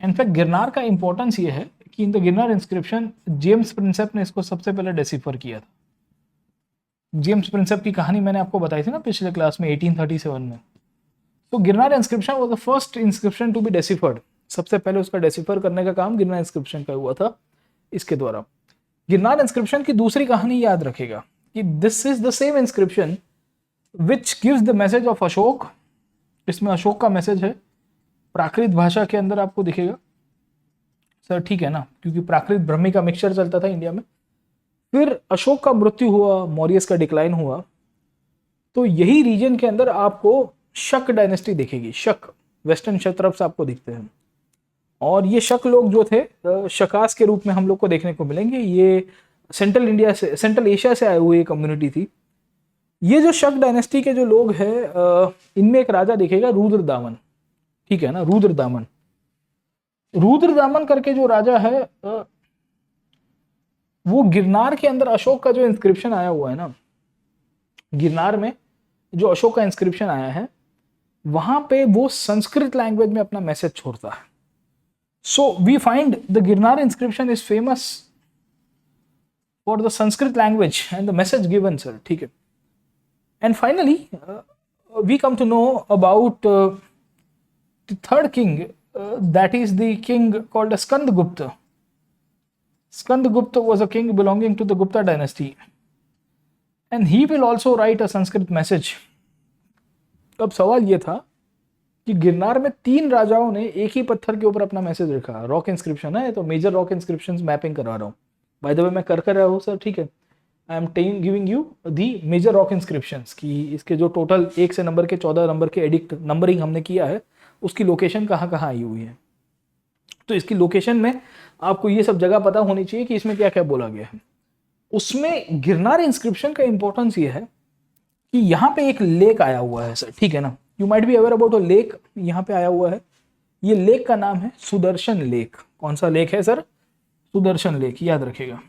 इनफैक्ट गिरनार का इंपॉर्टेंस ये है कि in the Girnar inscription James Prinsep ने इसको सबसे पहले डेसिफर किया था। जेम्स प्रिंसेप की कहानी मैंने आपको बताई थी ना पिछले क्लास में, 1837 में। तो Girnar inscription was the first inscription to be deciphered. सबसे पहले उसका डेसिफर करने का काम गिरनार इंस्क्रिप्शन का हुआ था इसके द्वारा। गिरनार इंस्क्रिप्शन की दूसरी कहानी याद रखेगा कि this is the same inscription which gives the message of Ashok. इसमें अशोक का मैसेज है, प्राकृत भाषा के अंदर आपको दिखेगा सर, ठीक है ना, क्योंकि प्राकृत ब्राह्मी का मिक्सचर चलता था इंडिया में। फिर अशोक का मृत्यु हुआ, मौर्यस का डिक्लाइन हुआ, तो यही रीजन के अंदर आपको शक डायनेस्टी दिखेगी। शक वेस्टर्न तरफ से आपको दिखते हैं, और ये शक लोग जो थे शकास के रूप में हम लोग को देखने को मिलेंगे। ये सेंट्रल इंडिया से, सेंट्रल एशिया से आए हुए कम्युनिटी थी। ये जो शक डायनेस्टी के जो लोग हैं, इनमें एक राजा दिखेगा रुद्रदामन, ठीक है ना, रुद्रदामन। रुद्रदामन करके जो राजा है, वो गिरनार के अंदर अशोक का जो इंस्क्रिप्शन आया हुआ है ना, गिरनार में जो अशोक का इंस्क्रिप्शन आया है वहां पे वो संस्कृत लैंग्वेज में अपना मैसेज छोड़ता है. So we find the Girnar inscription is famous for the Sanskrit language and the message given sir. ठीक है. And finally we come to know about the third king, that is the king called as Skandagupta. Skandagupta was a king belonging to the Gupta dynasty, and he will also write a Sanskrit message. अब सवाल ये था कि गिरनार में 3 राजाओं ने एक ही पत्थर के ऊपर अपना मैसेज लिखा. रॉक इंस्क्रिप्शन है तो मेजर रॉक इंस्क्रिप्शंस मैपिंग करवा रहा हूँ. बाय द वे मैं कर रहा हूँ सर. ठीक है. I am giving you the major rock inscriptions की इसके जो टोटल 1 से नंबर के 14 नंबर के एडिक्ट नंबरिंग हमने किया है उसकी लोकेशन कहाँ कहाँ आई हुई है. तो इसकी लोकेशन में आपको ये सब जगह पता होनी चाहिए कि इसमें क्या क्या बोला गया है. उसमें गिरनार इंस्क्रिप्शन का इंपॉर्टेंस ये है कि यहाँ पे एक लेक आया हुआ है सर. ठीक है ना. You might be aware about a lake. यहाँ पे आया हुआ है. ये लेक का नाम है सुदर्शन लेक. कौन सा लेक है सर? सुदर्शन लेक. याद रखिएगा.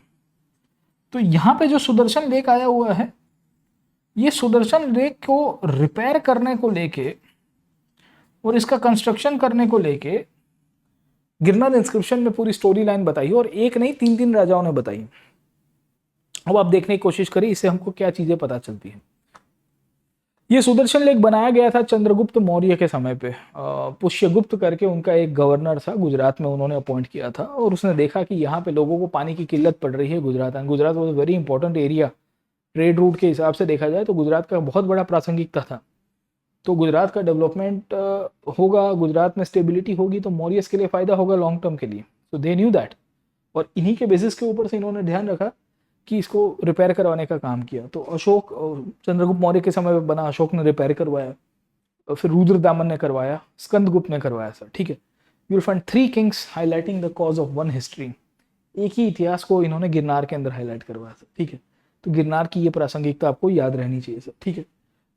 तो यहाँ पे जो सुदर्शन लेक आया हुआ है, ये सुदर्शन लेक को रिपेयर करने को लेके और इसका कंस्ट्रक्शन करने को लेके गिरनार इंस्क्रिप्शन में पूरी स्टोरी लाइन बताई और एक नहीं 3 राजाओं ने बताई. अब आप देखने की कोशिश करिए इससे हमको क्या चीजें पता चलती हैं. ये सुदर्शन लेक बनाया गया था चंद्रगुप्त मौर्य के समय पे. पुष्यगुप्त करके उनका एक गवर्नर था गुजरात में, उन्होंने अपॉइंट किया था और उसने देखा कि यहाँ पे लोगों को पानी की किल्लत पड़ रही है गुजरात में. Gujarat was very important area. Trade route के हिसाब से देखा जाए तो गुजरात का बहुत बड़ा प्रासंगिकता था. तो गुजरात का डेवलपमेंट होगा, गुजरात में स्टेबिलिटी होगी तो मौर्यस के लिए फायदा होगा लॉन्ग टर्म के लिए. तो दे न्यू दैट. और इन्हीं के बेसिस के ऊपर से इन्होंने ध्यान रखा कि इसको रिपेयर करवाने का काम किया. तो अशोक, चंद्रगुप्त मौर्य के समय में बना, अशोक ने रिपेयर करवाया, फिर रुद्रदामन ने करवाया, स्कंदगुप्त ने करवाया सर. ठीक है. You will find 3 Kings highlighting the cause of one history. एक ही इतिहास को इन्होंने गिरनार के अंदर हाईलाइट करवाया सर. ठीक है. तो गिरनार की ये प्रासंगिकता आपको याद रहनी चाहिए सर. ठीक है.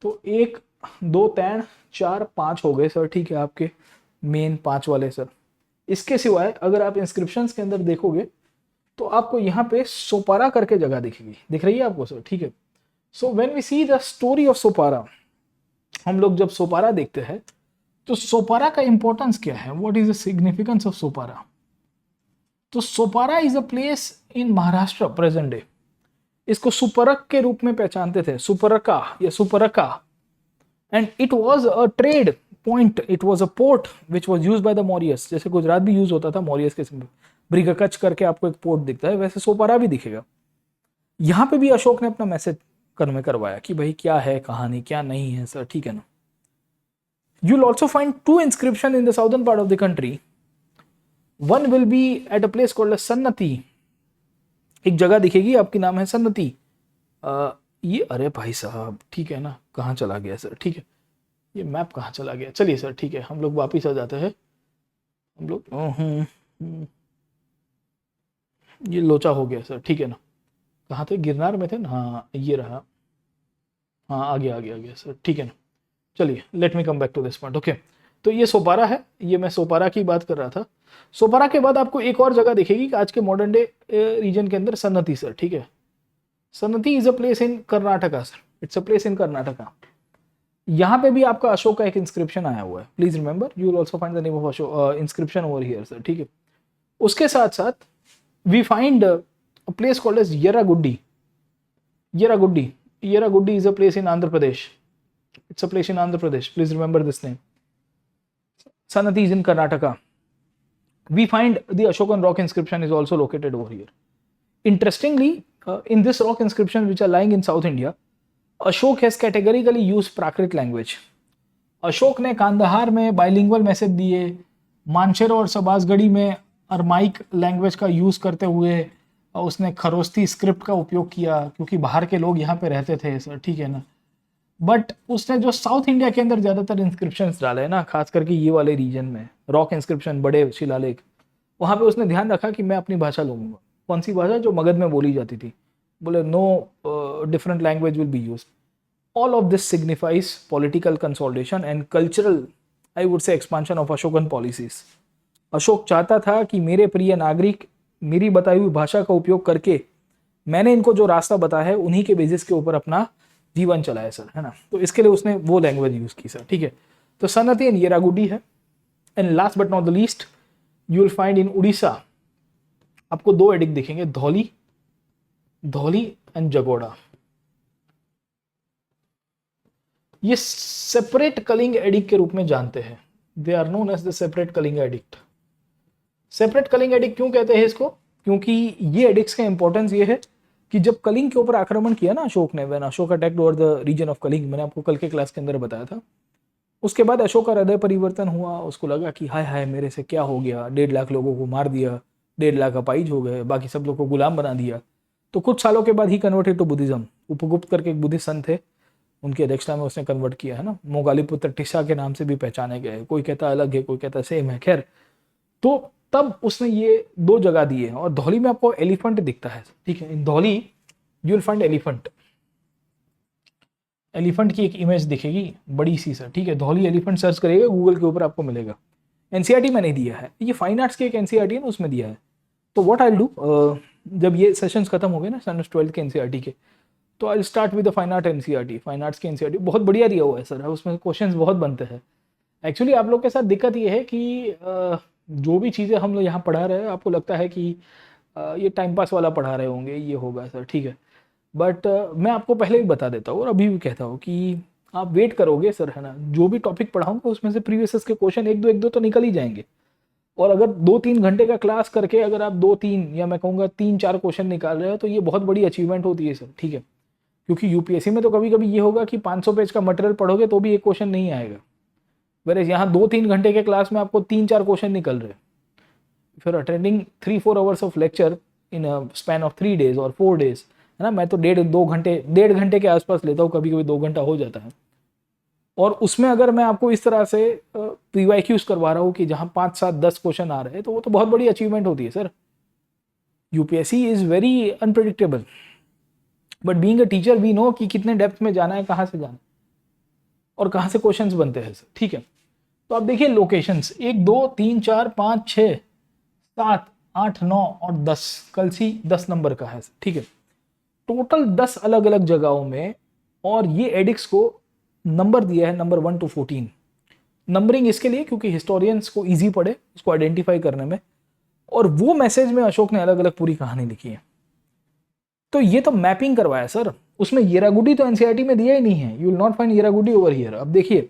तो 1 2 3 4 5 हो गए सर. ठीक है. आपके मेन 5 वाले सर. इसके सिवाय अगर आप इंस्क्रिप्शंस के अंदर देखोगे तो आपको यहाँ पे सोपारा करके जगह दिखेगी. दिख रही है आपको सर. ठीक है. So when we see the story of Sopara, हम लोग जब सोपारा देखते हैं तो सोपारा का इंपॉर्टेंस क्या है, what is the significance of Sopara. तो Sopara is a place in Maharashtra present day. इसको सुपरक के रूप में पहचानते थे, सुपरका या Suparaka. And it was a trade point, it was a port which was use by the Mauryas. जैसे गुजरात भी यूज होता था मौर्यस के समय. ब्रिगकच करके आपको एक पोर्ट दिखता है, वैसे सोपारा भी दिखेगा. यहाँ पे भी अशोक ने अपना मैसेज कन्वे करवाया कि भाई क्या है कहानी, क्या नहीं है सर. ठीक है ना. You will also find 2 inscription in the southern part of the country. One will be at a place called Sannati. एक जगह दिखेगी आपकी, नाम है सन्नति. ये अरे भाई साहब, ठीक है ना, कहाँ चला गया सर. ठीक है. ये मैप कहाँ चला गया. चलिए सर. ठीक है. हम लोग वापिस आ जाते हैं. हम लोग ये लोचा हो गया सर. ठीक है ना. कहाँ थे, गिरनार में थे ना. हाँ ये रहा. हाँ आ गया सर. ठीक है ना. चलिए let me come back to this point. Okay. तो ये सोपारा है. ये मैं सोपारा की बात कर रहा था. सोपारा के बाद आपको एक और जगह दिखेगी आज के मॉडर्न डे रीजन के अंदर, सन्नति सर. ठीक है. Sannati is a place in Karnataka sir. It's a place in Karnataka. यहाँ पे भी आपका अशोक का एक इंस्क्रिप्शन आया हुआ है. Please remember you will also find the name of Ashoka inscription over here sir. ठीक है. उसके साथ साथ we find a place called as Yerragudi. Yerragudi is a place in Andhra Pradesh. It's a place in Andhra Pradesh. Please remember this name. Sannati is in Karnataka. We find the Ashokan rock inscription is also located over here. Interestingly, in this rock inscription which are lying in South India, Ashok has categorically used Prakrit language. Ashok ने कांदाहार में bilingual message दिए, मानशेर और सबासगढ़ी में Aramaic language का use करते हुए उसने खरोस्ती script का उपयोग किया क्योंकि बाहर के लोग यहाँ पे रहते थे सर. ठीक है ना. बट उसने जो साउथ इंडिया के अंदर ज़्यादातर इंस्क्रिप्शंस डाले ना, खास करके ये वाले रीजन में रॉक इंस्क्रिप्शन, बड़े शिलालेख, वहाँ पे उसने ध्यान रखा कि मैं अपनी भाषा लूँगा. कौन सी भाषा? जो मगध में बोली जाती थी. बोले no different language will be used. All of this signifies political consolidation and cultural, I would say, expansion of Ashokan policies. Ashok चाहता था कि मेरे प्रिय नागरिक मेरी बताई हुई भाषा का उपयोग करके मैंने इनको जो रास्ता बताया है उन्हीं के बेसिस के ऊपर अपना जीवन चलाया सर, है ना। तो इसके लिए उसने वो लैंग्वेज यूज की सर, ठीक है। तो सनती एंड येरागुडी है। And last but not the least you will find in Orissa आपको दो एडिक्ट दिखेंगे, धौली, धौली एंड जगोड़ा। ये सेपरेट कलिंग एडिक्ट के रूप में जानते हैं, they are known as the separate Kalinga edict. Separate Kalinga edict क्यों कहते हैं इसको? क्योंकि ये एडिक्ट्स का इंपॉर्टेंस ये है कि जब कलिंग के ऊपर आक्रमण किया ना अशोक ने, when Ashoka attacked over the region of Kalinga, मैंने आपको कल के क्लास के अंदर बताया था, उसके बाद अशोक का हृदय परिवर्तन हुआ। उसको लगा कि हाय हाय मेरे से क्या हो गया, 1.5 लाख लोगों को मार दिया, 1.5 लाख अपाइज हो गए, बाकी सब लोग को गुलाम बना दिया। तो कुछ सालों के बाद ही कन्वर्टेड टू बुद्धिज्म। उपगुप्त करके एक बुद्धिस्ट संत थे, उनकी अध्यक्षता में उसने कन्वर्ट किया, है ना। मोगालीपुत्र टिस्सा के नाम से भी पहचाने गए, कोई कहता अलग है, कोई कहता सेम है, खैर। तो तब उसने ये दो जगह दिए हैं। और धौली में आपको एलिफेंट दिखता है, ठीक है। In Dhauli you will find elephant, elephant की एक इमेज दिखेगी बड़ी सी सर, ठीक है। धौली एलिफेंट सर्च करेगा गूगल के ऊपर आपको मिलेगा। एनसीईआरटी में नहीं दिया है, ये फाइन आर्ट्स की एक एनसीईआरटी है ना, उसमें दिया है। तो व्हाट आई विल डू, जब ये सेशंस खत्म हो गए ना सन 12 के एनसीईआरटी के, तो I start with the fine art NCERT. Fine arts की एनसीईआरटी बहुत बढ़िया दिया हुआ है सर, उसमें क्वेश्चंस बहुत बनते हैं। एक्चुअली आप लोग के साथ दिक्कत ये है कि जो भी चीज़ें हम लोग यहाँ पढ़ा रहे हैं आपको लगता है कि ये टाइम पास वाला पढ़ा रहे होंगे, ये होगा सर, ठीक है। बट मैं आपको पहले भी बता देता हूँ और अभी भी कहता हूँ कि आप वेट करोगे सर, है ना। जो भी टॉपिक पढ़ाऊंगा उसमें से प्रीवियस के क्वेश्चन एक दो तो निकल ही जाएंगे। और अगर 2-3 घंटे का क्लास करके अगर आप 2-3 या मैं कहूँगा 3-4 क्वेश्चन निकाल रहे हो तो ये बहुत बड़ी अचीवमेंट होती है सर, ठीक है। क्योंकि यूपीएससी में तो कभी कभी ये होगा कि 500 पेज का मटेरियल पढ़ोगे तो भी एक क्वेश्चन नहीं आएगा, वेयर यहाँ 2-3 घंटे के क्लास में आपको 3-4 क्वेश्चन निकल रहे। फिर attending 3-4 hours of lecture in span of 3 days और 4 डेज, है ना। मैं तो 1.5 घंटे के आसपास लेता हूँ, कभी कभी 2 घंटा हो जाता है। और उसमें अगर मैं आपको इस तरह से पीवाईक्यूज करवा रहा हूँ कि जहाँ 5-7-10 क्वेश्चन आ रहे हैं, तो वो तो बहुत बड़ी अचीवमेंट होती है sir. UPSC is very unpredictable, but being a teacher we know कि कितने डेप्थ में जाना है, कहाँ से जाना है और कहाँ से क्वेश्चंस बनते हैं सर, ठीक है। तो आप देखिए लोकेशंस 1 2 3 4 5 6 7 8 9 और 10, कलसी 10 नंबर का है, ठीक है। टोटल 10 अलग अलग जगहों में, और ये एडिक्स को नंबर दिया है नंबर 1 to 14। नंबरिंग इसके लिए क्योंकि हिस्टोरियंस को इजी पड़े उसको आइडेंटिफाई करने में, और वो मैसेज में अशोक ने अलग अलग पूरी कहानी लिखी है। तो ये तो मैपिंग करवाया सर, उसमें येरागुडी तो एनसीईआरटी में दिया ही नहीं है। You will not find Yerragudi over here. अब देखिए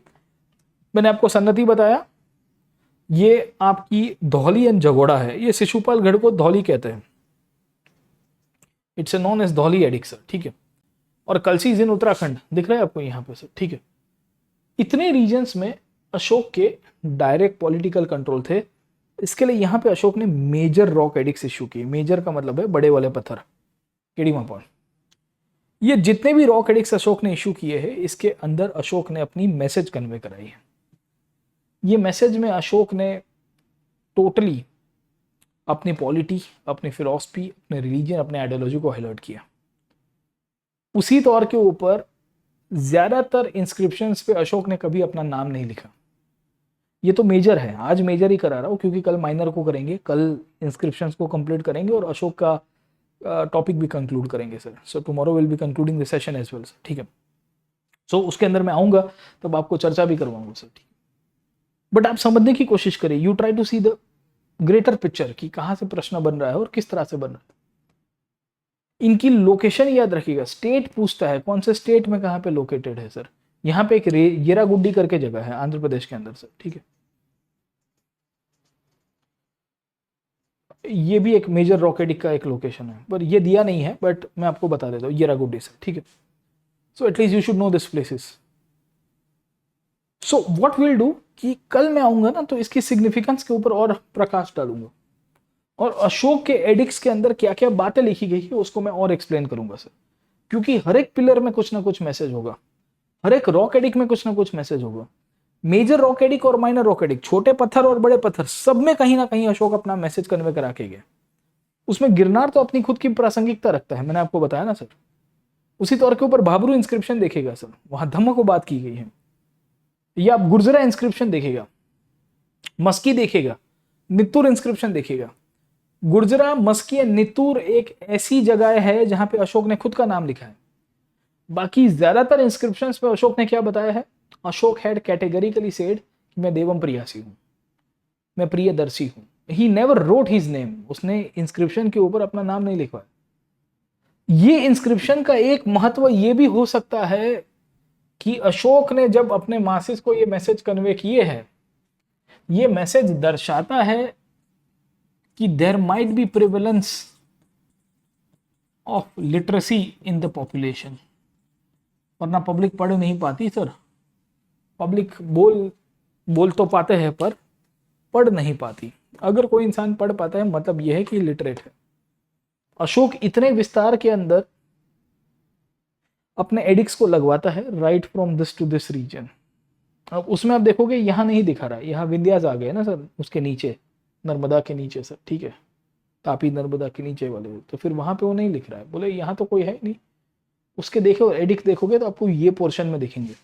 मैंने आपको सन्नति बताया, ये आपकी धौली एंड जगोड़ा है। ये शिशुपाल गढ़ को धौली कहते हैं, it's known as Dhauli edict sir, ठीक है। और कलसी इन उत्तराखंड दिख रहा है आपको यहाँ पे सर, ठीक है। इतने रीजन्स में अशोक के डायरेक्ट पॉलिटिकल कंट्रोल थे। इसके लिए यहाँ पे अशोक ने मेजर रॉक एडिक्स इश्यू किए। मेजर का मतलब है बड़े वाले पत्थर, केडीमापॉन। ये जितने भी रॉक एडिक्स अशोक ने इश्यू किए हैं, इसके अंदर अशोक ने अपनी मैसेज कन्वे कराई है। ये मैसेज में अशोक ने टोटली अपनी पॉलिटी, अपनी फिलॉसफी, अपने रिलीजन, अपने आइडियोलॉजी को हाईलाइट किया। उसी तौर के ऊपर ज्यादातर इंस्क्रिप्शंस पे अशोक ने कभी अपना नाम नहीं लिखा। ये तो मेजर है, आज मेजर ही करा रहा हूँ क्योंकि कल माइनर को करेंगे, कल इंस्क्रिप्शंस को कंप्लीट करेंगे और अशोक का टॉपिक भी कंक्लूड करेंगे sir. So tomorrow will be concluding the session as well sir, ठीक है। सो उसके अंदर मैं आऊँगा तब आपको चर्चा भी करवाऊंगा सर, ठीक। बट आप समझने की कोशिश करिए, you try to see the greater picture कि कहाँ से प्रश्न बन रहा है और किस तरह से बन रहा है। इनकी लोकेशन याद रखिएगा, स्टेट पूछता है कौन से स्टेट में कहाँ पे लोकेटेड है सर। यहाँ पे एक येरागुड्डी करके जगह है आंध्र प्रदेश के अंदर सर, ठीक है। ये भी एक मेजर रॉक एडिक्ट का एक लोकेशन है, पर ये दिया नहीं है, बट मैं आपको बता देता हूँ येरागुड्डी सर, ठीक है। So at least you should know this places. So what will do कि कल मैं आऊंगा ना तो इसकी सिग्निफिकेंस के ऊपर और प्रकाश डालूंगा, और अशोक के एडिक्ट्स के अंदर क्या क्या बातें लिखी गई है उसको मैं और एक्सप्लेन करूंगा सर। क्योंकि हर एक पिलर में कुछ ना कुछ मैसेज होगा, हर एक रॉक एडिक्ट में कुछ ना कुछ मैसेज होगा। मेजर रॉक एडिक्ट और माइनर रॉक एडिक्ट, छोटे पत्थर और बड़े पत्थर, सब में कहीं ना कहीं अशोक अपना मैसेज कन्वे करा के गया। उसमें गिरनार तो अपनी खुद की प्रासंगिकता रखता है, मैंने आपको बताया ना सर। उसी तौर के ऊपर भाबरू इंस्क्रिप्शन देखेगा सर, वहां धम्म को बात की गई है। या आप गुर्जरा इंस्क्रिप्शन देखेगा, मस्की देखेगा, नित्तुर इंस्क्रिप्शन देखेगा, गुर्जरा, मस्की एंड नित्तूर एक ऐसी जगह है जहां पे अशोक ने खुद का नाम लिखा है। बाकी ज्यादातर इंस्क्रिप्शंस पे अशोक ने क्या बताया है? अशोक हैड कैटेगरिकली सेड कि मैं देवम प्रियासी हूं, मैं प्रियदर्शी हूं। He never road his name, उसने इंस्क्रिप्शन के ऊपर अपना नाम नहीं लिखवाया। ये इंस्क्रिप्शन का एक महत्व ये भी हो सकता है कि अशोक ने जब अपने मासिस को ये मैसेज कन्वे किए हैं, ये मैसेज दर्शाता है कि there might be prevalence of literacy in the population. वरना पब्लिक पढ़ नहीं पाती सर, पब्लिक बोल तो पाते हैं पर पढ़ नहीं पाती। अगर कोई इंसान पढ़ पाता है मतलब यह है कि लिटरेट है। अशोक इतने विस्तार के अंदर अपने एडिक्स को लगवाता है, right from this to this region. अब उसमें आप देखोगे यहाँ नहीं दिखा रहा है, यहाँ विंध्यास आ गए ना सर, उसके नीचे नर्मदा के नीचे सर, ठीक है, तापी नर्मदा के नीचे वाले, तो फिर वहां पे वो नहीं लिख रहा है, बोले यहाँ तो कोई है नहीं। उसके देखो एडिक्ट देखोगे तो आपको ये पोर्शन में दिखेंगे।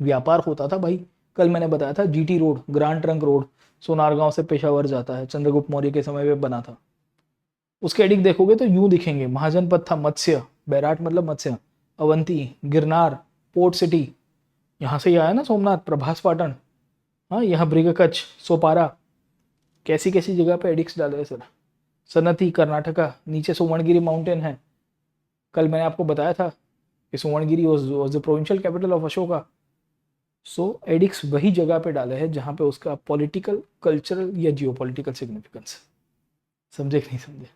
व्यापार होता था भाई, कल मैंने बताया था GT road, grand trunk road Sonargaon से पेशावर जाता है, चंद्रगुप्त मौर्य के समय में बना था। उसके एडिक्ट देखोगे तो यूं दिखेंगे, महाजनपद था, मत्स्य, बैराट मतलब मत्स्य, अवंती, गिरनार, पोर्ट सिटी, यहाँ से ही आया ना सोमनाथ, प्रभास पाटन, हाँ यहाँ ब्रिगकच्छ, सोपारा, कैसी कैसी जगह पे एडिक्स डाले हैं सर। सनती, कर्नाटका, नीचे सुवर्णगिरी माउंटेन है। कल मैंने आपको बताया था कि Suvarnagiri was the provincial capital of Ashoka. So addicts वही जगह पे डाले हैं जहाँ पे उसका पॉलिटिकल, कल्चरल या जियोपॉलिटिकल सिग्निफिकेंस। समझे कि नहीं समझे?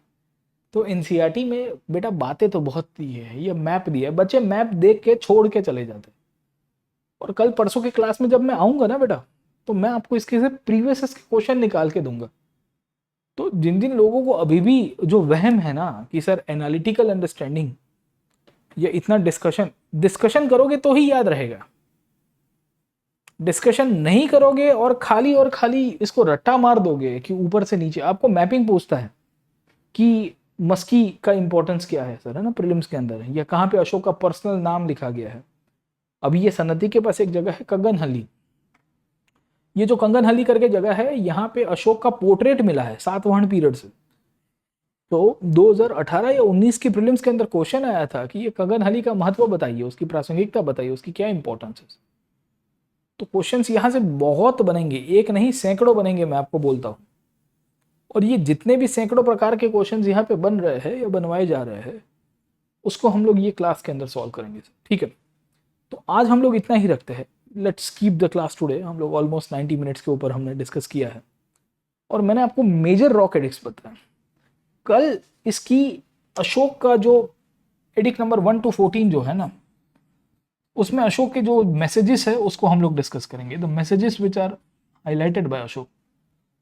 तो एनसीईआरटी में बेटा बातें तो बहुत दी है, ये मैप दिया है, बच्चे मैप देख के छोड़ के चले जाते हैं। और कल परसों की क्लास में जब मैं आऊंगा ना बेटा, तो मैं आपको इसके से प्रीवियस के क्वेश्चन निकाल के दूंगा। तो जिन जिन लोगों को अभी भी जो वहम है ना कि सर एनालिटिकल अंडरस्टैंडिंग या इतना डिस्कशन करोगे तो ही याद रहेगा, डिस्कशन नहीं करोगे और खाली इसको रट्टा मार दोगे कि ऊपर से नीचे। आपको मैपिंग पूछता है कि मस्की का इंपॉर्टेंस क्या है सर, है ना, प्रीलिम्स के अंदर, या कहाँ पे अशोक का पर्सनल नाम लिखा गया है। अभी ये सनती के पास एक जगह है कंगनहल्ली, ये जो कंगनहल्ली करके जगह है, यहाँ पे अशोक का पोर्ट्रेट मिला है सातवाहन पीरियड से। तो 2018 या 19 की प्रीलिम्स के अंदर क्वेश्चन आया था कि ये कंगनहल्ली का महत्व बताइए, उसकी प्रासंगिकता बताइए, उसकी क्या इंपॉर्टेंस है। तो क्वेश्चंस यहाँ से बहुत बनेंगे, एक नहीं सैकड़ों बनेंगे, मैं आपको बोलता हूँ। और ये जितने भी सैकड़ों प्रकार के क्वेश्चंस यहाँ पे बन रहे हैं या बनवाए जा रहे हैं, उसको हम लोग ये क्लास के अंदर सॉल्व करेंगे, ठीक है। तो आज हम लोग इतना ही रखते हैं, let's keep the class today. हम लोग ऑलमोस्ट 90 मिनट्स के ऊपर हमने डिस्कस किया है और मैंने आपको मेजर रॉक एडिक्ट्स बताया। कल इसकी अशोक का जो एडिक्ट नंबर 1 to 14 जो है ना, उसमें अशोक के जो मैसेजेस है उसको हम लोग डिस्कस करेंगे, the messages which are highlighted by Ashoka.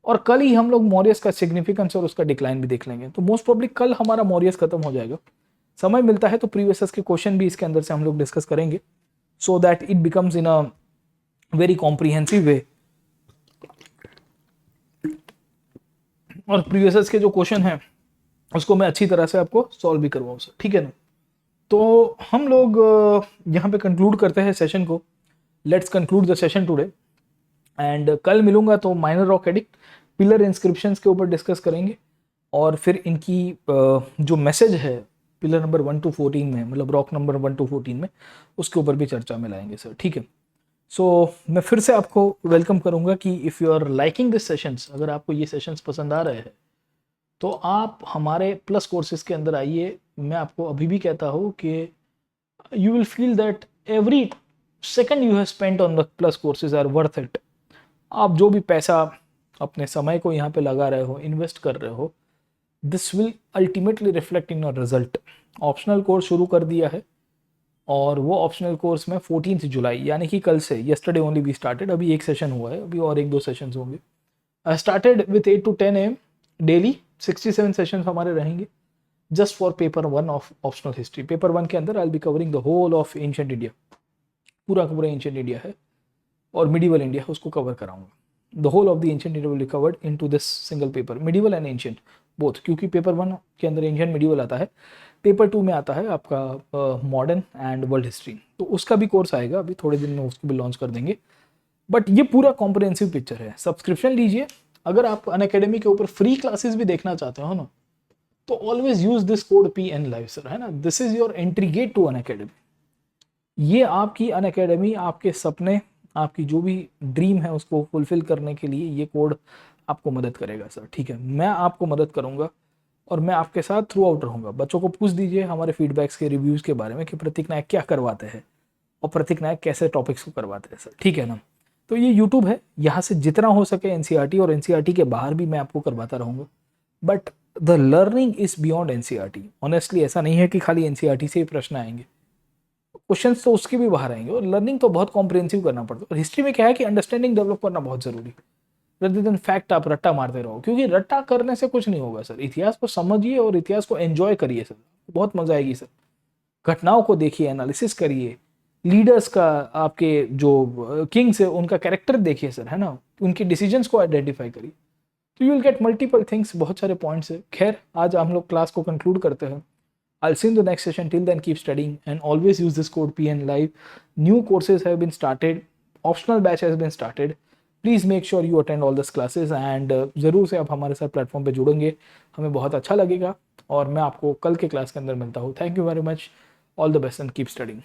और कल ही हम लोग मौर्यस का सिग्निफिकेंस और उसका डिक्लाइन भी देख लेंगे। तो मोस्ट प्रोबेबली कल हमारा मौर्यस खत्म हो जाएगा। समय मिलता है तो प्रीवियस के क्वेश्चन भी इसके अंदर से हम लोग डिस्कस करेंगे, so that it becomes in a very comprehensive way. और प्रीवियस के जो क्वेश्चन है उसको मैं अच्छी तरह से आपको सॉल्व भी करवाऊँ सर, ठीक है ना। तो हम लोग यहाँ पे कंक्लूड करते हैं सेशन को। Let's conclude the session today and कल मिलूंगा तो minor rock edict, pillar inscriptions के ऊपर डिस्कस करेंगे और फिर इनकी जो मैसेज है पिलर नंबर 1 to 14 में, मतलब रॉक नंबर 1 to 14 में, उसके ऊपर भी चर्चा में लाएंगे सर, ठीक है। सो मैं फिर से आपको वेलकम करूंगा कि if you are liking this sessions, अगर आपको ये सेशंस पसंद आ रहे हैं तो आप हमारे प्लस कोर्सेज के अंदर आइए। मैं आपको अभी भी कहता हूँ कि you will feel that every second you have spent on the plus courses are worth it. आप जो भी पैसा अपने समय को यहाँ पे लगा रहे हो, इन्वेस्ट कर रहे हो, this will ultimately reflect in your result. Optional course शुरू कर दिया है और वो ऑप्शनल कोर्स में 14 जुलाई यानी कि कल से, येस्टरडे ओनली वी स्टार्टेड, अभी एक सेशन हुआ है, अभी और 1-2 सेशंस होंगे। I started with 8 to 10 AM daily, 67 sessions हमारे रहेंगे just for paper 1 of optional history. Paper 1 के अंदर I will be covering the whole of ancient India, पूरा का पूरा एंशिएंट इंडिया है और मिडिवल इंडिया उसको कवर कराऊंगा। The whole of the ancient India will be covered into this single paper, medieval and ancient both, क्योंकि paper 1 के अंदर एंशिएंट मिडिवल आता है, पेपर 2 में आता है आपका मॉडर्न एंड वर्ल्ड हिस्ट्री। तो उसका भी कोर्स आएगा, अभी थोड़े दिन में उसको भी लॉन्च कर देंगे। बट ये पूरा कॉम्प्रिहेंसिव पिक्चर है। सब्सक्रिप्शन लीजिए अगर आप अनअकैडमी के ऊपर फ्री क्लासेस भी देखना चाहते हो ना, तो always use this code PN live sir, है ना। This is your entry gate to Unacademy. ये आपकी अनअकैडमी, आपके सपने, आपकी जो भी ड्रीम है उसको फुलफिल करने के लिए ये कोड आपको मदद करेगा सर, ठीक है। मैं आपको मदद करूंगा और मैं आपके साथ थ्रू आउट रहूंगा। बच्चों को पूछ दीजिए हमारे फीडबैक्स के रिव्यूज के बारे में कि प्रतीक नायक क्या करवाते हैं और प्रतीक नायक कैसे टॉपिक्स को करवाते हैं सर, ठीक है ना। तो ये यूट्यूब है, यहाँ से जितना हो सके एनसीईआरटी और एनसीईआरटी के बाहर भी मैं आपको करवाता रहूंगा। But the learning is beyond NCERT. Honestly ऐसा नहीं है कि खाली एनसीईआरटी से ही प्रश्न आएंगे, क्वेश्चन तो उसके भी बाहर आएंगे, और लर्निंग तो बहुत कॉम्प्रिहेंसिव करना पड़ता है। और हिस्ट्री में क्या है कि अंडरस्टैंडिंग डेवलप करना बहुत जरूरी है, rather than फैक्ट आप रट्टा मारते रहो, क्योंकि रट्टा करने से कुछ नहीं होगा सर। इतिहास को समझिए और इतिहास को एंजॉय करिए सर, बहुत मजा आएगी सर। घटनाओं को देखिए, एनालिसिस करिए, लीडर्स का, आपके जो किंग्स है उनका कैरेक्टर देखिए सर, है ना, उनके डिसीजंस को आइडेंटिफाई करिए, तो you will get multiple things, बहुत सारे पॉइंट्स है। खैर आज हम लोग क्लास को कंक्लूड करते हैं। I'll see you in the next session. Till then, keep studying and always use this code PN Live. New courses have been started. Optional batch has been started. Please make sure you attend all these classes and ज़रूर से आप हमारे साथ platform पे जुड़ेंगे, हमें बहुत अच्छा लगेगा। और मैं आपको कल के क्लास के अंदर मिलता हूँ। Thank you very much, all the best and keep studying.